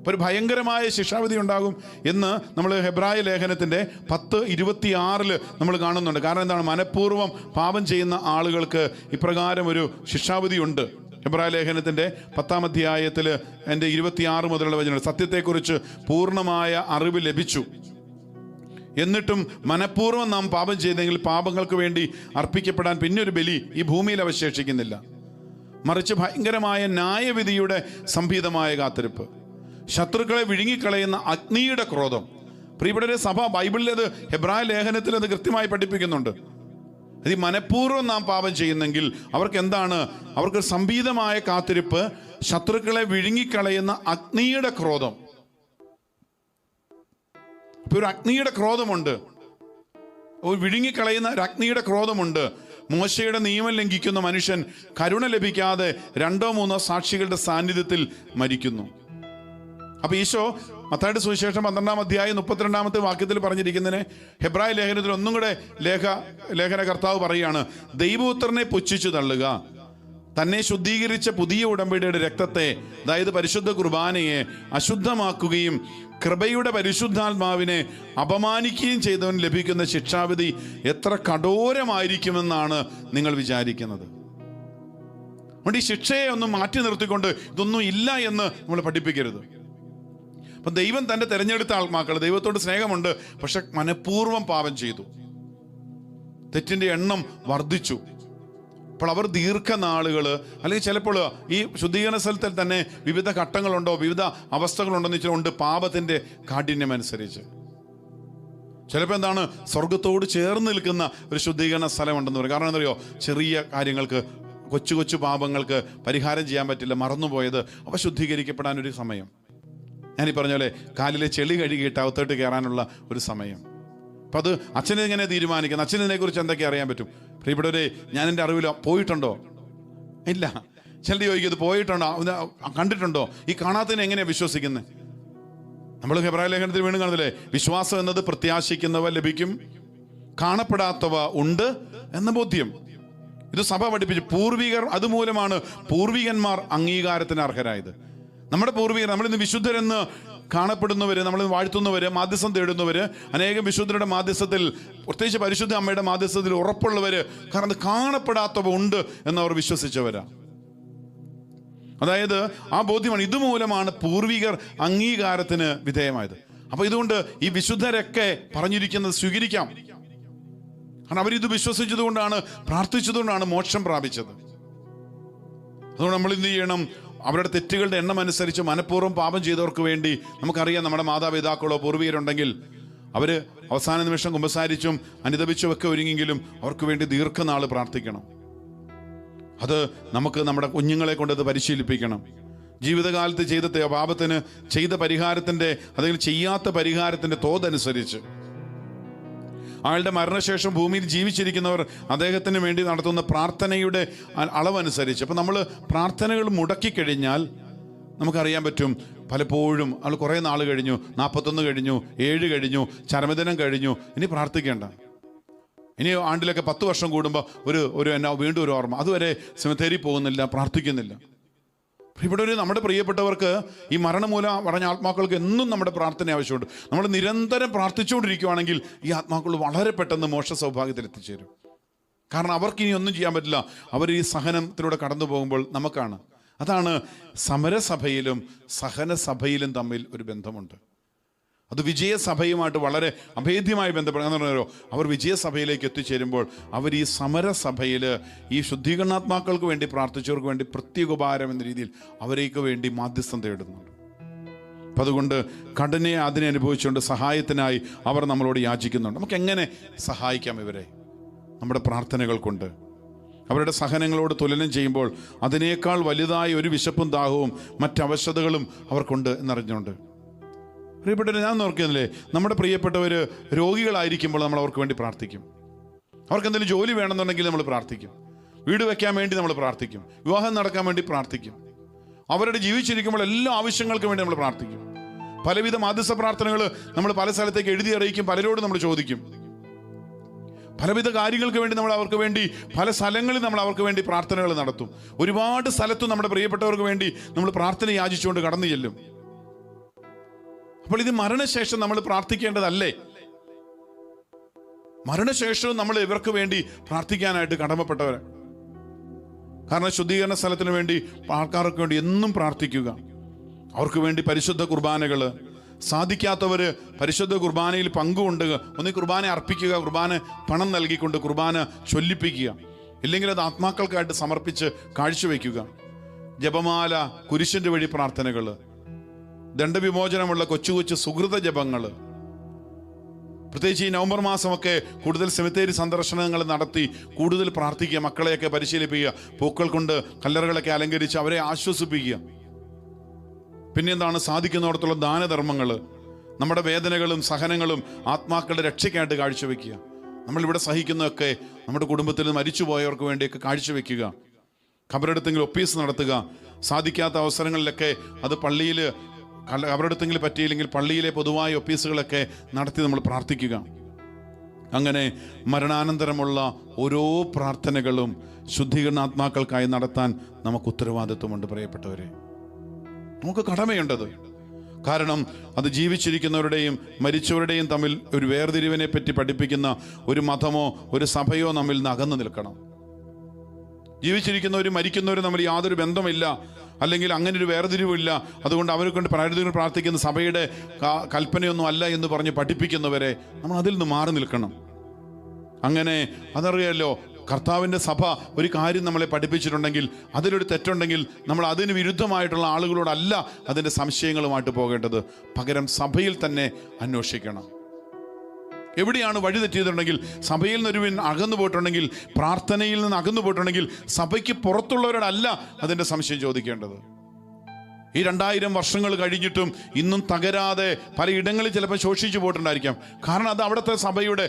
ഒരു ഭയങ്കരമായ ശിക്ഷാവിധി ഉണ്ടാകും എന്ന് നമ്മൾ ഹെബ്രായ ലേഖനത്തിൻ്റെ 10:26 നമ്മൾ കാണുന്നുണ്ട്. കാരണം എന്താണ്? മനഃപൂർവ്വം പാപം ചെയ്യുന്ന ആളുകൾക്ക് ഇപ്രകാരം ഒരു ശിക്ഷാവിധി ഉണ്ട്. ഹെബ്രായ ലേഖനത്തിൻ്റെ 10-ാം അധ്യായത്തിൽ എൻ്റെ 26 മുതലുള്ള വചനം, സത്യത്തെക്കുറിച്ച് പൂർണ്ണമായ അറിവ് ലഭിച്ചു, എന്നിട്ടും മനഃപൂർവ്വം നാം പാപം ചെയ്തെങ്കിൽ പാപങ്ങൾക്ക് വേണ്ടി അർപ്പിക്കപ്പെടാൻ പിന്നൊരു ബലി ഈ ഭൂമിയിൽ അവശേഷിക്കുന്നില്ല, മറിച്ച് ഭയങ്കരമായ ന്യായവിധിയുടെ സംഭീതമായ കാത്തിരിപ്പ്, ശത്രുക്കളെ വിഴുങ്ങിക്കളയുന്ന അഗ്നിയുടെ ക്രോധം. പ്രിയപ്പെട്ടവരെ, സഭ ബൈബിളിൽ അത്, ഹെബ്രായ ലേഖനത്തിൽ അത് കൃത്യമായി പഠിപ്പിക്കുന്നുണ്ട്. ഇത് മനഃപൂർവ്വം നാം പാപം ചെയ്യുന്നെങ്കിൽ അവർക്ക് എന്താണ്? അവർക്ക് സംഭീതമായ കാത്തിരിപ്പ്, ശത്രുക്കളെ വിഴുങ്ങിക്കളയുന്ന അഗ്നിയുടെ ക്രോധം. ഇപ്പൊ ഒരു അഗ്നിയുടെ ക്രോധമുണ്ട്, ഒരു വിഴുങ്ങിക്കളയുന്ന ഒരു അഗ്നിയുടെ ക്രോധമുണ്ട്. മോശയുടെ നിയമം ലംഘിക്കുന്ന മനുഷ്യൻ കരുണ ലഭിക്കാതെ 2-3 സാക്ഷികളുടെ സാന്നിധ്യത്തിൽ മരിക്കുന്നു. അപ്പൊ ഈശോ മത്തായിയുടെ സുവിശേഷം 12-ാം അധ്യായം 32-ാമത്തെ വാക്യത്തിൽ പറഞ്ഞിരിക്കുന്നതിനെ ഹെബ്രായ ലേഖനത്തിൽ ഒന്നും കൂടെ ലേഖന കർത്താവ് പറയുകയാണ്, ദൈവപുത്രനെ പുച്ഛിച്ചു തള്ളുക, തന്നെ ശുദ്ധീകരിച്ച പുതിയ ഉടമ്പടിയുടെ രക്തത്തെ, അതായത് പരിശുദ്ധ കുർബാനയെ അശുദ്ധമാക്കുകയും കൃപയുടെ പരിശുദ്ധാത്മാവിനെ അപമാനിക്കുകയും ചെയ്തവന് ലഭിക്കുന്ന ശിക്ഷാവിധി എത്ര കഠോരമായിരിക്കുമെന്നാണ് നിങ്ങൾ വിചാരിക്കുന്നത്. അതുകൊണ്ട് ഈ ശിക്ഷയെ ഒന്നും മാറ്റി നിർത്തിക്കൊണ്ട് ഇതൊന്നും ഇല്ല എന്ന് നമ്മൾ പഠിപ്പിക്കരുത്. അപ്പം ദൈവം തൻ്റെ തിരഞ്ഞെടുത്ത ആത്മാക്കൾ, ദൈവത്തോട് സ്നേഹമുണ്ട്, പക്ഷെ മനഃപൂർവ്വം പാപം ചെയ്തു, തെറ്റിൻ്റെ എണ്ണം വർദ്ധിച്ചു. അപ്പോൾ അവർ ദീർഘനാളുകൾ, അല്ലെങ്കിൽ ചിലപ്പോൾ ഈ ശുദ്ധീകരണ സ്ഥലത്തിൽ തന്നെ വിവിധ ഘട്ടങ്ങളുണ്ടോ, വിവിധ അവസ്ഥകളുണ്ടോ എന്ന് വെച്ചാൽ ഉണ്ട്, പാപത്തിൻ്റെ കാഠിന്യം അനുസരിച്ച്. ചിലപ്പോൾ എന്താണ്, സ്വർഗത്തോട് ചേർന്ന് നിൽക്കുന്ന ഒരു ശുദ്ധീകരണ സ്ഥലമുണ്ടെന്ന് പറയും. കാരണം എന്തറിയോ, ചെറിയ കാര്യങ്ങൾക്ക്, കൊച്ചു കൊച്ചു പാപങ്ങൾക്ക് പരിഹാരം ചെയ്യാൻ പറ്റില്ല, മറന്നുപോയത്, അവ ശുദ്ധീകരിക്കപ്പെടാനൊരു സമയം. ഞാനീ പറഞ്ഞ പോലെ കാലിലെ ചെളി കഴുകിയിട്ട് അകത്തോട്ട് കയറാനുള്ള ഒരു സമയം. അപ്പം അത് അച്ഛനെങ്ങനെ തീരുമാനിക്കുന്നത്? അച്ഛനെതിനെക്കുറിച്ച് എന്തൊക്കെ അറിയാൻ പറ്റും? പ്രിയപ്പെട്ടവരെ, ഞാൻ എൻ്റെ അറിവിൽ പോയിട്ടുണ്ടോ? ഇല്ല. ചിലർ ചോദിക്കുന്നത് പോയിട്ടുണ്ടോ, കണ്ടിട്ടുണ്ടോ? ഈ കാണാത്തതിനെ എങ്ങനെയാണ് വിശ്വസിക്കുന്നത്? നമ്മൾ ഹെബ്രായ ലേഖനത്തിൽ വീണ്ടും കാണുന്നില്ലേ, വിശ്വാസം എന്നത് പ്രത്യാശിക്കുന്നവ ലഭിക്കും, കാണപ്പെടാത്തവ ഉണ്ട് എന്ന ബോധ്യം. ഇത് സഭ പഠിപ്പിച്ചു. പൂർവികർ, അതുമൂലമാണ് പൂർവികന്മാർ അംഗീകാരത്തിന് അർഹരായത്. നമ്മുടെ പൂർവികർ, നമ്മളിന്ന് വിശുദ്ധരെന്ന് കാണപ്പെടുന്നവർ, നമ്മൾ വാഴ്ത്തുന്നവർ, മാധ്യസ്ഥം തേടുന്നവർ, അനേകം വിശുദ്ധരുടെ മാധ്യസ്ഥത്തിൽ, പ്രത്യേകിച്ച് പരിശുദ്ധ അമ്മയുടെ മാധ്യസ്ഥത്തിൽ ഉറപ്പുള്ളവർ, കാരണം അത് കാണപ്പെടാത്തവ ഉണ്ട് എന്നവർ വിശ്വസിച്ചവരാ. അതായത് ആ ബോധ്യമാണ്, ഇതുമൂലമാണ് പൂർവികർ അംഗീകാരത്തിന് വിധേയമായത്. അപ്പൊ ഇതുകൊണ്ട് ഈ വിശുദ്ധരൊക്കെ പറഞ്ഞിരിക്കുന്നത് സ്വീകരിക്കാം. കാരണം അവരിത് വിശ്വസിച്ചതുകൊണ്ടാണ്, പ്രാർത്ഥിച്ചതുകൊണ്ടാണ് മോക്ഷം പ്രാപിച്ചത്. അതുകൊണ്ട് നമ്മൾ എന്ത് ചെയ്യണം? അവരുടെ തെറ്റുകളുടെ എണ്ണം അനുസരിച്ച് മനഃപൂർവ്വം പാപം ചെയ്തവർക്ക് വേണ്ടി, നമുക്കറിയാം നമ്മുടെ മാതാപിതാക്കളോ പൂർവികരുണ്ടെങ്കിൽ അവർ അവസാന നിമിഷം കുമ്പസാരിച്ചും അനുതപിച്ചും ഒക്കെ ഒരുങ്ങെങ്കിലും അവർക്ക് വേണ്ടി ദീർഘനാൾ പ്രാർത്ഥിക്കണം. അത് നമുക്ക് നമ്മുടെ കുഞ്ഞുങ്ങളെ കൊണ്ട് അത് പരിശീലിപ്പിക്കണം. ജീവിതകാലത്ത് ചെയ്ത പാപത്തിന് ചെയ്ത പരിഹാരത്തിൻ്റെ, അല്ലെങ്കിൽ ചെയ്യാത്ത പരിഹാരത്തിൻ്റെ തോതനുസരിച്ച് അയാളുടെ മരണശേഷം ഭൂമിയിൽ ജീവിച്ചിരിക്കുന്നവർ അദ്ദേഹത്തിന് വേണ്ടി നടത്തുന്ന പ്രാർത്ഥനയുടെ അളവനുസരിച്ച്. അപ്പം നമ്മൾ പ്രാർത്ഥനകൾ മുടക്കിക്കഴിഞ്ഞാൽ നമുക്കറിയാൻ പറ്റും, പലപ്പോഴും ആൾ കുറേ നാൾ കഴിഞ്ഞു, 41 കഴിഞ്ഞു, 7 കഴിഞ്ഞു, ചരമദിനം കഴിഞ്ഞു, ഇനി പ്രാർത്ഥിക്കേണ്ട. ഇനി ആണ്ടിലൊക്കെ 10 വർഷം കൂടുമ്പോൾ വീണ്ടും ഒരു ഓർമ്മ, അതുവരെ സെമിത്തേരി പോകുന്നില്ല, പ്രാർത്ഥിക്കുന്നില്ല. ഇവിടെ നമ്മുടെ പ്രിയപ്പെട്ടവർക്ക് ഈ മരണമൂലം പറഞ്ഞ ആത്മാക്കൾക്ക് എന്നും നമ്മുടെ പ്രാർത്ഥന ആവശ്യമുണ്ട്. നമ്മൾ നിരന്തരം പ്രാർത്ഥിച്ചുകൊണ്ടിരിക്കുകയാണെങ്കിൽ ഈ ആത്മാക്കൾ വളരെ പെട്ടെന്ന് മോക്ഷ സൗഭാഗ്യത്തിൽ എത്തിച്ചേരും. കാരണം അവർക്ക് ഇനി ഒന്നും ചെയ്യാൻ പറ്റില്ല. അവർ ഈ സഹനത്തിലൂടെ കടന്നു പോകുമ്പോൾ നമുക്കാണ്. അതാണ് സമരസഭയിലും സഹനസഭയിലും തമ്മിൽ ഒരു ബന്ധമുണ്ട്. അത് വിജയസഭയുമായിട്ട് വളരെ അഭേദ്യമായി ബന്ധപ്പെടുക. അവർ വിജയസഭയിലേക്ക് എത്തിച്ചേരുമ്പോൾ അവർ ഈ സമരസഭയിൽ ഈ ശുദ്ധീകരണാത്മാക്കൾക്ക് വേണ്ടി പ്രാർത്ഥിച്ചവർക്ക് വേണ്ടി പ്രത്യേക ഉപകാരം എന്ന രീതിയിൽ അവരേക്ക് വേണ്ടി മാധ്യസ്ഥം തേടുന്നുണ്ട്. അപ്പം അതുകൊണ്ട് കടനെ അതിനെ അനുഭവിച്ചുകൊണ്ട് സഹായത്തിനായി അവർ നമ്മളോട് യാചിക്കുന്നുണ്ട്. നമുക്ക് എങ്ങനെ സഹായിക്കാം ഇവരെ? നമ്മുടെ പ്രാർത്ഥനകൾ കൊണ്ട്. അവരുടെ സഹനങ്ങളോട് തുലനം ചെയ്യുമ്പോൾ അതിനേക്കാൾ വലുതായ ഒരു വിശപ്പും ദാഹവും മറ്റവശതകളും അവർക്കുണ്ട് എന്നറിഞ്ഞുകൊണ്ട്. പ്രിയപ്പെട്ടവർ, ഞാൻ നോക്കിയതില്ലേ, നമ്മുടെ പ്രിയപ്പെട്ടവർ രോഗികളായിരിക്കുമ്പോൾ നമ്മൾ അവർക്ക് വേണ്ടി പ്രാർത്ഥിക്കും. അവർക്ക് എന്തെങ്കിലും ജോലി വേണമെന്നുണ്ടെങ്കിൽ നമ്മൾ പ്രാർത്ഥിക്കും. വീട് വെക്കാൻ വേണ്ടി നമ്മൾ പ്രാർത്ഥിക്കും. വിവാഹം നടക്കാൻ വേണ്ടി പ്രാർത്ഥിക്കും. അവരുടെ ജീവിച്ചിരിക്കുമ്പോൾ എല്ലാ ആവശ്യങ്ങൾക്കും വേണ്ടി നമ്മൾ പ്രാർത്ഥിക്കും. പലവിധ മാധ്യസ്ഥ പ്രാർത്ഥനകൾ നമ്മൾ പല സ്ഥലത്തേക്ക് എഴുതി അറിയിക്കും. പലരോടും നമ്മൾ ചോദിക്കും. പലവിധ കാര്യങ്ങൾക്ക് വേണ്ടി നമ്മൾ അവർക്ക് വേണ്ടി പല സ്ഥലങ്ങളിൽ നമ്മൾ അവർക്ക് വേണ്ടി പ്രാർത്ഥനകൾ നടത്തും. ഒരുപാട് സ്ഥലത്തും നമ്മുടെ പ്രിയപ്പെട്ടവർക്ക് വേണ്ടി നമ്മൾ പ്രാർത്ഥന യാചിച്ചുകൊണ്ട് കടന്നു ചെല്ലും. അപ്പോൾ ഇത് മരണശേഷം നമ്മൾ പ്രാർത്ഥിക്കേണ്ടതല്ലേ? മരണശേഷവും നമ്മൾ ഇവർക്ക് വേണ്ടി പ്രാർത്ഥിക്കാനായിട്ട് കടമപ്പെട്ടവർ. കാരണം ശുദ്ധീകരണ സ്ഥലത്തിന് വേണ്ടി ആൾക്കാർക്ക് വേണ്ടി എന്നും പ്രാർത്ഥിക്കുക. അവർക്ക് വേണ്ടി പരിശുദ്ധ കുർബാനകൾ, സാധിക്കാത്തവര് പരിശുദ്ധ കുർബാനയിൽ പങ്കുകൊണ്ട് ഒന്ന് കുർബാന അർപ്പിക്കുക, കുർബാന പണം നൽകിക്കൊണ്ട് കുർബാന ചൊല്ലിപ്പിക്കുക. ഇല്ലെങ്കിൽ അത് ആത്മാക്കൾക്കായിട്ട് സമർപ്പിച്ച് കാഴ്ചവെക്കുക. ജപമാല, കുരിശിന്റെ വഴി പ്രാർത്ഥനകൾ, ദണ്ഡവിമോചനമുള്ള കൊച്ചു കൊച്ചു സുഹൃത ജപങ്ങൾ. പ്രത്യേകിച്ച് ഈ നവംബർ മാസമൊക്കെ കൂടുതൽ സെമിത്തേരി സന്ദർശനങ്ങൾ നടത്തി കൂടുതൽ പ്രാർത്ഥിക്കുക. മക്കളെയൊക്കെ പരിശീലിപ്പിക്കുക. പൂക്കൾ കൊണ്ട് കല്ലറകളൊക്കെ അലങ്കരിച്ച് അവരെ ആശ്വസിപ്പിക്കുക. പിന്നെന്താണ്, സാധിക്കുന്നിടത്തോളം ദാനധർമ്മങ്ങൾ, നമ്മുടെ വേദനകളും സഹനങ്ങളും ആത്മാക്കളുടെ രക്ഷയ്ക്കായിട്ട് കാഴ്ചവെക്കുക. നമ്മളിവിടെ സഹിക്കുന്നതൊക്കെ നമ്മുടെ കുടുംബത്തിൽ നിന്ന് മരിച്ചുപോയവർക്ക് വേണ്ടിയൊക്കെ കാഴ്ചവെക്കുക. ഖബറെടുത്തെങ്കിലും ഒപ്പീസ് നടത്തുക. സാധിക്കാത്ത അവസരങ്ങളിലൊക്കെ അത് പള്ളിയിൽ ഖബറെടുത്തെങ്കിലും പറ്റിയില്ലെങ്കിൽ പള്ളിയിലെ പൊതുവായ ഒപ്പീസുകളൊക്കെ നടത്തി നമ്മൾ പ്രാർത്ഥിക്കുക. അങ്ങനെ മരണാനന്തരമുള്ള ഓരോ പ്രാർത്ഥനകളും ശുദ്ധീകരണാത്മാക്കൾക്കായി നടത്താൻ നമുക്ക് ഉത്തരവാദിത്വമുണ്ട്. പ്രിയപ്പെട്ടവരെ, നമുക്ക് കടമയുണ്ടത്. കാരണം അത് ജീവിച്ചിരിക്കുന്നവരുടെയും മരിച്ചവരുടെയും തമ്മിൽ ഒരു വേർതിരിവിനെ പറ്റി പഠിപ്പിക്കുന്ന ഒരു മതമോ ഒരു സഭയോ നമ്മിൽ നിന്ന് അകന്നു നിൽക്കണം. ജീവിച്ചിരിക്കുന്നവരും മരിക്കുന്നവരും തമ്മിൽ യാതൊരു ബന്ധമില്ല, അല്ലെങ്കിൽ അങ്ങനെ ഒരു വേർതിരിവില്ല, അതുകൊണ്ട് അവരെ കൊണ്ട് പ്രാർത്ഥിക്കുന്ന സഭയുടെ കൽപ്പനയൊന്നും അല്ല എന്ന് പറഞ്ഞ് പഠിപ്പിക്കുന്നവരെ നമ്മൾ അതിൽ നിന്ന് മാറി നിൽക്കണം. അങ്ങനെ അതറിയാലോ, കർത്താവിൻ്റെ സഭ ഒരു കാര്യം നമ്മളെ പഠിപ്പിച്ചിട്ടുണ്ടെങ്കിൽ അതിലൊരു തെറ്റുണ്ടെങ്കിൽ നമ്മൾ അതിന് വിരുദ്ധമായിട്ടുള്ള ആളുകളോടല്ല അതിൻ്റെ സംശയങ്ങളുമായിട്ട് പോകേണ്ടത്. പകരം സഭയിൽ തന്നെ അന്വേഷിക്കണം. എവിടെയാണ് വഴി തെറ്റിയതുണ്ടെങ്കിൽ, സഭയിൽ നിന്നൊരുവൻ അകന്നു പോയിട്ടുണ്ടെങ്കിൽ, പ്രാർത്ഥനയിൽ നിന്ന് അകന്നു പോയിട്ടുണ്ടെങ്കിൽ സഭയ്ക്ക് പുറത്തുള്ളവരോടല്ല അതിൻ്റെ സംശയം ചോദിക്കേണ്ടത്. ഈ 2000 വർഷങ്ങൾ കഴിഞ്ഞിട്ടും ഇന്നും തകരാതെ പലയിടങ്ങളിൽ ചിലപ്പോൾ ശോഷിച്ചു പോയിട്ടുണ്ടായിരിക്കാം. കാരണം അത് അവിടുത്തെ സഭയുടെ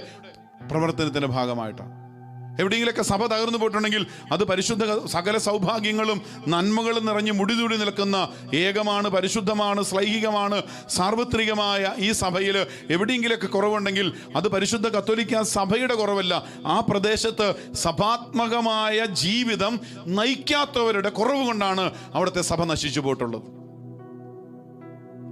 പ്രവർത്തനത്തിൻ്റെ ഭാഗമായിട്ടാണ്. എവിടെയെങ്കിലൊക്കെ സഭ തകർന്നു പോയിട്ടുണ്ടെങ്കിൽ അത് പരിശുദ്ധ സകല സൗഭാഗ്യങ്ങളും നന്മകളും നിറഞ്ഞ് മുടിതൂടി നിൽക്കുന്ന ഏകമാണ്, പരിശുദ്ധമാണ്, ശ്ലൈഹികമാണ്, സാർവത്രികമായ ഈ സഭയിൽ എവിടെയെങ്കിലൊക്കെ കുറവുണ്ടെങ്കിൽ അത് പരിശുദ്ധ കത്തോലിക്ക സഭയുടെ കുറവല്ല, ആ പ്രദേശത്ത് സഭാത്മകമായ ജീവിതം നയിക്കാത്തവരുടെ കുറവ് കൊണ്ടാണ് അവിടുത്തെ സഭ നശിച്ചു പോയിട്ടുള്ളത്.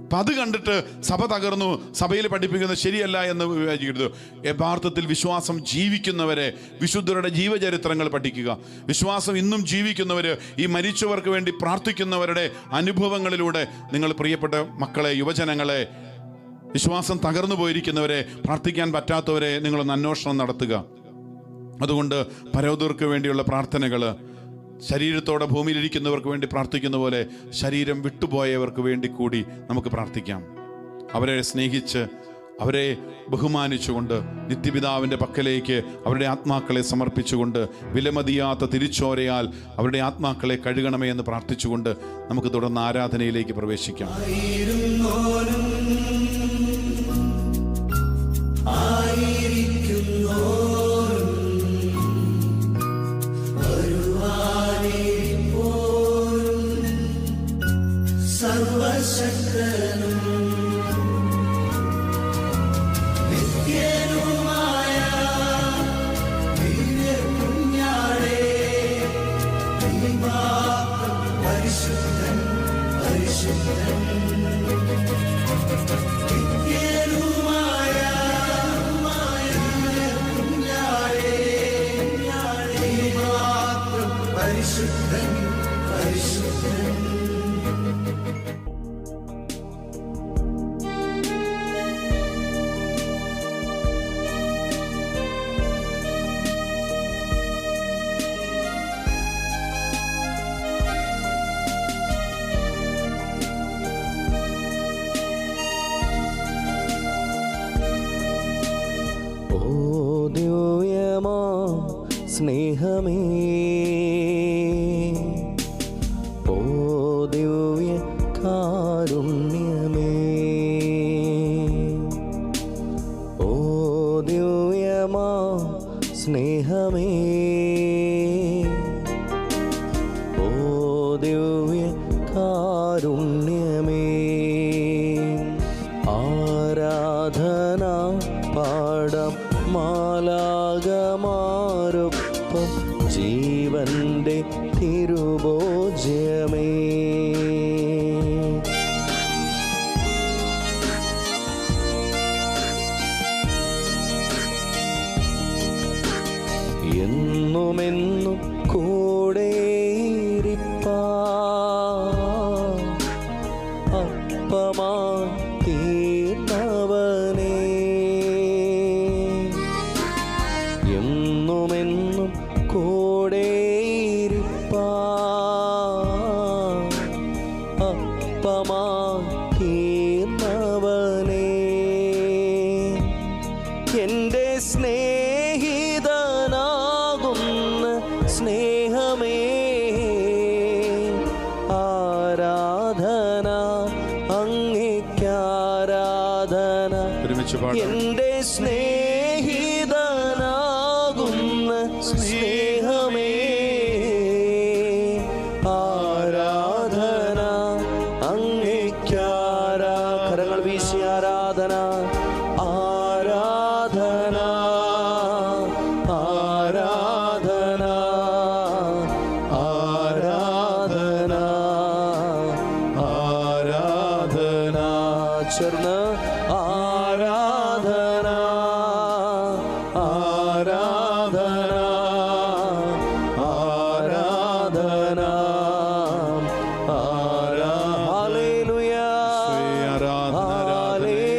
അപ്പം അത് കണ്ടിട്ട് സഭ തകർന്നു, സഭയിൽ പഠിപ്പിക്കുന്നത് ശരിയല്ല എന്ന് വിചാരിക്കരുത്. യഥാർത്ഥത്തിൽ വിശ്വാസം ജീവിക്കുന്നവരെ, വിശുദ്ധരുടെ ജീവചരിത്രങ്ങൾ പഠിക്കുക. വിശ്വാസം ഇന്നും ജീവിക്കുന്നവർ, ഈ മരിച്ചവർക്ക് വേണ്ടി പ്രാർത്ഥിക്കുന്നവരുടെ അനുഭവങ്ങളിലൂടെ നിങ്ങൾ പ്രിയപ്പെട്ട മക്കളെ, യുവജനങ്ങളെ, വിശ്വാസം തകർന്നു പോയിരിക്കുന്നവരെ, പ്രാർത്ഥിക്കാൻ പറ്റാത്തവരെ നിങ്ങളൊന്ന് അന്വേഷണം നടത്തുക. അതുകൊണ്ട് പരവതർക്ക് വേണ്ടിയുള്ള പ്രാർത്ഥനകൾ, ശരീരത്തോടെ ഭൂമിയിലിരിക്കുന്നവർക്ക് വേണ്ടി പ്രാർത്ഥിക്കുന്ന പോലെ ശരീരം വിട്ടുപോയവർക്ക് വേണ്ടി കൂടി നമുക്ക് പ്രാർത്ഥിക്കാം. അവരെ സ്നേഹിച്ച് അവരെ ബഹുമാനിച്ചുകൊണ്ട് നിത്യപിതാവിൻ്റെ പക്കലേക്ക് അവരുടെ ആത്മാക്കളെ സമർപ്പിച്ചുകൊണ്ട് വിലമതിയാത്ത തിരിച്ചോരയാൽ അവരുടെ ആത്മാക്കളെ കഴുകണമേ എന്ന് പ്രാർത്ഥിച്ചുകൊണ്ട് നമുക്ക് തുടർന്ന് ആരാധനയിലേക്ക് പ്രവേശിക്കാം. ആയിരിക്കുന്നു സ്നേഹമേ, ഓ ദിവ്യ കാരുണ്യമേ, ഓ ദിവ്യമാ സ്നേഹമേ, ഓ ദിവ്യ കാരുണ്യമേ, ആരാധന പാടം മാലാകമാരൊപ്പം ജീവന്റെ തിരുഭോജ്യമേ, എന്നുമെന്നും കൂടെയിരിപ്പാൻ അപ്പമായി തീർന്നവനേ, എന്നുമെന്നും കൂടെയിരിപ്പാൻ അപ്പമായി തീർന്നവനേ, എൻ്റെ സ്നേഹിതനാകുന്ന സ്നേഹമേ, ആരാധന അങ്ങേയ്ക്കാരാധന, എൻ്റെ സ്നേഹിതനാകുന്ന സ്നേഹമേ, ആരാധന അങ്ങേയ്ക്കാരാ, കരങ്ങൾ വീശി ആരാധന, ആരാധന, ആരാധന, ആരാധന, ആരാധന, ചേർന്ന് ആരാധന, ആരാധന, ആരാധന, ഹല്ലേലൂയ,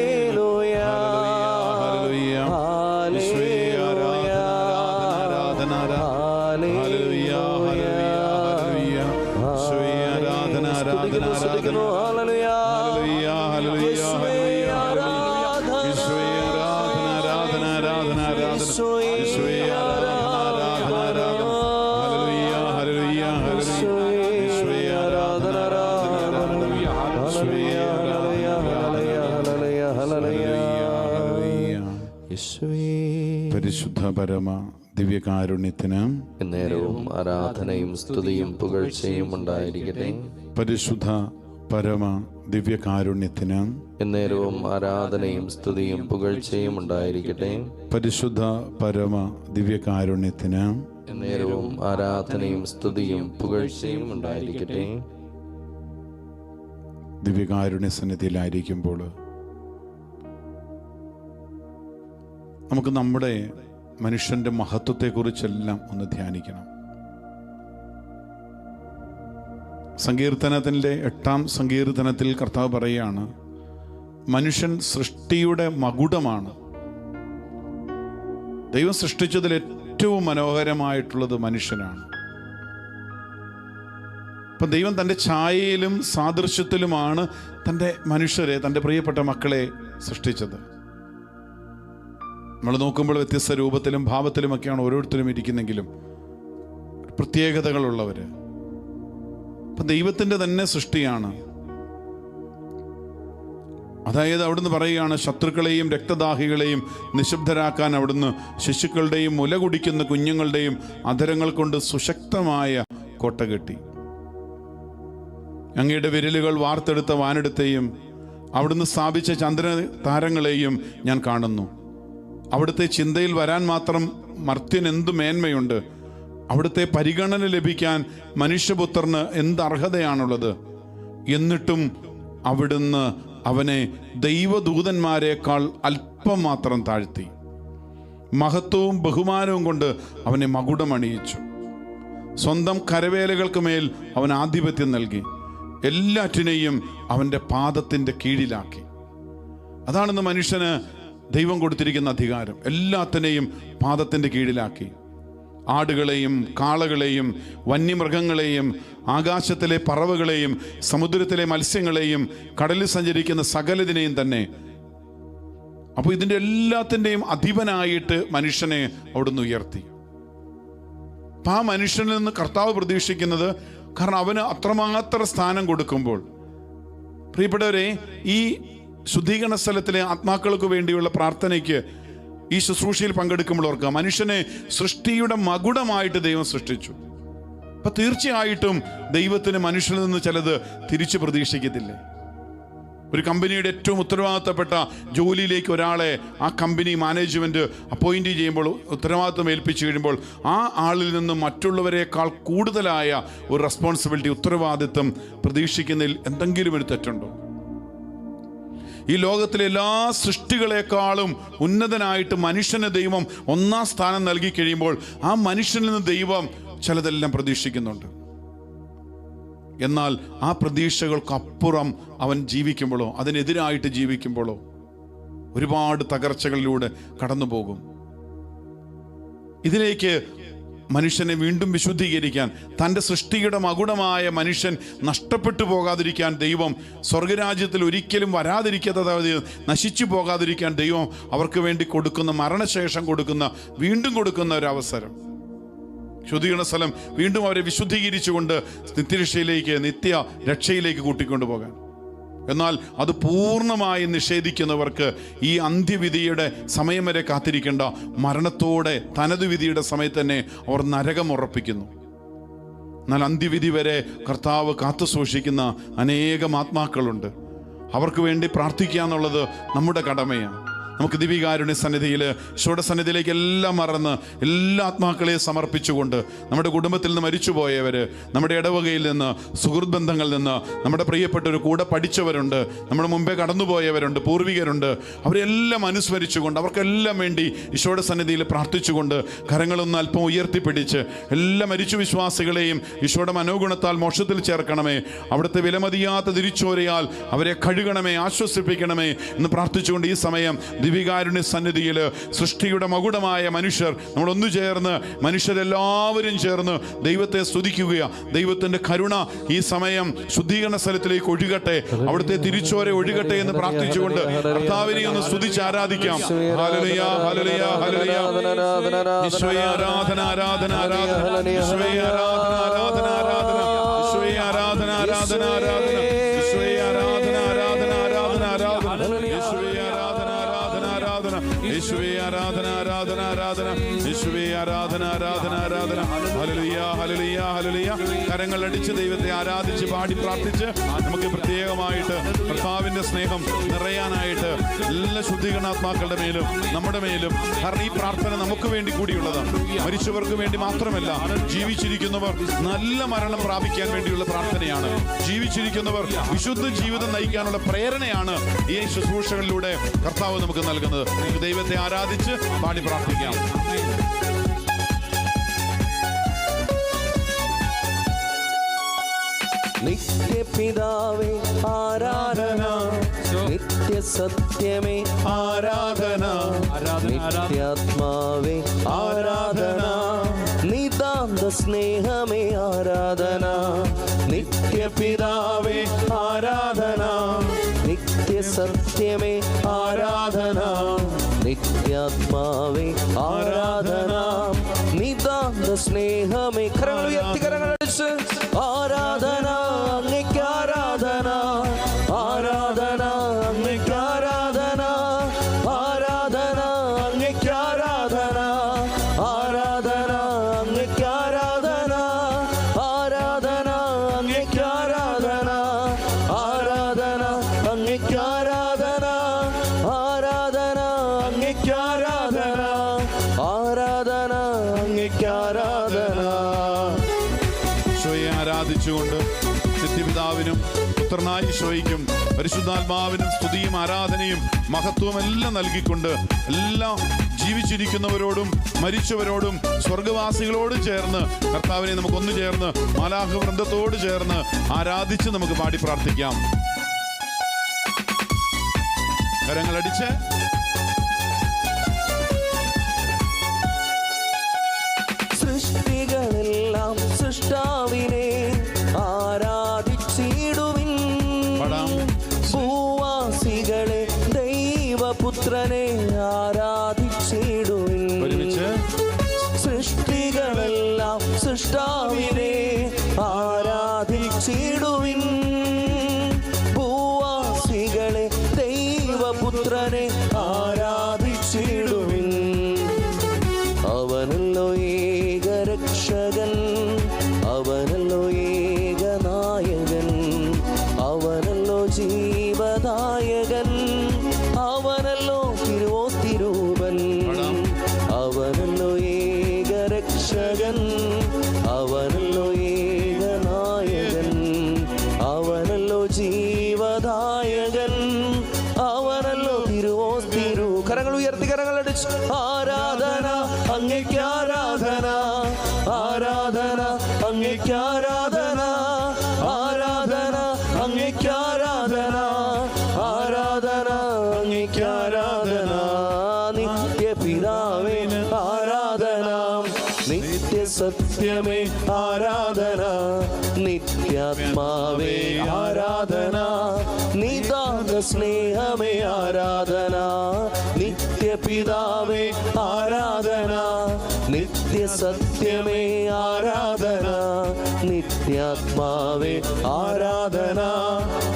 ഹല്ലേലൂയ, പരിശുദ്ധ പരമ ദിവ്യകാരുണ്യത്തിന് നേരവും ആരാധനയും സ്തുതിയും പുകഴ്ചയും ഉണ്ടായിരിക്കട്ടെ. പരിശുദ്ധ പരമ ദിവ്യകാരുണ്യത്തിന് എന്നേരവും ആരാധനയും സ്തുതിയും പുകഴ്ചയും ഉണ്ടായിരിക്കട്ടെ. പരിശുദ്ധ പരമ ദിവ്യകാരുണ്യത്തിന് എന്നേരവും ആരാധനയും സ്തുതിയും പുകഴ്ചയും ഉണ്ടായിരിക്കട്ടെ. ദിവ്യകാരുണ്യ സന്നിധിയിലായിരിക്കുമ്പോൾ നമുക്ക് നമ്മുടെ മനുഷ്യന്റെ മഹത്വത്തെക്കുറിച്ചെല്ലാം ഒന്ന് ധ്യാനിക്കണം. സങ്കീർത്തനത്തിൻ്റെ 8-ാം സങ്കീർത്തനത്തിൽ കർത്താവ് പറയുകയാണ്, മനുഷ്യൻ സൃഷ്ടിയുടെ മകുടമാണ്. ദൈവം സൃഷ്ടിച്ചതിൽ ഏറ്റവും മനോഹരമായിട്ടുള്ളത് മനുഷ്യനാണ്. അപ്പം ദൈവം തൻ്റെ ഛായയിലും സാദൃശ്യത്തിലുമാണ് തൻ്റെ മനുഷ്യരെ, തൻ്റെ പ്രിയപ്പെട്ട മക്കളെ സൃഷ്ടിച്ചത്. നമ്മൾ നോക്കുമ്പോൾ വ്യത്യസ്ത രൂപത്തിലും ഭാവത്തിലുമൊക്കെയാണ് ഓരോരുത്തരും ഇരിക്കുന്നെങ്കിലും പ്രത്യേകതകളുള്ളവർ. അപ്പം ദൈവത്തിൻ്റെ തന്നെ സൃഷ്ടിയാണ്. അതായത് അവിടുന്ന് പറയുകയാണ്, ശത്രുക്കളെയും രക്തദാഹികളെയും നിശബ്ദരാക്കാൻ അവിടുന്ന് ശിശുക്കളുടെയും മുല കുടിക്കുന്ന കുഞ്ഞുങ്ങളുടെയും അധരങ്ങൾ കൊണ്ട് സുശക്തമായ കോട്ട കെട്ടി. അങ്ങയുടെ വിരലുകൾ വാർത്തെടുത്ത വാനെടുത്തെയും അവിടുന്ന് സ്ഥാപിച്ച ചന്ദ്ര താരങ്ങളെയും ഞാൻ കാണുന്നു. അവിടുത്തെ ചിന്തയിൽ വരാൻ മാത്രം മർത്യന് എന്തു മേന്മയുണ്ട്? അവിടുത്തെ പരിഗണന ലഭിക്കാൻ മനുഷ്യപുത്രന് എന്ത് അർഹതയാണുള്ളത്? എന്നിട്ടും അവിടുന്ന് അവനെ ദൈവദൂതന്മാരെക്കാൾ അല്പം മാത്രം താഴ്ത്തി. മഹത്വവും ബഹുമാനവും കൊണ്ട് അവനെ മകുടമണിയിച്ചു. സ്വന്തം കരവേലകൾക്ക് മേൽ അവൻ ആധിപത്യം നൽകി. എല്ലാറ്റിനെയും അവൻ്റെ പാദത്തിൻ്റെ കീഴിലാക്കി. അതാണെന്ന് മനുഷ്യന് ദൈവം കൊടുത്തിരിക്കുന്ന അധികാരം. എല്ലാത്തിനെയും പാദത്തിൻ്റെ കീഴിലാക്കി. ആടുകളെയും കാളകളെയും വന്യമൃഗങ്ങളെയും ആകാശത്തിലെ പറവകളെയും സമുദ്രത്തിലെ മത്സ്യങ്ങളെയും കടലിൽ സഞ്ചരിക്കുന്ന സകലതിനെയും തന്നെ. അപ്പോൾ ഇതിൻ്റെ എല്ലാത്തിൻ്റെയും അധിപനായിട്ട് മനുഷ്യനെ അവിടുന്ന് ഉയർത്തി. അപ്പം ആ മനുഷ്യനിൽ നിന്ന് കർത്താവ് പ്രതീക്ഷിക്കുന്നത്, കാരണം അവന് അത്രമാത്രം സ്ഥാനം കൊടുക്കുമ്പോൾ, പ്രിയപ്പെട്ടവരെ, ഈ ശുദ്ധീകരണ സ്ഥലത്തിലെ ആത്മാക്കൾക്ക് വേണ്ടിയുള്ള പ്രാർത്ഥനയ്ക്ക് ഈ ശുശ്രൂഷയിൽ പങ്കെടുക്കുമ്പോൾ ഓർക്കുക, മനുഷ്യനെ സൃഷ്ടിയുടെ മകുടമായിട്ട് ദൈവം സൃഷ്ടിച്ചു. അപ്പൊ തീർച്ചയായിട്ടും ദൈവത്തിന് മനുഷ്യനിൽ നിന്ന് ചിലത് തിരിച്ചു പ്രതീക്ഷിക്കത്തില്ലേ? ഒരു കമ്പനിയുടെ ഏറ്റവും ഉത്തരവാദിത്തപ്പെട്ട ജോലിയിലേക്ക് ഒരാളെ ആ കമ്പനി മാനേജ്മെന്റ് അപ്പോയിന്റ് ചെയ്യുമ്പോൾ, ഉത്തരവാദിത്തം ഏൽപ്പിച്ചു കഴിയുമ്പോൾ, ആ ആളിൽ നിന്ന് മറ്റുള്ളവരെക്കാൾ കൂടുതലായ ഒരു റെസ്പോൺസിബിലിറ്റി, ഉത്തരവാദിത്തം പ്രതീക്ഷിക്കുന്നതിൽ എന്തെങ്കിലും ഒരു തെറ്റുണ്ടോ? ഈ ലോകത്തിലെ എല്ലാ സൃഷ്ടികളെക്കാളും ഉന്നതനായിട്ട് മനുഷ്യന് ദൈവം ഒന്നാം സ്ഥാനം നൽകി കഴിയുമ്പോൾ ആ മനുഷ്യനിൽ നിന്ന് ദൈവം ചിലതെല്ലാം പ്രതീക്ഷിക്കുന്നുണ്ട്. എന്നാൽ ആ പ്രതീക്ഷകൾക്കപ്പുറം അവൻ ജീവിക്കുമ്പോഴോ, അതിനെതിരായിട്ട് ജീവിക്കുമ്പോഴോ ഒരുപാട് തകർച്ചകളിലൂടെ കടന്നു പോകും. ഇതിലേക്ക് മനുഷ്യനെ വീണ്ടും വിശുദ്ധീകരിക്കാൻ, തൻ്റെ സൃഷ്ടിയുടെ മകുടമായ മനുഷ്യൻ നഷ്ടപ്പെട്ടു പോകാതിരിക്കാൻ ദൈവം, സ്വർഗരാജ്യത്തിൽ ഒരിക്കലും വരാതിരിക്കാത്ത, നശിച്ചു പോകാതിരിക്കാൻ ദൈവം അവർക്ക് വേണ്ടി കൊടുക്കുന്ന, മരണശേഷം കൊടുക്കുന്ന, വീണ്ടും കൊടുക്കുന്ന ഒരു അവസരം, ശുദ്ധീകരണ സ്ഥലം, വീണ്ടും അവരെ വിശുദ്ധീകരിച്ചുകൊണ്ട് നിത്യരക്ഷയിലേക്ക്, നിത്യ രക്ഷയിലേക്ക് കൂട്ടിക്കൊണ്ടുപോകാൻ. എന്നാൽ അത് പൂർണ്ണമായി നിഷേധിക്കുന്നവർക്ക് ഈ അന്ത്യവിധിയുടെ സമയം വരെ കാത്തിരിക്കേണ്ട, മരണത്തോടെ തനത് വിധിയുടെ സമയത്ത് തന്നെ അവർ നരകം ഉറപ്പിക്കുന്നു. എന്നാൽ അന്ത്യവിധി വരെ കർത്താവ് കാത്തു സൂക്ഷിക്കുന്ന അനേകം ആത്മാക്കളുണ്ട്. അവർക്ക് വേണ്ടി പ്രാർത്ഥിക്കുക എന്നുള്ളത് നമ്മുടെ കടമയാണ്. നമുക്ക് ദിവികാരുണ്യ സന്നിധിയിൽ, ഈശോയുടെ സന്നിധിയിലേക്ക് എല്ലാം മറന്ന് എല്ലാ ആത്മാക്കളെയും സമർപ്പിച്ചുകൊണ്ട്, നമ്മുടെ കുടുംബത്തിൽ നിന്ന് മരിച്ചുപോയവർ, നമ്മുടെ ഇടവകയിൽ നിന്ന്, സുഹൃത്ത് ബന്ധങ്ങളിൽ നിന്ന്, നമ്മുടെ പ്രിയപ്പെട്ടവർ, കൂടെ പഠിച്ചവരുണ്ട്, നമ്മുടെ മുമ്പേ കടന്നുപോയവരുണ്ട്, പൂർവികരുണ്ട്, അവരെല്ലാം അനുസ്മരിച്ചുകൊണ്ട്, അവർക്കെല്ലാം വേണ്ടി ഈശോയുടെ സന്നിധിയിൽ പ്രാർത്ഥിച്ചുകൊണ്ട് കരങ്ങളൊന്ന് അല്പം ഉയർത്തിപ്പിടിച്ച് എല്ലാ മരിച്ചു വിശ്വാസികളെയും ഈശോയുടെ മനോഗുണത്താൽ മോക്ഷത്തിൽ ചേർക്കണമേ. അവിടുത്തെ വിലമതിയാത്ത തിരിച്ചോരയാൽ അവരെ കഴുകണമേ, ആശ്വസിപ്പിക്കണമേ എന്ന് പ്രാർത്ഥിച്ചുകൊണ്ട് ഈ സമയം ദിവികാരുണ്യ സന്നിധിയിൽ സൃഷ്ടിയുടെ മകുടമായ മനുഷ്യർ നമ്മളൊന്നു ചേർന്ന്, മനുഷ്യരെല്ലാവരും ചേർന്ന് ദൈവത്തെ സ്തുതിക്കുകയാണ്. ദൈവത്തിന്റെ കരുണ ഈ സമയം ശുദ്ധീകരണ സ്ഥലത്തിലേക്ക് ഒഴുകട്ടെ, അവിടുത്തെ തിരിച്ചോരെ ഒഴുകട്ടെ എന്ന് പ്രാർത്ഥിച്ചുകൊണ്ട് കർത്താവിനെ ഒന്ന് സ്തുതിച്ച് ആരാധിക്കാം. Hallelujah, hallelujah, hallelujah. ഈശോയെ ആരാധന, ആരാധന, ആരാധന. ഈശോയെ ആരാധന, ആരാധന, ആരാധന. ഈശോയെ ആരാധന, ആരാധന, ആരാധന. ഈശോയെ ആരാധന, ആരാധന, ആരാധന, ആരാധന. ഈശോയെ ആരാധന, ആരാധന, ആരാധന. യേശുവേ ആരാധന, ആരാധന, ആരാധന. യേശുവേ ആരാധന, ആരാധന, ആരാധന. Hallelujah, hallelujah, hallelujah. കരങ്ങൾ അടിച്ച് ദൈവത്തെ ആരാധിച്ച് പാടി പ്രാർത്ഥിച്ച് നമുക്ക് പ്രത്യേകമായിട്ട് കർത്താവിന്റെ സ്നേഹം നിറയാനായിട്ട് എല്ലാ ശുദ്ധീകരണാത്മാക്കളുടെ മേലും നമ്മുടെ മേലും, കാരണം ഈ പ്രാർത്ഥന നമുക്ക് വേണ്ടി കൂടിയുള്ളതാണ്. മരിച്ചവർക്ക് വേണ്ടി മാത്രമല്ല, ജീവിച്ചിരിക്കുന്നവർ നല്ല മരണം പ്രാപിക്കാൻ വേണ്ടിയുള്ള പ്രാർത്ഥനയാണ്. ജീവിച്ചിരിക്കുന്നവർ വിശുദ്ധ ജീവിതം നയിക്കാനുള്ള പ്രേരണയാണ് ഈ ശുശ്രൂഷകളിലൂടെ കർത്താവ് നമുക്ക് നൽകുന്നത്. ദൈവത്തെ ആരാധിച്ച് പാടി പ്രാർത്ഥിക്കാം. നിത്യപിതാവേ ആരാധന, നിത്യസത്യമേ ആരാധന, നിത്യാത്മാവേ ആരാധന, നിതാന്ത സ്നേഹമേ ആരാധന. നിത്യപിതാവേ ആരാധന, നിത്യസത്യമേ ആരാധന, നിത്യാത്മാവേ ആരാധന, നിതാന്ത സ്നേഹമേ. കരങ്ങൾ ഉയർത്തി, കരങ്ങൾ അടിച്ച് ആരാധന, അങ്ങേക്ക് ആരാധന, ആരാധന, അങ്ങേക്ക് ആരാധന, ആരാധന, അങ്ങേക്ക് ആരാധന, ആരാധന, അങ്ങേക്ക് ആരാധന, ആരാധന, അങ്ങേക്ക് ആരാധന, ആരാധന, അങ്ങേക്ക് ആരാധന, ആരാധന, അങ്ങേക്ക് ആരാധന, ആരാധന, അങ്ങേക്ക് ആരാധന. ഈശോയെ ആരാധിച്ചുകൊണ്ട് നിത്യപിതാവിനും പുത്രനായ ഈശോയ്ക്കും പരിശുദ്ധാത്മാവിനും സ്തുതിയും ആരാധനയും മഹത്വവും എല്ലാം നൽകിക്കൊണ്ട് എല്ലാ ജീവിച്ചിരിക്കുന്നവരോടും മരിച്ചവരോടും സ്വർഗവാസികളോടും ചേർന്ന് കർത്താവിനെ നമുക്കൊന്നു ചേർന്ന് മാലാഖ വൃന്ദത്തോട് ചേർന്ന് ആരാധിച്ച് നമുക്ക് പാടി പ്രാർത്ഥിക്കാം. കരങ്ങളടിച്ച് സൃഷ്ടികളെല്ലാം സൃഷ്ടാവിനെ ആരാധിച്ചിടുവിൻ. ഭൂവാസികളെ ദൈവപുത്രനെ ആരാധിച്ചിടുവിൻ. സൃഷ്ടികളെല്ലാം സൃഷ്ടാവിനെ ആരാധിച്ചിടുവിൻ. ഭൂവാസികളെ ദൈവപുത്രനെ ആരാധിച്ചിടുവിൻ. അവനല്ലോ ഏകരക്ഷകൻ, അവനല്ലോ ഏകനായകൻ, അവനല്ലോ ജീവദായകൻ, അവനല്ലോ തിരുവോത്തിരൂപൻ. അവനല്ലോ ഏകരക്ഷകൻ, അവനല്ലോ ഏകനായകൻ, അവനല്ലോ ജീവദായകൻ, അവനല്ലോ തിരുവോത്തിരു. കരങ്ങൾ ഉയർത്തി, കരങ്ങൾ അടിച്ച് ആരാധന അങ്ങേക്ക് ആരാധന, ആരാധന അങ്ങേക്ക് ആരാധന, ആരാധന അങ്ങേക്ക് ആരാധന, ആരാധന അങ്ങേക്ക് ആരാധന. നിത്യപിതാവേ ആരാധന, നിത്യസത്യമേ ആരാധന, നിത്യാത്മാവേ ആരാധന, നിതാന്ത സ്നേഹമേ ആരാധന. നിത്യപിതാവേ ആരാധന, നിത്യസത്യമേ ആരാധന, നിത്യാത്മാവേ ആരാധന,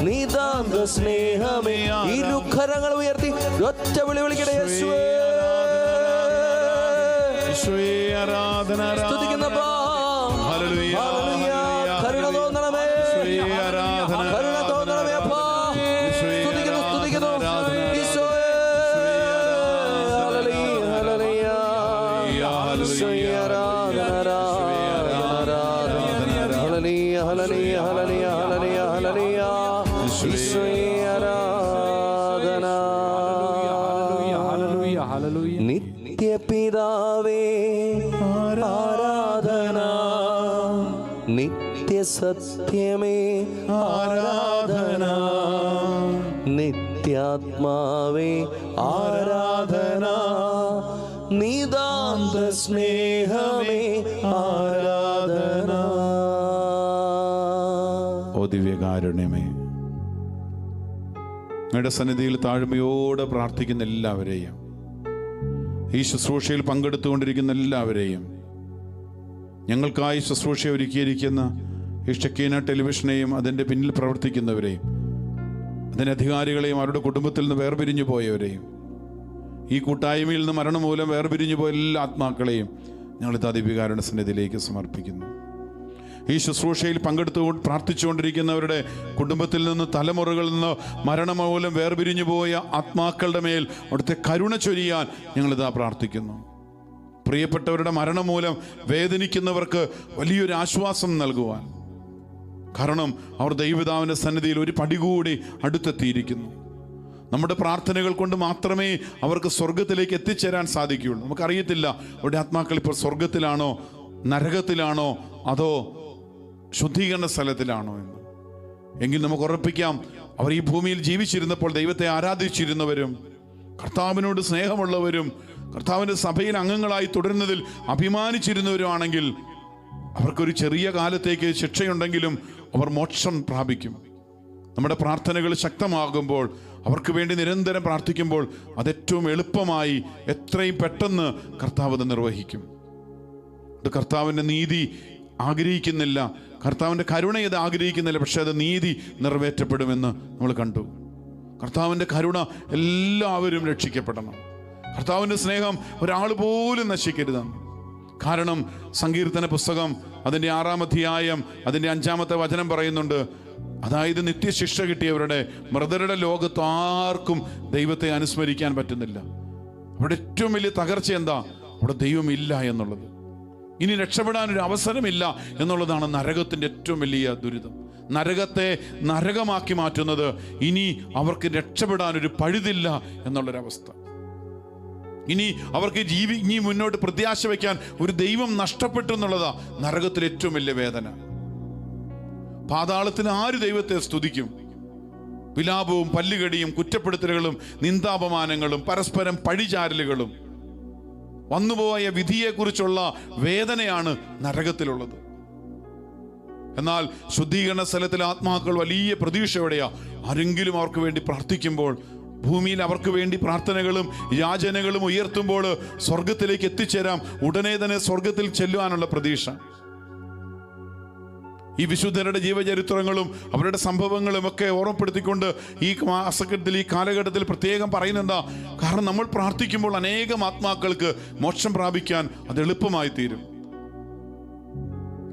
നിതാന്ത സ്നേഹമേ. ഇരുകരങ്ങൾ ഉയർത്തി ഒറ്റ വിളി വിളിക്കട്ടെ. യേശുവേ ആരാധന, സ്തുതിക്കുന്നപ്പാ. ഹല്ലേലൂയ, കരുണ തോന്നണമേ, കരുണ തോന്നണമേ അപ്പാ. സ്തുതിക്കുന്നു, സ്തുതിക്കുന്നു ഈശോയേ. ഹല്ലേലൂയ, ഹല്ലേലൂയ, ഈശോയേ ആരാധന, hallelujah, hallelujah, hallelujah, hallelujah, hallelujah, ഈശോയേ ആരാധന. നിത്യപിതാവേ ആരാധന, നിത്യസത്യമേ ആരാധന, നിത്യാത്മാവേ ആരാധന, നിതാന്ത സ്നേഹമേ ആരാധന. ഓ ദിവ്യകാരുണ്യമേ, അങ്ങയുടെ സന്നിധിയിൽ താഴ്മയോടെ പ്രാർത്ഥിക്കുന്ന എല്ലാവരെയും, ഈ ശുശ്രൂഷയിൽ പങ്കെടുത്തുകൊണ്ടിരിക്കുന്ന എല്ലാവരെയും, ഞങ്ങൾക്കായി ശുശ്രൂഷ ഒരുക്കിയിരിക്കുന്ന ഈ ഷക്കീന ടെലിവിഷനെയും അതിൻ്റെ പിന്നിൽ പ്രവർത്തിക്കുന്നവരെയും, അതിൻ്റെ അധികാരികളെയും, അവരുടെ കുടുംബത്തിൽ നിന്ന് വേർപിരിഞ്ഞു പോയവരെയും, ഈ കൂട്ടായ്മയിൽ നിന്ന് മരണം മൂലം വേർപിരിഞ്ഞു പോയ എല്ലാ ആത്മാക്കളെയും ഞങ്ങളിതാ ദിവ്യകാരുണ്യ സന്നിധിയിലേക്ക് സമർപ്പിക്കുന്നു. ഈ ശുശ്രൂഷയിൽ പ്രാർത്ഥിച്ചുകൊണ്ടിരിക്കുന്നവരുടെ കുടുംബത്തിൽ നിന്ന്, തലമുറകളിൽ നിന്ന് മരണം മൂലം വേർപിരിഞ്ഞു പോയ ആത്മാക്കളുടെ മേൽ അവിടുത്തെ കരുണ ചൊരിയാൻ ഞങ്ങളിതാ പ്രാർത്ഥിക്കുന്നു. പ്രിയപ്പെട്ടവരുടെ മരണം മൂലം വേദനിക്കുന്നവർക്ക് വലിയൊരു ആശ്വാസം നൽകുവാൻ, കാരണം അവർ ദൈവപിതാവിൻ്റെ സന്നിധിയിൽ ഒരു പടി കൂടി അടുത്തെത്തിയിരിക്കുന്നു. നമ്മുടെ പ്രാർത്ഥനകൾ കൊണ്ട് മാത്രമേ അവർക്ക് സ്വർഗത്തിലേക്ക് എത്തിച്ചേരാൻ സാധിക്കുകയുള്ളൂ. നമുക്കറിയത്തില്ല അവരുടെ ആത്മാക്കൾ ഇപ്പോൾ സ്വർഗത്തിലാണോ, നരകത്തിലാണോ, അതോ ശുദ്ധീകരണ സ്ഥലത്തിലാണോ എന്ന്. എങ്കിൽ നമുക്ക് ഉറപ്പിക്കാം, അവർ ഈ ഭൂമിയിൽ ജീവിച്ചിരുന്നപ്പോൾ ദൈവത്തെ ആരാധിച്ചിരുന്നവരും, കർത്താവിനോട് സ്നേഹമുള്ളവരും, കർത്താവിൻ്റെ സഭയിൽ അംഗങ്ങളായി തുടരുന്നതിൽ അഭിമാനിച്ചിരുന്നവരുമാണെങ്കിൽ അവർക്കൊരു ചെറിയ കാലത്തേക്ക് ശിക്ഷയുണ്ടെങ്കിലും അവർ മോക്ഷം പ്രാപിക്കും. നമ്മുടെ പ്രാർത്ഥനകൾ ശക്തമാകുമ്പോൾ, അവർക്ക് വേണ്ടി നിരന്തരം പ്രാർത്ഥിക്കുമ്പോൾ അത് ഏറ്റവും എളുപ്പമായി എത്രയും പെട്ടെന്ന് കർത്താവ് അത് നിർവഹിക്കും. അത് കർത്താവിൻ്റെ നീതി ആഗ്രഹിക്കുന്നില്ല, കർത്താവിൻ്റെ കരുണ ഇത് ആഗ്രഹിക്കുന്നില്ല, പക്ഷെ അത് നീതി നിറവേറ്റപ്പെടുമെന്ന് നമ്മൾ കണ്ടു. കർത്താവിൻ്റെ കരുണ എല്ലാവരും രക്ഷിക്കപ്പെടണം. കർത്താവിൻ്റെ സ്നേഹം ഒരാൾ പോലും നശിക്കരുതെന്ന്. കാരണം സങ്കീർത്തന പുസ്തകം അതിൻ്റെ 6-ാം അധ്യായം അതിൻ്റെ 5-ാമത്തെ വചനം പറയുന്നുണ്ട്, അതായത് നിത്യശിക്ഷ കിട്ടിയവരുടെ മൃതരുടെ ലോകത്ത് ആർക്കും ദൈവത്തെ അനുസ്മരിക്കാൻ പറ്റുന്നില്ല. അവിടെ ഏറ്റവും വലിയ തകർച്ച എന്താ? അവിടെ ദൈവമില്ല എന്നുള്ളത്. ഇനി രക്ഷപ്പെടാനൊരു അവസരമില്ല എന്നുള്ളതാണ് നരകത്തിൻ്റെ ഏറ്റവും വലിയ ദുരിതം. നരകത്തെ നരകമാക്കി മാറ്റുന്നത് ഇനി അവർക്ക് രക്ഷപ്പെടാനൊരു പഴുതില്ല എന്നുള്ളൊരവസ്ഥ. ഇനി അവർക്ക് ഇനി മുന്നോട്ട് പ്രത്യാശ വയ്ക്കാൻ ഒരു ദൈവം നഷ്ടപ്പെട്ടു എന്നുള്ളതാ നരകത്തിൽ ഏറ്റവും വലിയ വേദന. പാതാളത്തിൽ ആര് ദൈവത്തെ സ്തുതിക്കും? വിലാപവും പല്ലുകടിയും കുറ്റപ്പെടുത്തലുകളും നിന്ദാപമാനങ്ങളും പരസ്പരം പഴിചാരലുകളും വന്നുപോയ വിധിയെക്കുറിച്ചുള്ള വേദനയാണ് നരകത്തിലുള്ളത്. എന്നാൽ ശുദ്ധീകരണ സ്ഥലത്തിലെ ആത്മാക്കൾ വലിയ പ്രതീക്ഷയോടെയാ ആരെങ്കിലും അവർക്ക് വേണ്ടി പ്രാർത്ഥിക്കുമ്പോൾ, ഭൂമിയിൽ അവർക്ക് വേണ്ടി പ്രാർത്ഥനകളും യാചനകളും ഉയർത്തുമ്പോൾ സ്വർഗത്തിലേക്ക് എത്തിച്ചേരാം, ഉടനെ തന്നെ സ്വർഗത്തിൽ ചെല്ലുവാനുള്ള പ്രതീക്ഷ. ഈ വിശുദ്ധരുടെ ജീവചരിത്രങ്ങളും അവരുടെ സംഭവങ്ങളും ഒക്കെ ഓർമ്മപ്പെടുത്തിക്കൊണ്ട് ഈ മാസത്തിൽ ഈ കാലഘട്ടത്തിൽ പ്രത്യേകം പറയുന്നെന്താ? കാരണം നമ്മൾ പ്രാർത്ഥിക്കുമ്പോൾ അനേകം ആത്മാക്കൾക്ക് മോക്ഷം പ്രാപിക്കാൻ അത് എളുപ്പമായി തീരും.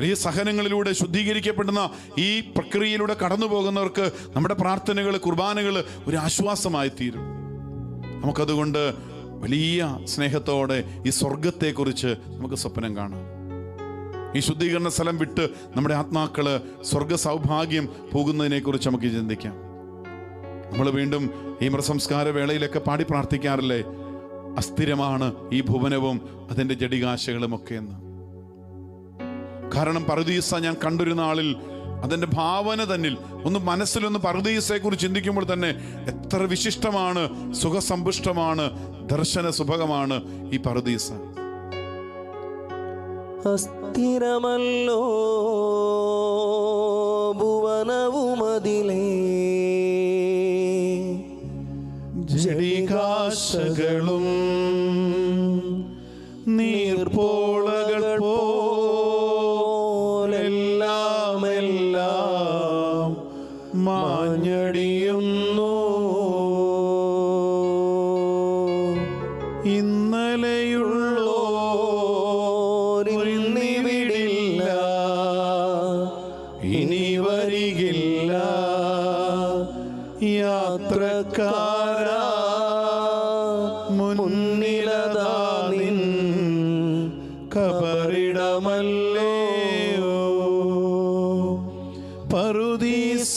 ഈ സഹനങ്ങളിലൂടെ ശുദ്ധീകരിക്കപ്പെടുന്ന ഈ പ്രക്രിയയിലൂടെ കടന്നു പോകുന്നവർക്ക് നമ്മുടെ പ്രാർത്ഥനകൾ, കുർബാനകൾ ഒരു ആശ്വാസമായി തീരും. നമുക്കതുകൊണ്ട് വലിയ സ്നേഹത്തോടെ ഈ സ്വർഗത്തെക്കുറിച്ച് നമുക്ക് സ്വപ്നം കാണാം. ഈ ശുദ്ധീകരണ സ്ഥലം വിട്ട് നമ്മുടെ ആത്മാക്കള് സ്വർഗ സൗഭാഗ്യം പോകുന്നതിനെ കുറിച്ച് നമുക്ക് ചിന്തിക്കാം. നമ്മൾ വീണ്ടും ഈ മൃതസംസ്കാര വേളയിലൊക്കെ പാടി പ്രാർത്ഥിക്കാറില്ലേ, അസ്ഥിരമാണ് ഈ ഭുവനവും അതിൻ്റെ ജഡികാശകളും ഒക്കെ എന്ന്. കാരണം പറുദീസ ഞാൻ കണ്ടൊരു നാളിൽ അതിൻ്റെ ഭാവന തന്നിൽ ഒന്ന് മനസ്സിലൊന്ന് പറുദീസയെ കുറിച്ച് ചിന്തിക്കുമ്പോൾ തന്നെ എത്ര വിശിഷ്ടമാണ്, സുഖസമ്പുഷ്ടമാണ്, ദർശന സുഭഗമാണ് ഈ പറുദീസ. അസ്ഥിരമല്ലോ ഭുവനവുമതിലേ, ജഡികാശകളും നീർപ്പോളകൾ പോലെല്ലാം മാഞ്ഞടിയുന്നു. ഇന്നലെയുള്ളോരിന്നിവിടില്ല, ഇനി വരികില്ല. യാത്രക്കാരാ മുന്നിലതാ നിൻ കബറിടമല്ലയോ. പറുദീസ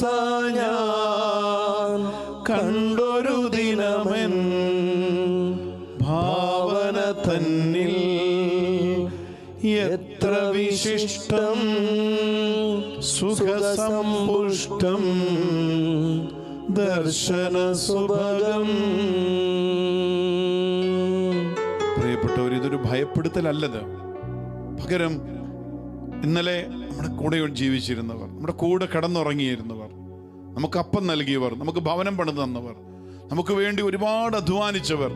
ഞാൻ കണ്ടൊരു ദിനമെൻ ഭാവന തന്നിൽ എത്ര വിശിഷ്ടം സുഖസമ്പുഷ്ടം ദർശന സുഭഗം. പ്രിയപ്പെട്ടവർ, ഇതൊരു ഭയപ്പെടുത്തലല്ലത്. പകരം ഇന്നലെ നമ്മുടെ കൂടെ ജീവിച്ചിരുന്നവർ, നമ്മുടെ കൂടെ കിടന്നുറങ്ങിയിരുന്നവർ, നമുക്ക് അപ്പം നൽകിയവർ, നമുക്ക് ഭവനം പണിത് തന്നവർ, നമുക്ക് വേണ്ടി ഒരുപാട് അധ്വാനിച്ചവർ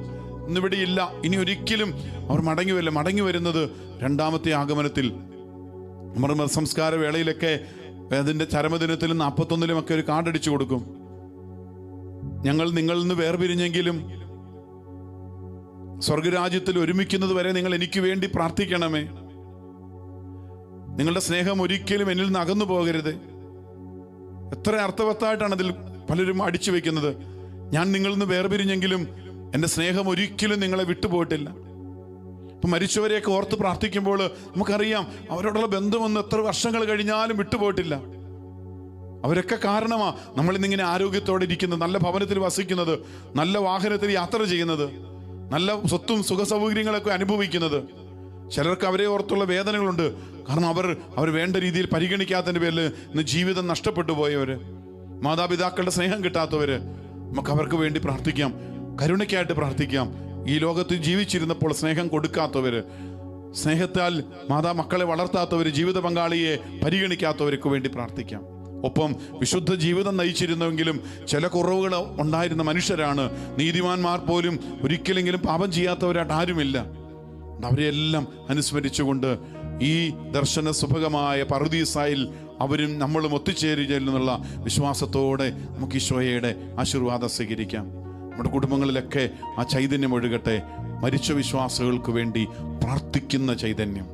ഇന്നിവിടെ ഇല്ല. ഇനി ഒരിക്കലും അവർ മടങ്ങി വരുന്നത് രണ്ടാമത്തെ ആഗമനത്തിൽ. നമ്മുടെ സംസ്കാര വേളയിലൊക്കെ അതിൻ്റെ ചരമദിനത്തിലും 41-ലും ഒക്കെ ഒരു കാർഡടിച്ചു കൊടുക്കും. ഞങ്ങൾ നിങ്ങളിൽ നിന്ന് വേർപിരിഞ്ഞെങ്കിലും സ്വർഗരാജ്യത്തിൽ ഒരുമിക്കുന്നത് വരെ നിങ്ങൾ എനിക്ക് വേണ്ടി പ്രാർത്ഥിക്കണമേ. നിങ്ങളുടെ സ്നേഹം ഒരിക്കലും എന്നിൽ നിന്ന് അകന്നു പോകരുത്. എത്ര അർത്ഥവത്തായിട്ടാണ് അതിൽ പലരും അടിച്ചു വെക്കുന്നത്. ഞാൻ നിങ്ങളിൽ നിന്ന് വേർപിരിഞ്ഞെങ്കിലും എൻ്റെ സ്നേഹം ഒരിക്കലും നിങ്ങളെ വിട്ടുപോയിട്ടില്ല. ഇപ്പം മരിച്ചവരെയൊക്കെ ഓർത്ത് പ്രാർത്ഥിക്കുമ്പോൾ നമുക്കറിയാം അവരോടുള്ള ബന്ധമൊന്നും എത്ര വർഷങ്ങൾ കഴിഞ്ഞാലും വിട്ടുപോയിട്ടില്ല. അവരൊക്കെ കാരണമാ നമ്മളിന്നിങ്ങനെ ആരോഗ്യത്തോടെ ഇരിക്കുന്നത്, നല്ല ഭവനത്തിൽ വസിക്കുന്നത്, നല്ല വാഹനത്തിൽ യാത്ര ചെയ്യുന്നത്, നല്ല സ്വത്തും സുഖ സൗകര്യങ്ങളൊക്കെ അനുഭവിക്കുന്നത്. ചിലർക്ക് അവരെ ഓർത്തുള്ള വേദനകളുണ്ട്. കാരണം അവർ വേണ്ട രീതിയിൽ പരിഗണിക്കാത്തതിൻ്റെ പേരിൽ ഇന്ന് ജീവിതം നഷ്ടപ്പെട്ടു പോയവര്, മാതാപിതാക്കളുടെ സ്നേഹം കിട്ടാത്തവര്. നമുക്ക് അവർക്ക് വേണ്ടി പ്രാർത്ഥിക്കാം, കരുണയ്ക്കായിട്ട് പ്രാർത്ഥിക്കാം. ഈ ലോകത്ത് ജീവിച്ചിരുന്നപ്പോൾ സ്നേഹം കൊടുക്കാത്തവര്, സ്നേഹത്താൽ മക്കളെ വളർത്താത്തവര്, ജീവിത പങ്കാളിയെ പരിഗണിക്കാത്തവർക്ക് വേണ്ടി പ്രാർത്ഥിക്കാം. ഒപ്പം വിശുദ്ധ ജീവിതം നയിച്ചിരുന്നെങ്കിലും ചില കുറവുകൾ ഉണ്ടായിരുന്ന മനുഷ്യരാണ്. നീതിമാന്മാർ പോലും ഒരിക്കലെങ്കിലും പാപം ചെയ്യാത്തവരായിട്ട് ആരുമില്ല. അവരെയെല്ലാം അനുസ്മരിച്ചുകൊണ്ട് ഈ ദർശന സുഭഗമായ പറുദീസായിൽ അവരും നമ്മളും ഒത്തുചേരുന്നുള്ള വിശ്വാസത്തോടെ നമുക്ക് ഈശോയുടെ ആശീർവാദം സ്വീകരിക്കാം. നമ്മുടെ കുടുംബങ്ങളിലൊക്കെ ആ ചൈതന്യം ഒഴുകട്ടെ. മരിച്ച വിശ്വാസികൾക്ക് വേണ്ടി പ്രാർത്ഥിക്കുന്ന ചൈതന്യം,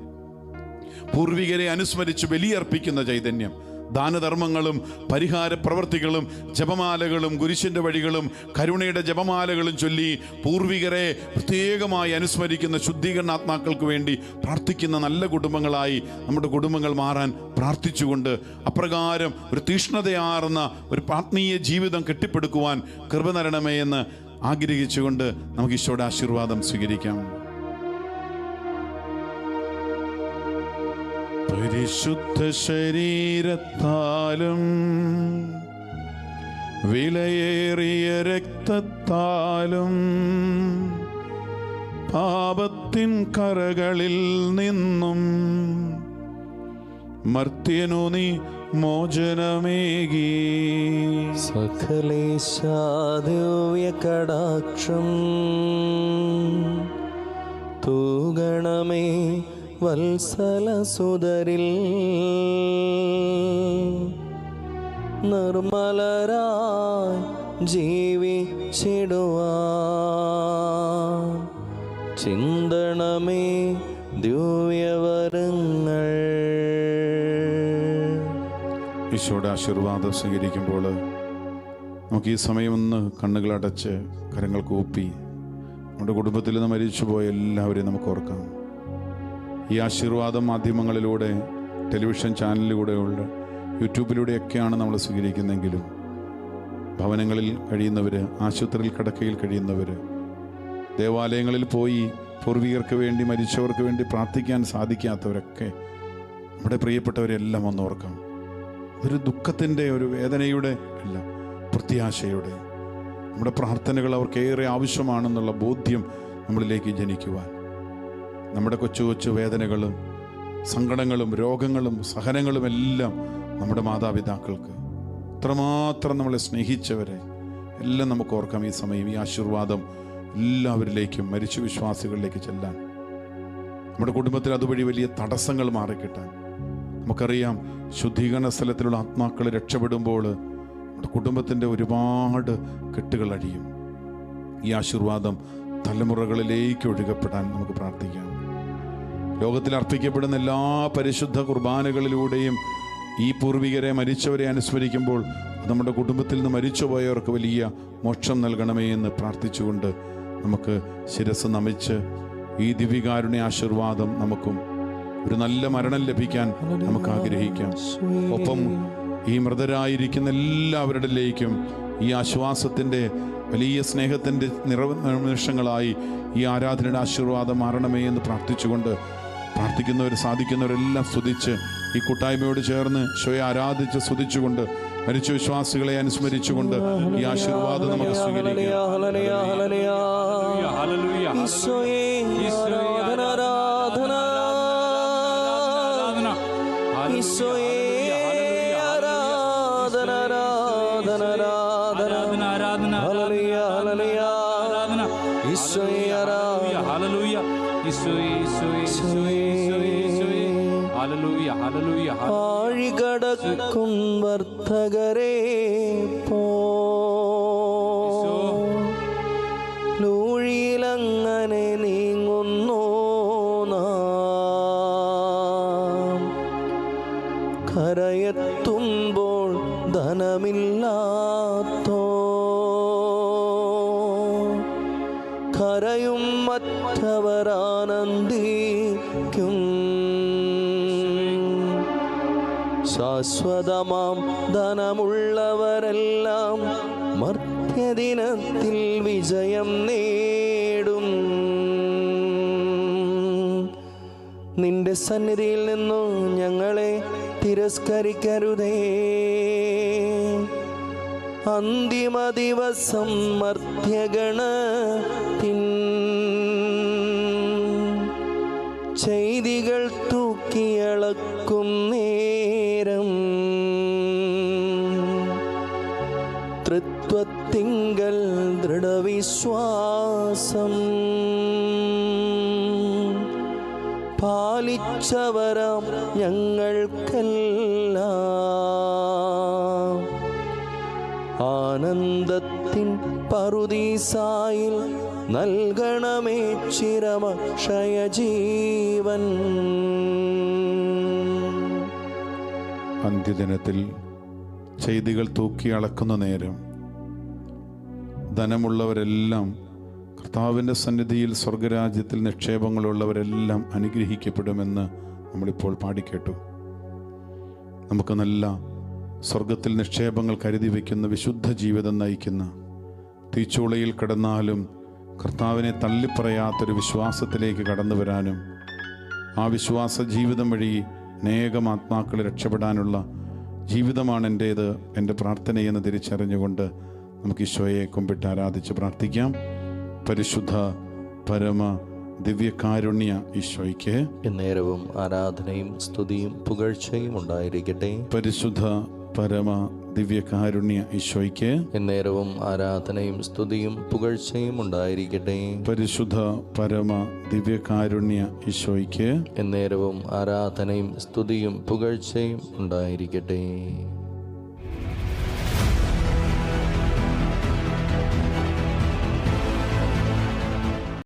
പൂർവികരെ അനുസ്മരിച്ച് ബലിയർപ്പിക്കുന്ന ചൈതന്യം, ദാനധർമ്മങ്ങളും പരിഹാര പ്രവർത്തികളും ജപമാലകളും കുരിശിൻ്റെ വഴികളും കരുണയുടെ ജപമാലകളും ചൊല്ലി പൂർവികരെ പ്രത്യേകമായി അനുസ്മരിക്കുന്ന ശുദ്ധീകരണാത്മാക്കൾക്ക് വേണ്ടി പ്രാർത്ഥിക്കുന്ന നല്ല കുടുംബങ്ങളായി നമ്മുടെ കുടുംബങ്ങൾ മാറാൻ പ്രാർത്ഥിച്ചുകൊണ്ട് അപ്രകാരം ഒരു തീഷ്ണതയാർന്ന ഒരു ആത്മീയ ജീവിതം കെട്ടിപ്പടുക്കുവാൻ കൃപ തരണമേ എന്ന് ആഗ്രഹിച്ചുകൊണ്ട് നമുക്ക് ഈശോയുടെ ആശീർവാദം സ്വീകരിക്കാം. പരിശുദ്ധ ശരീരത്താലും വിലയേറിയ രക്തത്താലും പാപത്തിൻ കറകളിൽ നിന്നും മർത്യനു നീ മോചനമേകി. സകലേശാദിവ്യ കടാക്ഷം തൂഗണമേ വത്സലസുതരിൽ നിർമ്മലരായി ജീവിച്ചിടുവാൻ ചിന്തണമേ ദിവ്യവരങ്ങൾ. ഈശോയുടെ ആശീർവാദം സ്വീകരിക്കുമ്പോൾ നമുക്ക് ഈ സമയം ഒന്ന് കണ്ണുകളടച്ച് കരങ്ങൾ കൂപ്പി നമ്മുടെ കുടുംബത്തിൽ നിന്ന് മരിച്ചുപോയ എല്ലാവരെയും നമുക്ക് ഓർക്കാം. ഈ ആശീർവാദം മാധ്യമങ്ങളിലൂടെ, ടെലിവിഷൻ ചാനലിലൂടെയുള്ള, യൂട്യൂബിലൂടെയൊക്കെയാണ് നമ്മൾ സ്വീകരിക്കുന്നതെങ്കിലും ഭവനങ്ങളിൽ കഴിയുന്നവർ, ആശുപത്രിയിൽ കിടക്കയിൽ കഴിയുന്നവർ, ദേവാലയങ്ങളിൽ പോയി പൂർവികർക്ക് വേണ്ടി, മരിച്ചവർക്ക് വേണ്ടി പ്രാർത്ഥിക്കാൻ സാധിക്കാത്തവരൊക്കെ, നമ്മുടെ പ്രിയപ്പെട്ടവരെല്ലാം ഒന്ന് ഓർക്കാം. ഒരു ദുഃഖത്തിൻ്റെ, ഒരു വേദനയുടെ അല്ല, പ്രത്യാശയുടെ. നമ്മുടെ പ്രാർത്ഥനകൾ അവർക്കേറെ ആവശ്യമാണെന്നുള്ള ബോധ്യം നമ്മളിലേക്ക് ജനിക്കുവാൻ, നമ്മുടെ കൊച്ചു കൊച്ചു വേദനകളും സങ്കടങ്ങളും രോഗങ്ങളും സഹനങ്ങളും എല്ലാം നമ്മുടെ മാതാപിതാക്കൾക്ക്, അത്രമാത്രം നമ്മളെ സ്നേഹിച്ചവരെ എല്ലാം നമുക്ക് ഓർക്കാം. ഈ സമയം ഈ ആശീർവാദം എല്ലാവരിലേക്കും, മരിച്ച വിശ്വാസികളിലേക്ക് ചെല്ലാൻ, നമ്മുടെ കുടുംബത്തിൽ അതുവഴി വലിയ തടസ്സങ്ങൾ മാറിക്കിട്ടാൻ. നമുക്കറിയാം, ശുദ്ധീകരണ സ്ഥലത്തിലുള്ള ആത്മാക്കൾ രക്ഷപ്പെടുമ്പോൾ നമ്മുടെ കുടുംബത്തിൻ്റെ ഒരുപാട് കെട്ടുകൾ അഴിയും. ഈ ആശീർവാദം തലമുറകളിലേക്ക് ഒഴുകപ്പെടാൻ നമുക്ക് പ്രാർത്ഥിക്കാം. ലോകത്തിൽ അർപ്പിക്കപ്പെടുന്ന എല്ലാ പരിശുദ്ധ കുർബാനകളിലൂടെയും ഈ പൂർവികരെ, മരിച്ചവരെ അനുസ്മരിക്കുമ്പോൾ നമ്മുടെ കുടുംബത്തിൽ നിന്ന് മരിച്ചുപോയവർക്ക് വലിയ മോക്ഷം നൽകണമേ എന്ന് പ്രാർത്ഥിച്ചുകൊണ്ട് നമുക്ക് ശിരസ് നമിച്ച് ഈ ദിവ്യകാരുണ്യ ആശീർവാദം നമുക്കും ഒരു നല്ല മരണം ലഭിക്കാൻ നമുക്ക് ആഗ്രഹിക്കാം. ഒപ്പം ഈ മൃതരായിരിക്കുന്ന എല്ലാവരുടെയിലേക്കും ഈ ആശ്വാസത്തിൻ്റെ, വലിയ സ്നേഹത്തിൻ്റെ നിമിഷങ്ങളായി ഈ ആരാധനയുടെ ആശീർവാദം മാറണമേ എന്ന് പ്രാർത്ഥിച്ചുകൊണ്ട്, പ്രാർത്ഥിക്കുന്നവർ, സാധിക്കുന്നവരെല്ലാം സ്തുതിച്ച് ഈ കൂട്ടായ്മയോട് ചേർന്ന് ഈശോയെ ആരാധിച്ച് സ്തുതിച്ചുകൊണ്ട്, മരിച്ച വിശ്വാസികളെ അനുസ്മരിച്ചുകൊണ്ട് ഈ ആശീർവാദം നമുക്ക് സ്വീകരിക്കാം. ആഴികടക്കും വർത്തകരെ ലൂഴിയിലങ്ങനെ നീങ്ങുന്നു നാം. കരയെത്തുമ്പോൾ ധനമില്ലാത്തോ കരയും മറ്റവരാനന്ദിക്കും. ശാശ്വതമാം ധനമുള്ളവരെല്ലാം മർത്യദിനത്തിൽ വിജയം നേടും. നിന്റെ സന്നിധിയിൽ നിന്നു ഞങ്ങളെ തിരസ്കരിക്കരുതേ. അന്തിമ ദിവസം മർത്യഗണത്തിൻ ചെയ്തികൾ തൂക്കിയളക്കും നേരം തൃത്വത്തിങ്കൽ ദൃഢവിശ്വാസം പാലിച്ചവരാം ഞങ്ങൾക്കെല്ലാം ആനന്ദത്തിൻ പറുദീസായിൽ നൽകണമേ ചിരമക്ഷയ ജീവൻ. അന്ത്യദിനത്തിൽ ചെയ്തികൾ തൂക്കി അളക്കുന്ന നേരം ധനമുള്ളവരെല്ലാം കർത്താവിൻ്റെ സന്നിധിയിൽ സ്വർഗരാജ്യത്തിൽ നിക്ഷേപങ്ങളുള്ളവരെല്ലാം അനുഗ്രഹിക്കപ്പെടുമെന്ന് നമ്മളിപ്പോൾ പാടിക്കേട്ടു. നമുക്ക് നല്ല സ്വർഗത്തിൽ നിക്ഷേപങ്ങൾ കരുതി വയ്ക്കുന്ന, വിശുദ്ധ ജീവിതം നയിക്കുന്ന തീച്ചൂളയിൽ കിടന്നാലും കർത്താവിനെ തള്ളിപ്പറയാത്തൊരു വിശ്വാസത്തിലേക്ക് കടന്നു വരാനും ആ വിശ്വാസ ജീവിതം വഴി അനേകം ആത്മാക്കൾ രക്ഷപ്പെടാനുള്ള ജീവിതമാണ് എൻ്റേത്, എൻ്റെ പ്രാർത്ഥനയെന്ന് തിരിച്ചറിഞ്ഞുകൊണ്ട് നമുക്ക് ഈശോയെ കുമ്പിട്ട് ആരാധിച്ച് പ്രാർത്ഥിക്കാം. പരിശുദ്ധ പരമ ദിവ്യകാരുണ്യ ഈശോയ്ക്ക് എന്നേരവും ആരാധനയും സ്തുതിയും പുകഴ്ചയും ഉണ്ടായിരിക്കട്ടെ. പരിശുദ്ധ പരമ ദിവ്യകാരുണ്യ ഈശോയ്ക്ക് എന്നേരവും ആരാധനയും സ്തുതിയും പുകഴ്ചയും ഉണ്ടായിരിക്കട്ടെ. പരിശുദ്ധ പരമ ദിവ്യകാരുണ്യ ഈശോയ്ക്ക് എന്നേരവും ആരാധനയും സ്തുതിയും പുകഴ്ചയും ഉണ്ടായിരിക്കട്ടെ.